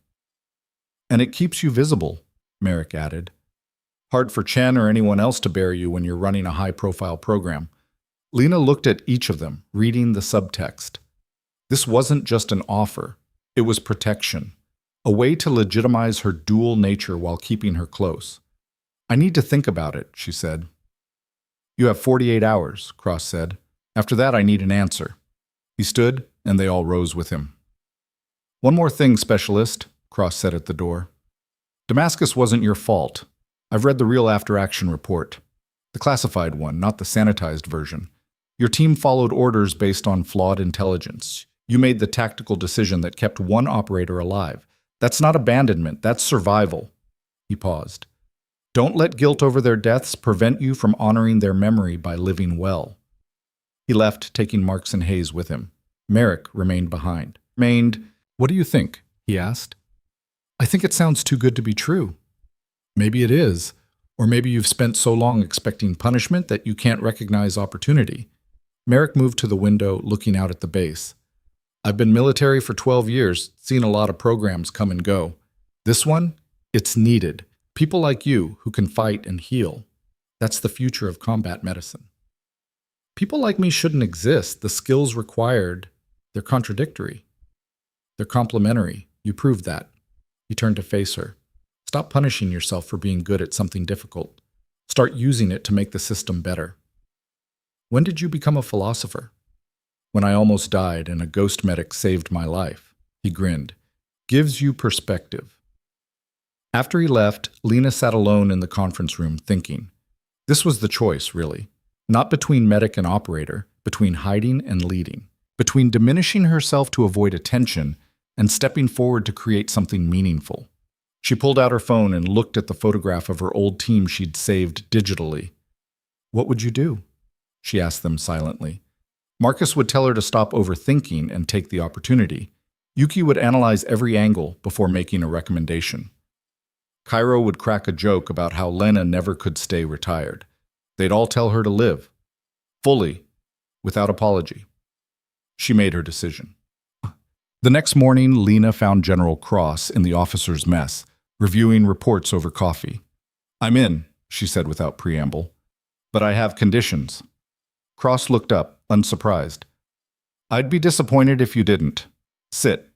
And it keeps you visible, Merrick added. Hard for Chen or anyone else to bear you when you're running a high-profile program. Lena looked at each of them, reading the subtext. This wasn't just an offer. It was protection. A way to legitimize her dual nature while keeping her close. I need to think about it, she said. You have 48 hours, Cross said. After that, I need an answer. He stood, and they all rose with him. One more thing, Specialist, Cross said at the door. Damascus wasn't your fault. I've read the real after-action report. The classified one, not the sanitized version. Your team followed orders based on flawed intelligence. You made the tactical decision that kept one operator alive. That's not abandonment, that's survival. He paused. Don't let guilt over their deaths prevent you from honoring their memory by living well. He left, taking Marks and Hayes with him. Merrick remained behind. What do you think? He asked. I think it sounds too good to be true. Maybe it is. Or maybe you've spent so long expecting punishment that you can't recognize opportunity. Merrick moved to the window, looking out at the base. I've been military for 12 years, seen a lot of programs come and go. This one, it's needed. People like you who can fight and heal. That's the future of combat medicine. People like me shouldn't exist. The skills required, they're contradictory. They're complementary. You proved that. He turned to face her. Stop punishing yourself for being good at something difficult. Start using it to make the system better. When did you become a philosopher? When I almost died and a ghost medic saved my life. He grinned. Gives you perspective. After he left, Lena sat alone in the conference room thinking. This was the choice, really. Not between medic and operator, between hiding and leading. Between diminishing herself to avoid attention and stepping forward to create something meaningful. She pulled out her phone and looked at the photograph of her old team she'd saved digitally. "What would you do?" she asked them silently. Marcus would tell her to stop overthinking and take the opportunity. Yuki would analyze every angle before making a recommendation. Cairo would crack a joke about how Lena never could stay retired. They'd all tell her to live, fully, without apology. She made her decision. The next morning, Lena found General Cross in the officers' mess, reviewing reports over coffee. "I'm in," she said without preamble, "but I have conditions." Cross looked up, unsurprised. "I'd be disappointed if you didn't. Sit."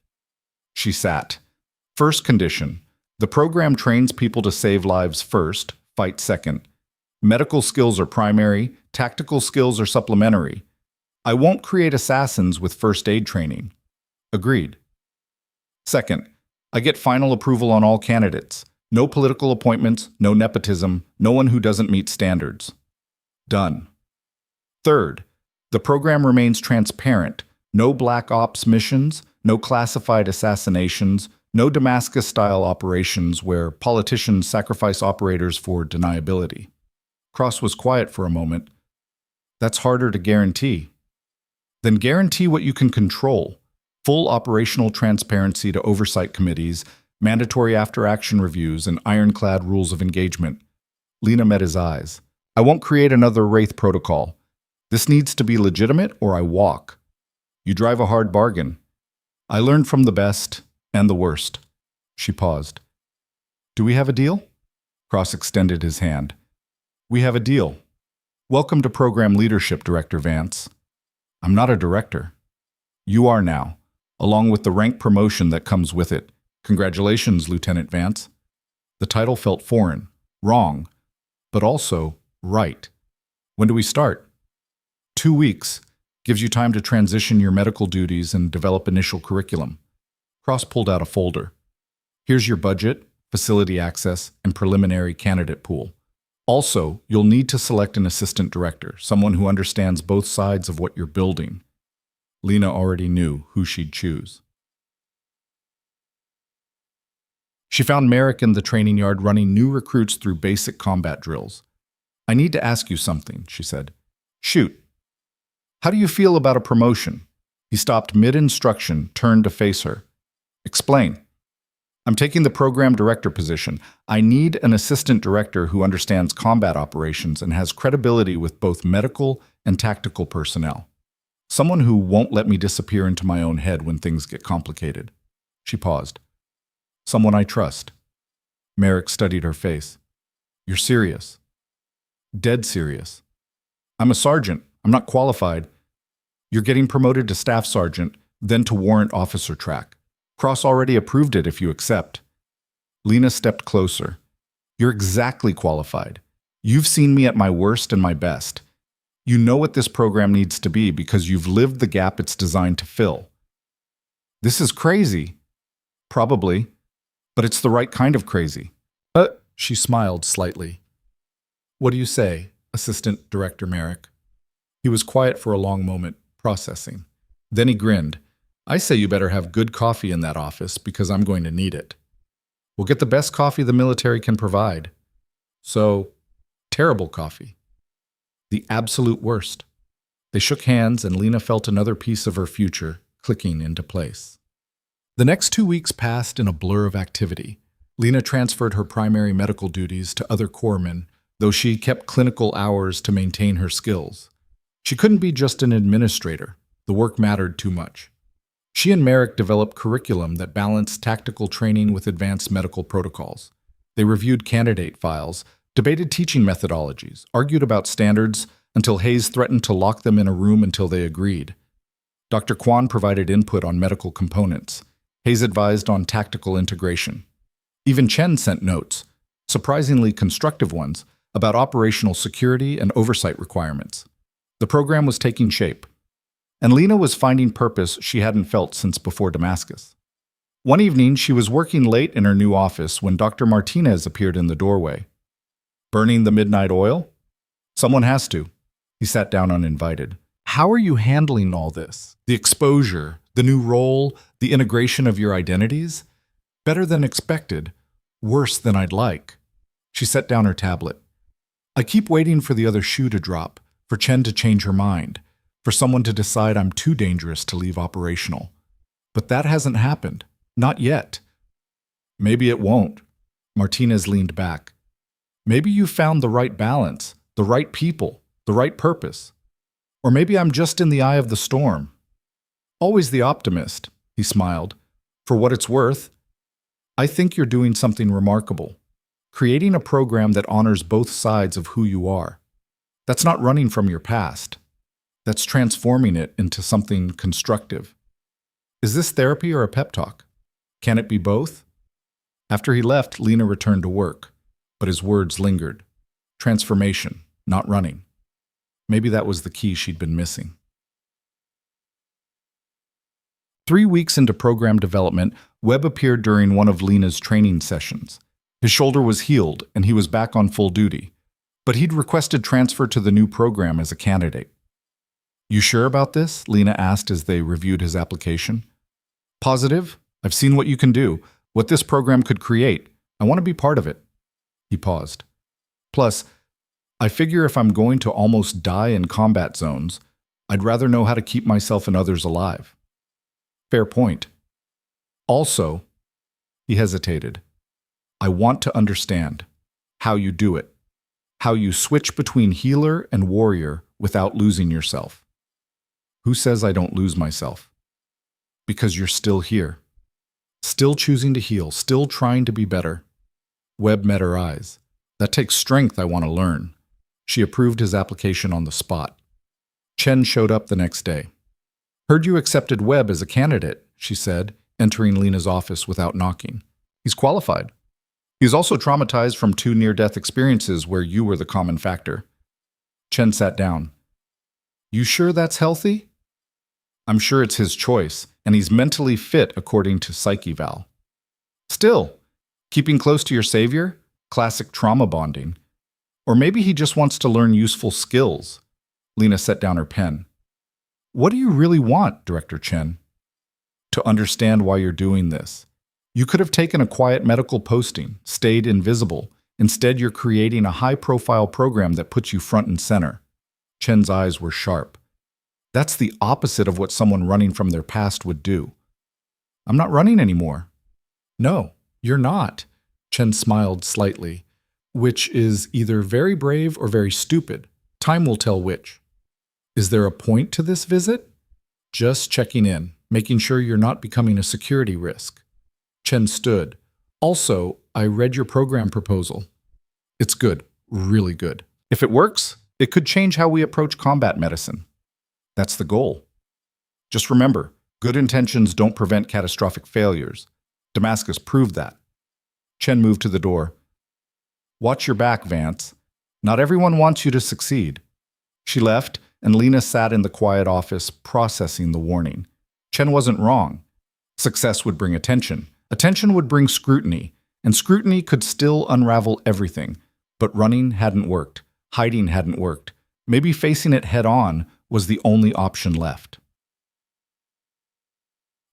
She sat. First condition: the program trains people to save lives first, fight second. Medical skills are primary, tactical skills are supplementary. I won't create assassins with first aid training. Agreed. Second, I get final approval on all candidates. No political appointments, no nepotism, no one who doesn't meet standards. Done. Third, the program remains transparent. No black ops missions, no classified assassinations, no Damascus-style operations where politicians sacrifice operators for deniability. Cross was quiet for a moment. That's harder to guarantee. Then guarantee what you can control. Full operational transparency to oversight committees, mandatory after-action reviews, and ironclad rules of engagement. Lena met his eyes. I won't create another Wraith Protocol. This needs to be legitimate or I walk. You drive a hard bargain. I learned from the best and the worst. She paused. Do we have a deal? Cross extended his hand. We have a deal. Welcome to Program Leadership, Director Vance. I'm not a director. You are now, along with the rank promotion that comes with it. Congratulations, Lieutenant Vance. The title felt foreign, wrong, but also right. When do we start? 2 weeks. Gives you time to transition your medical duties and develop initial curriculum. Cross pulled out a folder. Here's your budget, facility access, and preliminary candidate pool. Also, you'll need to select an assistant director, someone who understands both sides of what you're building. Lena already knew who she'd choose. She found Merrick in the training yard running new recruits through basic combat drills. I need to ask you something, she said. Shoot. How do you feel about a promotion? He stopped mid-instruction, turned to face her. Explain. I'm taking the program director position. I need an assistant director who understands combat operations and has credibility with both medical and tactical personnel. Someone who won't let me disappear into my own head when things get complicated. She paused. Someone I trust. Merrick studied her face. You're serious. Dead serious. I'm a sergeant. I'm not qualified. You're getting promoted to staff sergeant, then to warrant officer track. Cross already approved it if you accept. Lena stepped closer. You're exactly qualified. You've seen me at my worst and my best. You know what this program needs to be because you've lived the gap it's designed to fill. This is crazy. Probably. But it's the right kind of crazy. She smiled slightly. What do you say, Assistant Director Merrick? He was quiet for a long moment, processing. Then he grinned. I say you better have good coffee in that office because I'm going to need it. We'll get the best coffee the military can provide. So, terrible coffee. The absolute worst. They shook hands and Lena felt another piece of her future clicking into place. The next 2 weeks passed in a blur of activity. Lena transferred her primary medical duties to other corpsmen, though she kept clinical hours to maintain her skills. She couldn't be just an administrator. The work mattered too much. She and Merrick developed curriculum that balanced tactical training with advanced medical protocols. They reviewed candidate files, debated teaching methodologies, argued about standards, until Hayes threatened to lock them in a room until they agreed. Dr. Quan provided input on medical components. Hayes advised on tactical integration. Even Chen sent notes, surprisingly constructive ones, about operational security and oversight requirements. The program was taking shape, and Lena was finding purpose she hadn't felt since before Damascus. One evening, she was working late in her new office when Dr. Martinez appeared in the doorway. Burning the midnight oil? Someone has to. He sat down uninvited. How are you handling all this? The exposure, the new role, the integration of your identities? Better than expected, worse than I'd like. She set down her tablet. I keep waiting for the other shoe to drop, for Chen to change her mind, for someone to decide I'm too dangerous to leave operational. But that hasn't happened. Not yet. Maybe it won't. Martinez leaned back. Maybe you found the right balance, the right people, the right purpose. Or maybe I'm just in the eye of the storm. Always the optimist, he smiled. For what it's worth, I think you're doing something remarkable. Creating a program that honors both sides of who you are. That's not running from your past. That's transforming it into something constructive. Is this therapy or a pep talk? Can it be both? After he left, Lena returned to work, but his words lingered. Transformation, not running. Maybe that was the key she'd been missing. 3 weeks into program development, Webb appeared during one of Lena's training sessions. His shoulder was healed, and he was back on full duty. But he'd requested transfer to the new program as a candidate. You sure about this? Lena asked as they reviewed his application. Positive. I've seen what you can do, what this program could create. I want to be part of it. He paused. Plus, I figure if I'm going to almost die in combat zones, I'd rather know how to keep myself and others alive. Fair point. Also, he hesitated. I want to understand how you do it, how you switch between healer and warrior without losing yourself. Who says I don't lose myself? Because you're still here, still choosing to heal, still trying to be better. Webb met her eyes. That takes strength, I want to learn. She approved his application on the spot. Chen showed up the next day. Heard you accepted Webb as a candidate, she said, entering Lena's office without knocking. He's qualified. He's also traumatized from 2 near-death experiences where you were the common factor. Chen sat down. You sure that's healthy? I'm sure it's his choice, and he's mentally fit according to Psyche Val. Still, keeping close to your savior? Classic trauma bonding. Or maybe he just wants to learn useful skills. Lena set down her pen. What do you really want, Director Chen? To understand why you're doing this. You could have taken a quiet medical posting, stayed invisible. Instead, you're creating a high-profile program that puts you front and center. Chen's eyes were sharp. That's the opposite of what someone running from their past would do. I'm not running anymore. No, you're not. Chen smiled slightly, which is either very brave or very stupid. Time will tell which. Is there a point to this visit? Just checking in, making sure you're not becoming a security risk. Chen stood. Also, I read your program proposal. It's good, really good. If it works, it could change how we approach combat medicine. That's the goal. Just remember, good intentions don't prevent catastrophic failures. Damascus proved that. Chen moved to the door. Watch your back, Vance. Not everyone wants you to succeed. She left, and Lena sat in the quiet office, processing the warning. Chen wasn't wrong. Success would bring attention. Attention would bring scrutiny, and scrutiny could still unravel everything. But running hadn't worked. Hiding hadn't worked. Maybe facing it head-on was the only option left.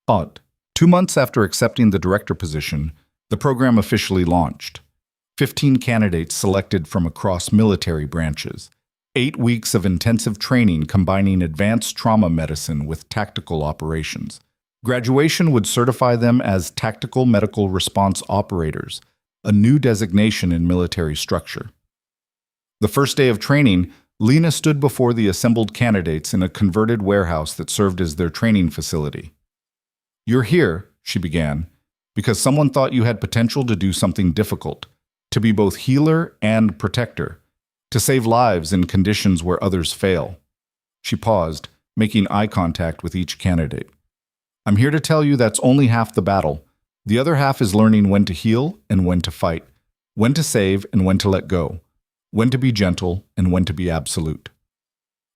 Odd. 2 months after accepting the director position, the program officially launched. 15 candidates selected from across military branches. 8 weeks of intensive training combining advanced trauma medicine with tactical operations. Graduation would certify them as Tactical Medical Response Operators, a new designation in military structure. The first day of training, Lena stood before the assembled candidates in a converted warehouse that served as their training facility. You're here, she began, because someone thought you had potential to do something difficult, to be both healer and protector, to save lives in conditions where others fail. She paused, making eye contact with each candidate. I'm here to tell you that's only half the battle. The other half is learning when to heal and when to fight, when to save and when to let go, when to be gentle and when to be absolute.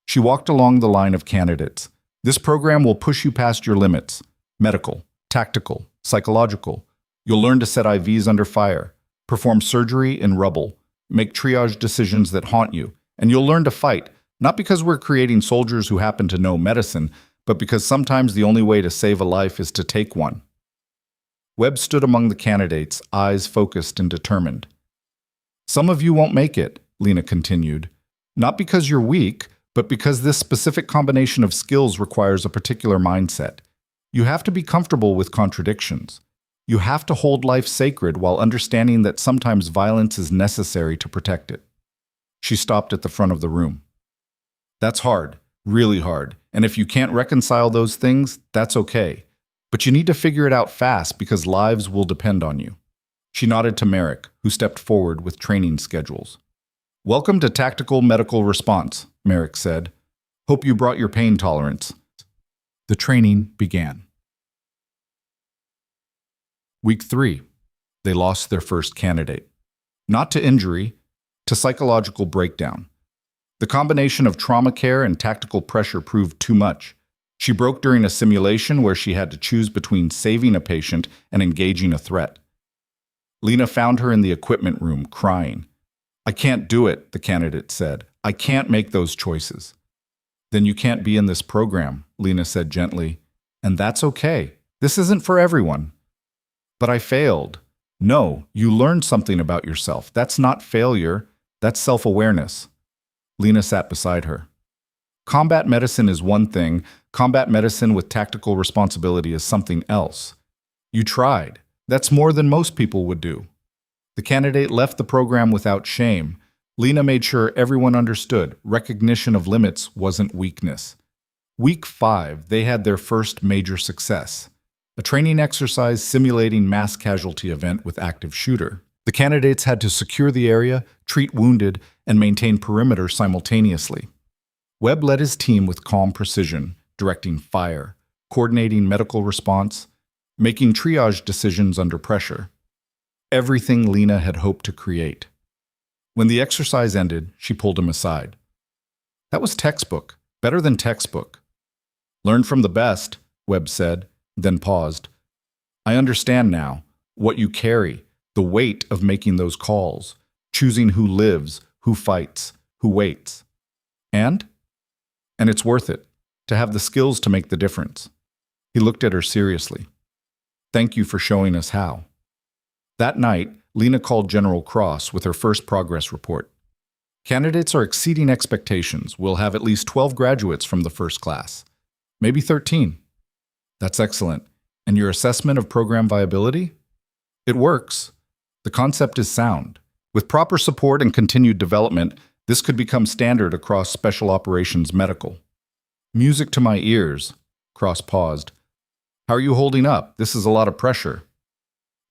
She walked along the line of candidates. This program will push you past your limits. Medical, tactical, psychological. You'll learn to set IVs under fire, perform surgery in rubble, make triage decisions that haunt you, and you'll learn to fight, Not because we're creating soldiers who happen to know medicine, but because sometimes the only way to save a life is to take one. Webb stood among the candidates, eyes focused and determined. Some of you won't make it, Lena continued. Not because you're weak, but because this specific combination of skills requires a particular mindset. You have to be comfortable with contradictions. You have to hold life sacred while understanding that sometimes violence is necessary to protect it. She stopped at the front of the room. That's hard, really hard, and if you can't reconcile those things, that's okay. But you need to figure it out fast because lives will depend on you. She nodded to Merrick, who stepped forward with training schedules. Welcome to Tactical Medical Response, Merrick said. Hope you brought your pain tolerance. The training began. Week 3. They lost their first candidate. Not to injury, to psychological breakdown. The combination of trauma care and tactical pressure proved too much. She broke during a simulation where she had to choose between saving a patient and engaging a threat. Lena found her in the equipment room, crying. I can't do it, the candidate said. I can't make those choices. Then you can't be in this program, Lena said gently. And that's okay. This isn't for everyone. But I failed. No, you learned something about yourself. That's not failure. That's self-awareness. Lena sat beside her. Combat medicine is one thing. Combat medicine with tactical responsibility is something else. You tried. That's more than most people would do. The candidate left the program without shame. Lena made sure everyone understood recognition of limits wasn't weakness. Week 5, they had their first major success. A training exercise simulating mass casualty event with active shooter. The candidates had to secure the area, treat wounded, and maintain perimeter simultaneously. Webb led his team with calm precision, directing fire, coordinating medical response, making triage decisions under pressure. Everything Lena had hoped to create. When the exercise ended, she pulled him aside. That was textbook, better than textbook. Learn from the best, Webb said, then paused. I understand now what you carry, the weight of making those calls, choosing who lives, who fights, who waits. And it's worth it, to have the skills to make the difference. He looked at her seriously. Thank you for showing us how. That night, Lena called General Cross with her first progress report. Candidates are exceeding expectations. We'll have at least 12 graduates from the first class. Maybe 13. That's excellent. And your assessment of program viability? It works. The concept is sound. With proper support and continued development, this could become standard across Special Operations Medical. Music to my ears. Cross paused. How are you holding up? This is a lot of pressure.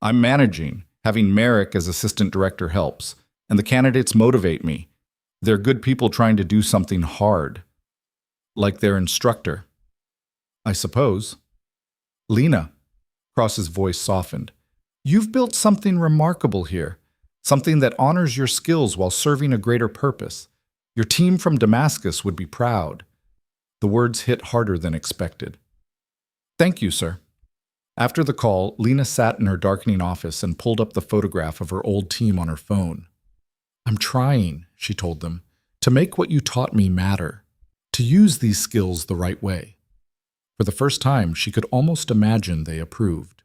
I'm managing. Having Merrick as assistant director helps, and the candidates motivate me. They're good people trying to do something hard. Like their instructor. I suppose. Lena. Cross's voice softened. You've built something remarkable here. Something that honors your skills while serving a greater purpose. Your team from Damascus would be proud. The words hit harder than expected. Thank you, sir. After the call, Lena sat in her darkening office and pulled up the photograph of her old team on her phone. I'm trying, she told them, to make what you taught me matter, to use these skills the right way. For the first time, she could almost imagine they approved.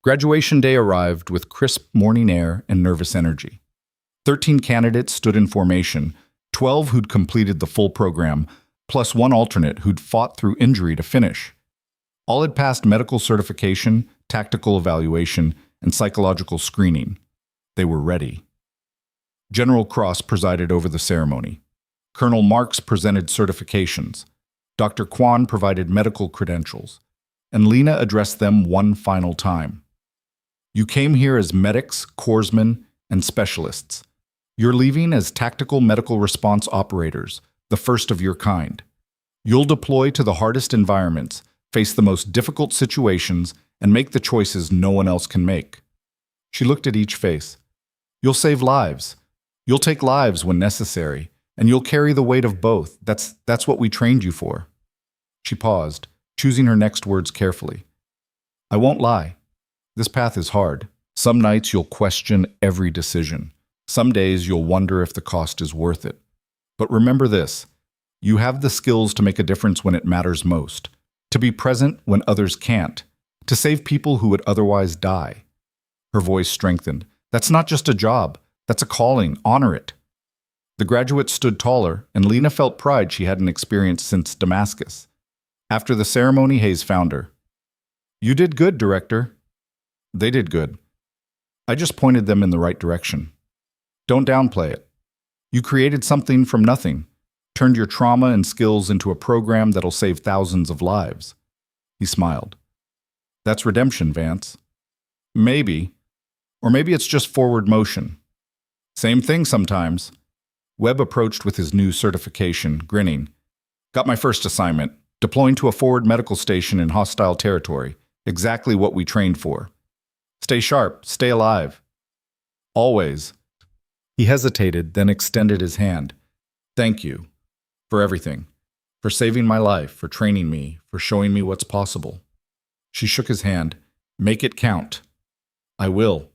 Graduation day arrived with crisp morning air and nervous energy. 13 candidates stood in formation, 12 who'd completed the full program, plus one alternate who'd fought through injury to finish. All had passed medical certification, tactical evaluation, and psychological screening. They were ready. General Cross presided over the ceremony. Colonel Marks presented certifications. Dr. Quan provided medical credentials. And Lena addressed them one final time. You came here as medics, corpsmen, and specialists. You're leaving as tactical medical response operators, the first of your kind. You'll deploy to the hardest environments, face the most difficult situations, and make the choices no one else can make. She looked at each face. You'll save lives. You'll take lives when necessary, and you'll carry the weight of both. That's what we trained you for. She paused, choosing her next words carefully. I won't lie. This path is hard. Some nights you'll question every decision. Some days you'll wonder if the cost is worth it. But remember this, You have the skills to make a difference when it matters most, to be present when others can't, to save people who would otherwise die. Her voice strengthened. That's not just a job. That's a calling. Honor it. The graduate stood taller, and Lena felt pride she hadn't experienced since Damascus. After the ceremony, Hayes found her. You did good, Director. They did good. I just pointed them in the right direction. Don't downplay it. You created something from nothing, turned your trauma and skills into a program that'll save thousands of lives. He smiled. That's redemption, Vance. Maybe. Or maybe it's just forward motion. Same thing sometimes. Webb approached with his new certification, grinning. Got my first assignment, deploying to a forward medical station in hostile territory. Exactly what we trained for. Stay sharp, stay alive. Always. He hesitated, then extended his hand. Thank you. For everything. For saving my life, for training me, for showing me what's possible. She shook his hand. Make it count. I will.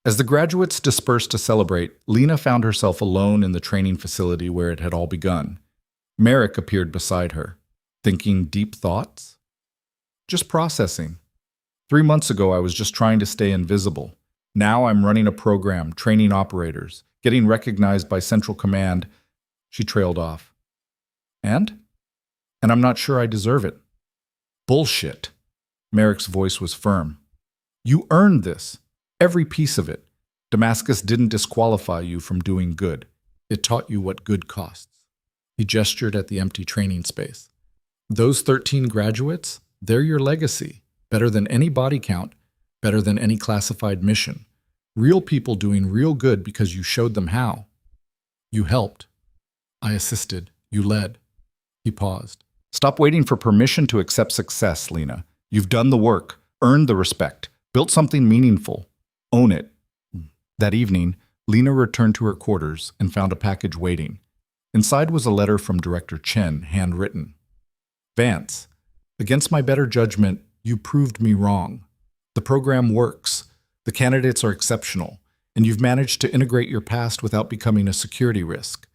As the graduates dispersed to celebrate, Lena found herself alone in the training facility where it had all begun. Merrick appeared beside her, thinking deep thoughts. Just processing. 3 months ago, I was just trying to stay invisible. Now I'm running a program, training operators, getting recognized by Central Command. She trailed off. And I'm not sure I deserve it. Bullshit. Merrick's voice was firm. You earned this. Every piece of it. Damascus didn't disqualify you from doing good. It taught you what good costs. He gestured at the empty training space. Those 13 graduates, they're your legacy. Better than any body count, better than any classified mission. Real people doing real good because you showed them how. You helped. I assisted. You led. He paused. Stop waiting for permission to accept success, Lena. You've done the work, earned the respect, built something meaningful. Own it. That evening, Lena returned to her quarters and found a package waiting. Inside was a letter from Director Chen, handwritten. Vance, against my better judgment, you proved me wrong. The program works. The candidates are exceptional, and you've managed to integrate your past without becoming a security risk.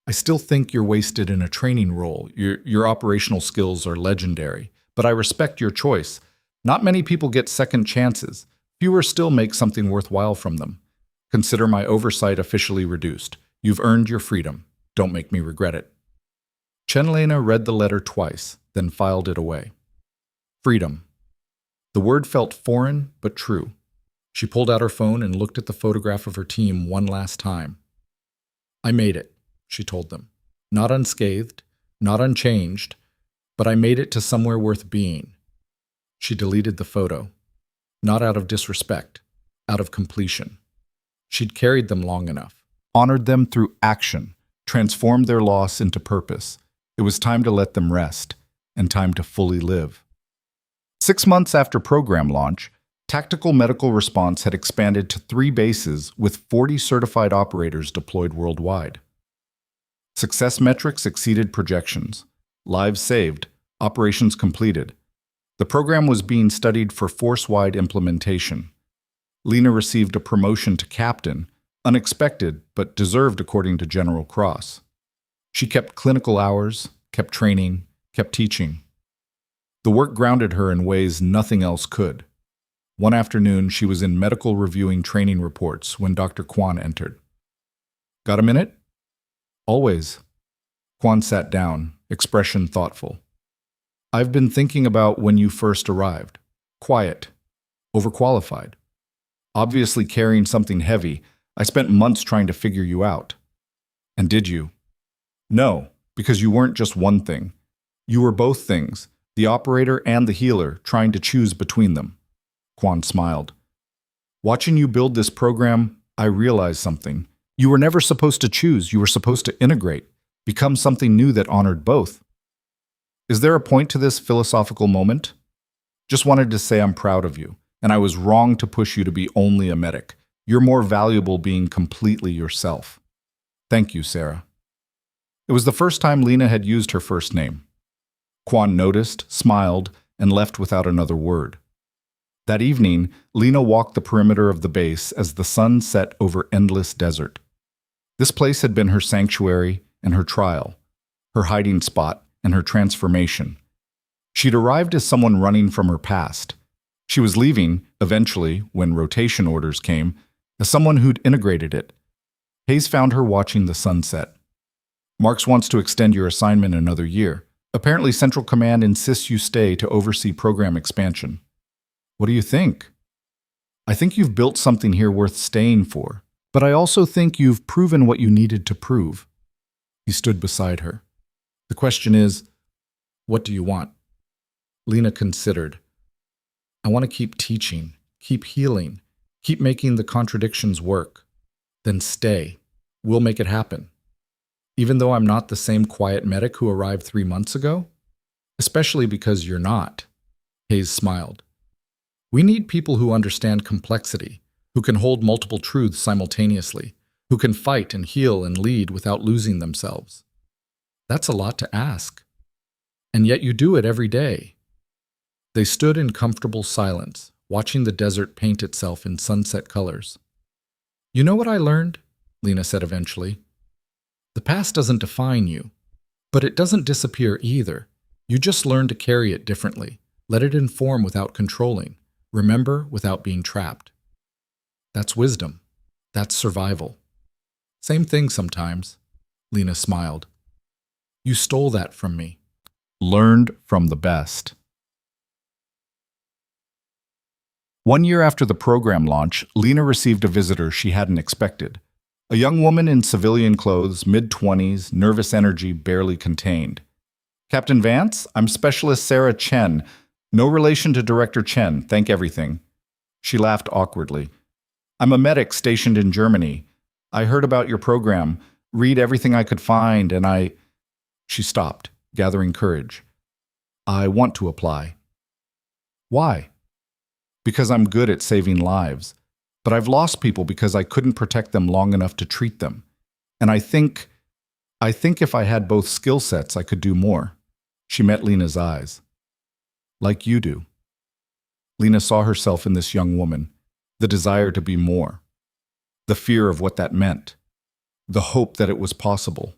I still think you're wasted in a training role. Your operational skills are legendary, but I respect your choice. Not many people get second chances. Fewer still make something worthwhile from them. Consider my oversight officially reduced. You've earned your freedom. Don't make me regret it. Lena read the letter twice, then filed it away. Freedom. The word felt foreign, but true. She pulled out her phone and looked at the photograph of her team one last time. I made it, she told them. Not unscathed, not unchanged, but I made it to somewhere worth being. She deleted the photo. Not out of disrespect, out of completion. She'd carried them long enough, honored them through action, transformed their loss into purpose. It was time to let them rest, and time to fully live. 6 months after program launch, Tactical Medical Response had expanded to 3 bases with 40 certified operators deployed worldwide. Success metrics exceeded projections. Lives saved, operations completed. The program was being studied for force-wide implementation. Lena received a promotion to captain, unexpected but deserved according to General Cross. She kept clinical hours, kept training, kept teaching. The work grounded her in ways nothing else could. One afternoon, she was in medical reviewing training reports when Dr. Quan entered. Got a minute? Always. Quan sat down, expression thoughtful. I've been thinking about when you first arrived. Quiet. Overqualified. Obviously carrying something heavy. I spent months trying to figure you out. And did you? No, because you weren't just one thing. You were both things, the operator and the healer, trying to choose between them. Quan smiled. Watching you build this program, I realized something. You were never supposed to choose. You were supposed to integrate, become something new that honored both. Is there a point to this philosophical moment? Just wanted to say I'm proud of you, and I was wrong to push you to be only a medic. You're more valuable being completely yourself. Thank you, Sarah. It was the first time Lena had used her first name. Quan noticed, smiled, and left without another word. That evening, Lena walked the perimeter of the base as the sun set over endless desert. This place had been her sanctuary and her trial. her hiding spot, and her transformation. She'd arrived as someone running from her past. She was leaving, eventually, when rotation orders came, as someone who'd integrated it. Hayes found her watching the sunset. Marks wants to extend your assignment another year. Apparently, Central Command insists you stay to oversee program expansion. What do you think? I think you've built something here worth staying for, but I also think you've proven what you needed to prove. He stood beside her. The question is, what do you want? Lena considered. I want to keep teaching, keep healing, keep making the contradictions work. Then stay. We'll make it happen. Even though I'm not the same quiet medic who arrived 3 months ago? Especially because you're not. Hayes smiled. We need people who understand complexity, who can hold multiple truths simultaneously, who can fight and heal and lead without losing themselves. That's a lot to ask. And yet you do it every day. They stood in comfortable silence, watching the desert paint itself in sunset colors. You know what I learned? Lena said eventually. The past doesn't define you, but it doesn't disappear either. You just learn to carry it differently, let it inform without controlling, remember without being trapped. That's wisdom. That's survival. Same thing sometimes. Lena smiled. You stole that from me. Learned from the best. 1 year after the program launch, Lena received a visitor she hadn't expected. A young woman in civilian clothes, mid-20s, nervous energy barely contained. Captain Vance, I'm Specialist Sarah Chen. No relation to Director Chen, thank everything. She laughed awkwardly. I'm a medic stationed in Germany. I heard about your program, read everything I could find, and She stopped, gathering courage. I want to apply. Why? Because I'm good at saving lives. But I've lost people because I couldn't protect them long enough to treat them. And I think if I had both skill sets, I could do more. She met Lena's eyes. Like you do. Lena saw herself in this young woman, the desire to be more, the fear of what that meant, the hope that it was possible.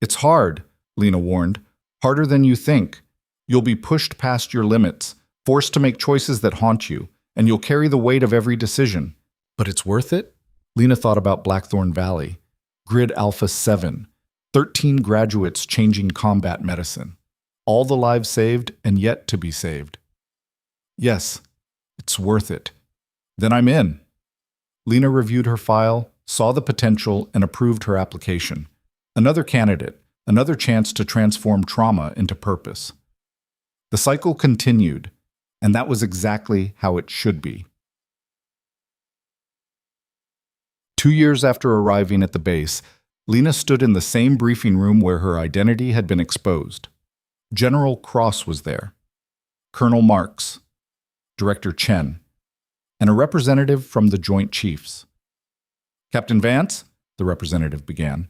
It's hard, Lena warned, harder than you think. You'll be pushed past your limits, forced to make choices that haunt you, and you'll carry the weight of every decision. But it's worth it? Lena thought about Blackthorn Valley, Grid Alpha 7, 13 graduates changing combat medicine, all the lives saved and yet to be saved. Yes, it's worth it. Then I'm in. Lena reviewed her file, saw the potential, and approved her application. Another candidate, another chance to transform trauma into purpose. The cycle continued, and that was exactly how it should be. 2 years after arriving at the base, Lena stood in the same briefing room where her identity had been exposed. General Cross was there, Colonel Marks, Director Chen, and a representative from the Joint Chiefs. Captain Vance, the representative began,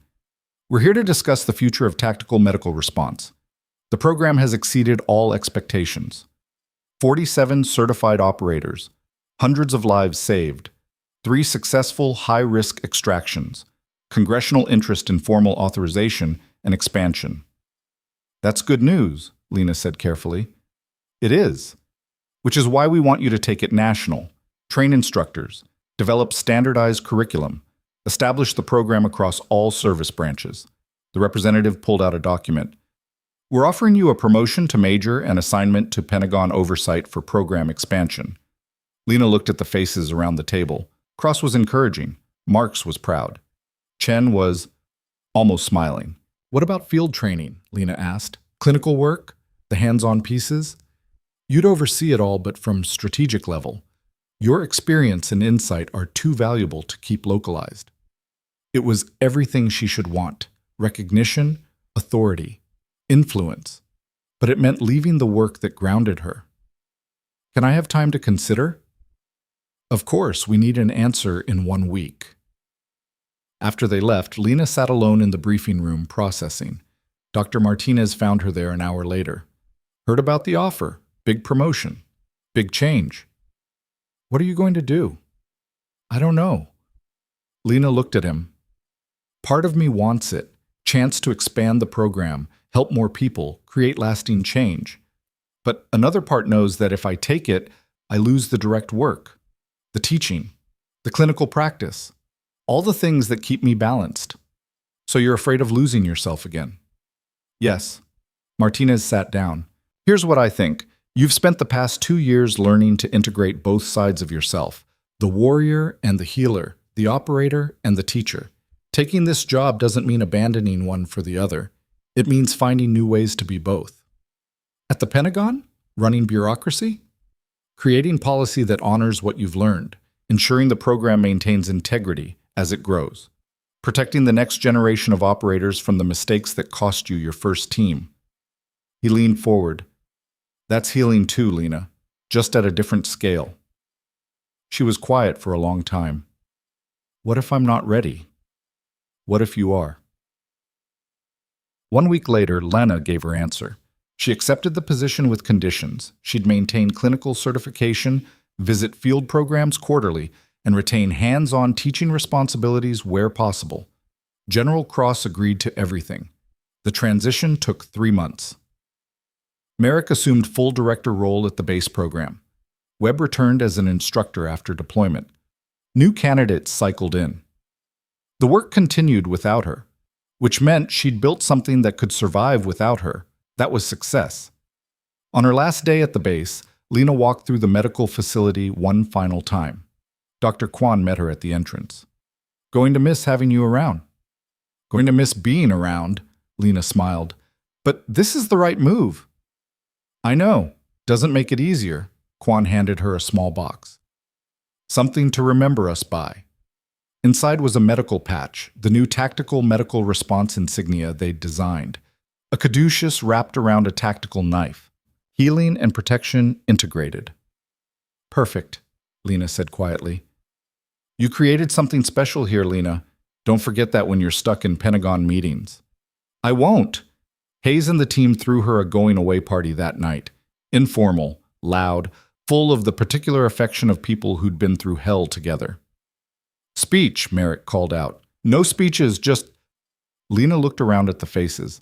we're here to discuss the future of tactical medical response. The program has exceeded all expectations. 47 certified operators, hundreds of lives saved, 3 successful high-risk extractions, congressional interest in formal authorization and expansion. That's good news, Lena said carefully. It is, which is why we want you to take it national, train instructors, develop standardized curriculum, establish the program across all service branches. The representative pulled out a document. We're offering you a promotion to major and assignment to Pentagon oversight for program expansion. Lena looked at the faces around the table. Cross was encouraging. Marks was proud. Chen was almost smiling. What about field training? Lena asked. Clinical work? The hands-on pieces? You'd oversee it all, but from strategic level. Your experience and insight are too valuable to keep localized. It was everything she should want. Recognition, authority, influence, but it meant leaving the work that grounded her. Can I have time to consider? Of course, we need an answer in 1 week. After they left, Lena sat alone in the briefing room processing. Dr. Martinez found her there an hour later. Heard about the offer, big promotion, big change. What are you going to do? I don't know. Lena looked at him. Part of me wants it. chance to expand the program, help more people, create lasting change. But another part knows that if I take it, I lose the direct work, the teaching, the clinical practice, all the things that keep me balanced. So you're afraid of losing yourself again? Yes. Martinez sat down. Here's what I think. You've spent the past 2 years learning to integrate both sides of yourself, the warrior and the healer, the operator and the teacher. Taking this job doesn't mean abandoning one for the other. It means finding new ways to be both. At the Pentagon, running bureaucracy? Creating policy that honors what you've learned, ensuring the program maintains integrity as it grows. Protecting the next generation of operators from the mistakes that cost you your first team. He leaned forward. That's healing too, Lena, just at a different scale. She was quiet for a long time. What if I'm not ready? What if you are? 1 week later, Lena gave her answer. She accepted the position with conditions. She'd maintain clinical certification, visit field programs quarterly, and retain hands-on teaching responsibilities where possible. General Cross agreed to everything. The transition took 3 months. Merrick assumed full director role at the base program. Webb returned as an instructor after deployment. New candidates cycled in. The work continued without her, which meant she'd built something that could survive without her. That was success. On her last day at the base, Lena walked through the medical facility one final time. Dr. Quan met her at the entrance. Going to miss having you around. Going to miss being around, Lena smiled. But this is the right move. I know. Doesn't make it easier. Quan handed her a small box. Something to remember us by. Inside was a medical patch, the new tactical medical response insignia they'd designed. A caduceus wrapped around a tactical knife. Healing and protection integrated. Perfect, Lena said quietly. You created something special here, Lena. Don't forget that when you're stuck in Pentagon meetings. I won't. Hayes and the team threw her a going-away party that night. Informal, loud, full of the particular affection of people who'd been through hell together. Speech, Merrick called out. No speeches, just... Lena looked around at the faces.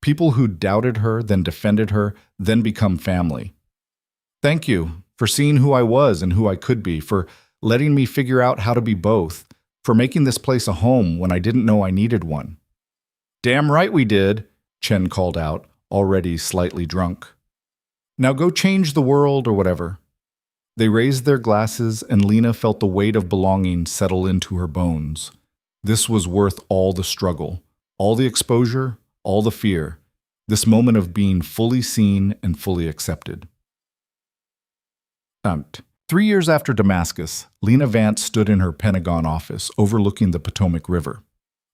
People who doubted her, then defended her, then become family. Thank you for seeing who I was and who I could be, for letting me figure out how to be both, for making this place a home when I didn't know I needed one. Damn right we did, Chen called out, already slightly drunk. Now go change the world or whatever. They raised their glasses and Lena felt the weight of belonging settle into her bones. This was worth all the struggle, all the exposure, all the fear, this moment of being fully seen and fully accepted. 3 years after Damascus, Lena Vance stood in her Pentagon office overlooking the Potomac River.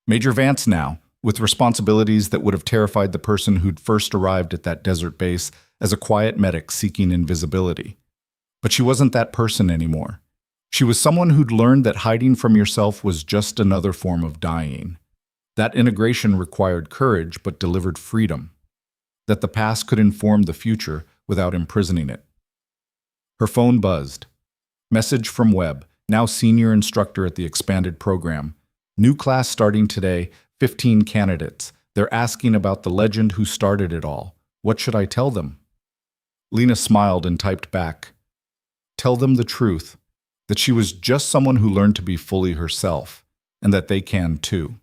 Major Vance now, with responsibilities that would have terrified the person who'd first arrived at that desert base as a quiet medic seeking invisibility. But she wasn't that person anymore. She was someone who'd learned that hiding from yourself was just another form of dying. That integration required courage but delivered freedom. That the past could inform the future without imprisoning it. Her phone buzzed. Message from Webb, now senior instructor at the expanded program. New class starting today, 15 candidates. They're asking about the legend who started it all. What should I tell them? Lena smiled and typed back. Tell them the truth, that she was just someone who learned to be fully herself, and that they can too.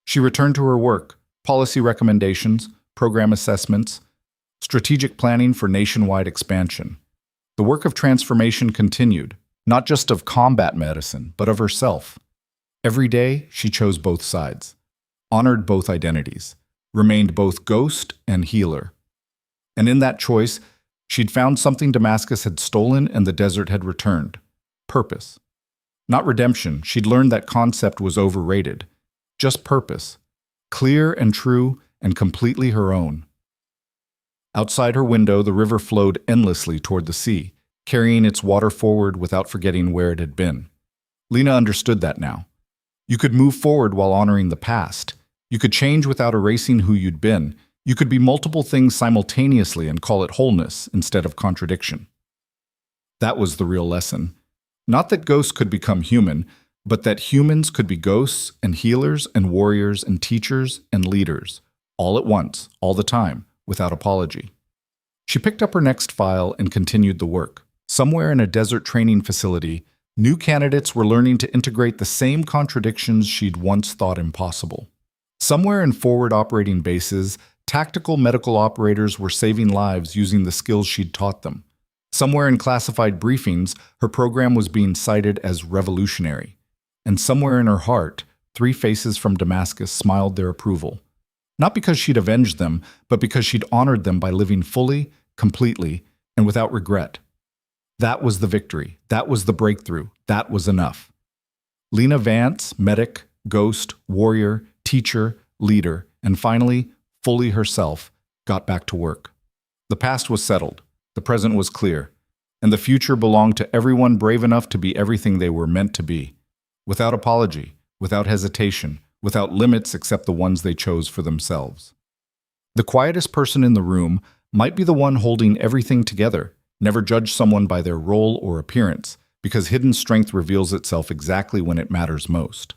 She returned to her work, policy recommendations, program assessments, strategic planning for nationwide expansion. The work of transformation continued, not just of combat medicine, but of herself. Every day, she chose both sides, honored both identities, remained both ghost and healer. And in that choice, she'd found something Damascus had stolen and the desert had returned. Purpose. Not redemption. She'd learned that concept was overrated. Just purpose. Clear and true and completely her own. Outside her window, the river flowed endlessly toward the sea, carrying its water forward without forgetting where it had been. Lena understood that now. You could move forward while honoring the past. You could change without erasing who you'd been. You could be multiple things simultaneously and call it wholeness instead of contradiction. That was the real lesson. Not that ghosts could become human, but that humans could be ghosts and healers and warriors and teachers and leaders, all at once, all the time, without apology. She picked up her next file and continued the work. Somewhere in a desert training facility, new candidates were learning to integrate the same contradictions she'd once thought impossible. Somewhere in forward operating bases, tactical medical operators were saving lives using the skills she'd taught them. Somewhere in classified briefings, her program was being cited as revolutionary. And somewhere in her heart, 3 faces from Damascus smiled their approval. Not because she'd avenged them, but because she'd honored them by living fully, completely, and without regret. That was the victory. That was the breakthrough. That was enough. Lena Vance, medic, ghost, warrior, teacher, leader, and finally, fully herself, got back to work. The past was settled. The present was clear. And the future belonged to everyone brave enough to be everything they were meant to be. Without apology, without hesitation, without limits except the ones they chose for themselves. The quietest person in the room might be the one holding everything together. Never judge someone by their role or appearance, because hidden strength reveals itself exactly when it matters most.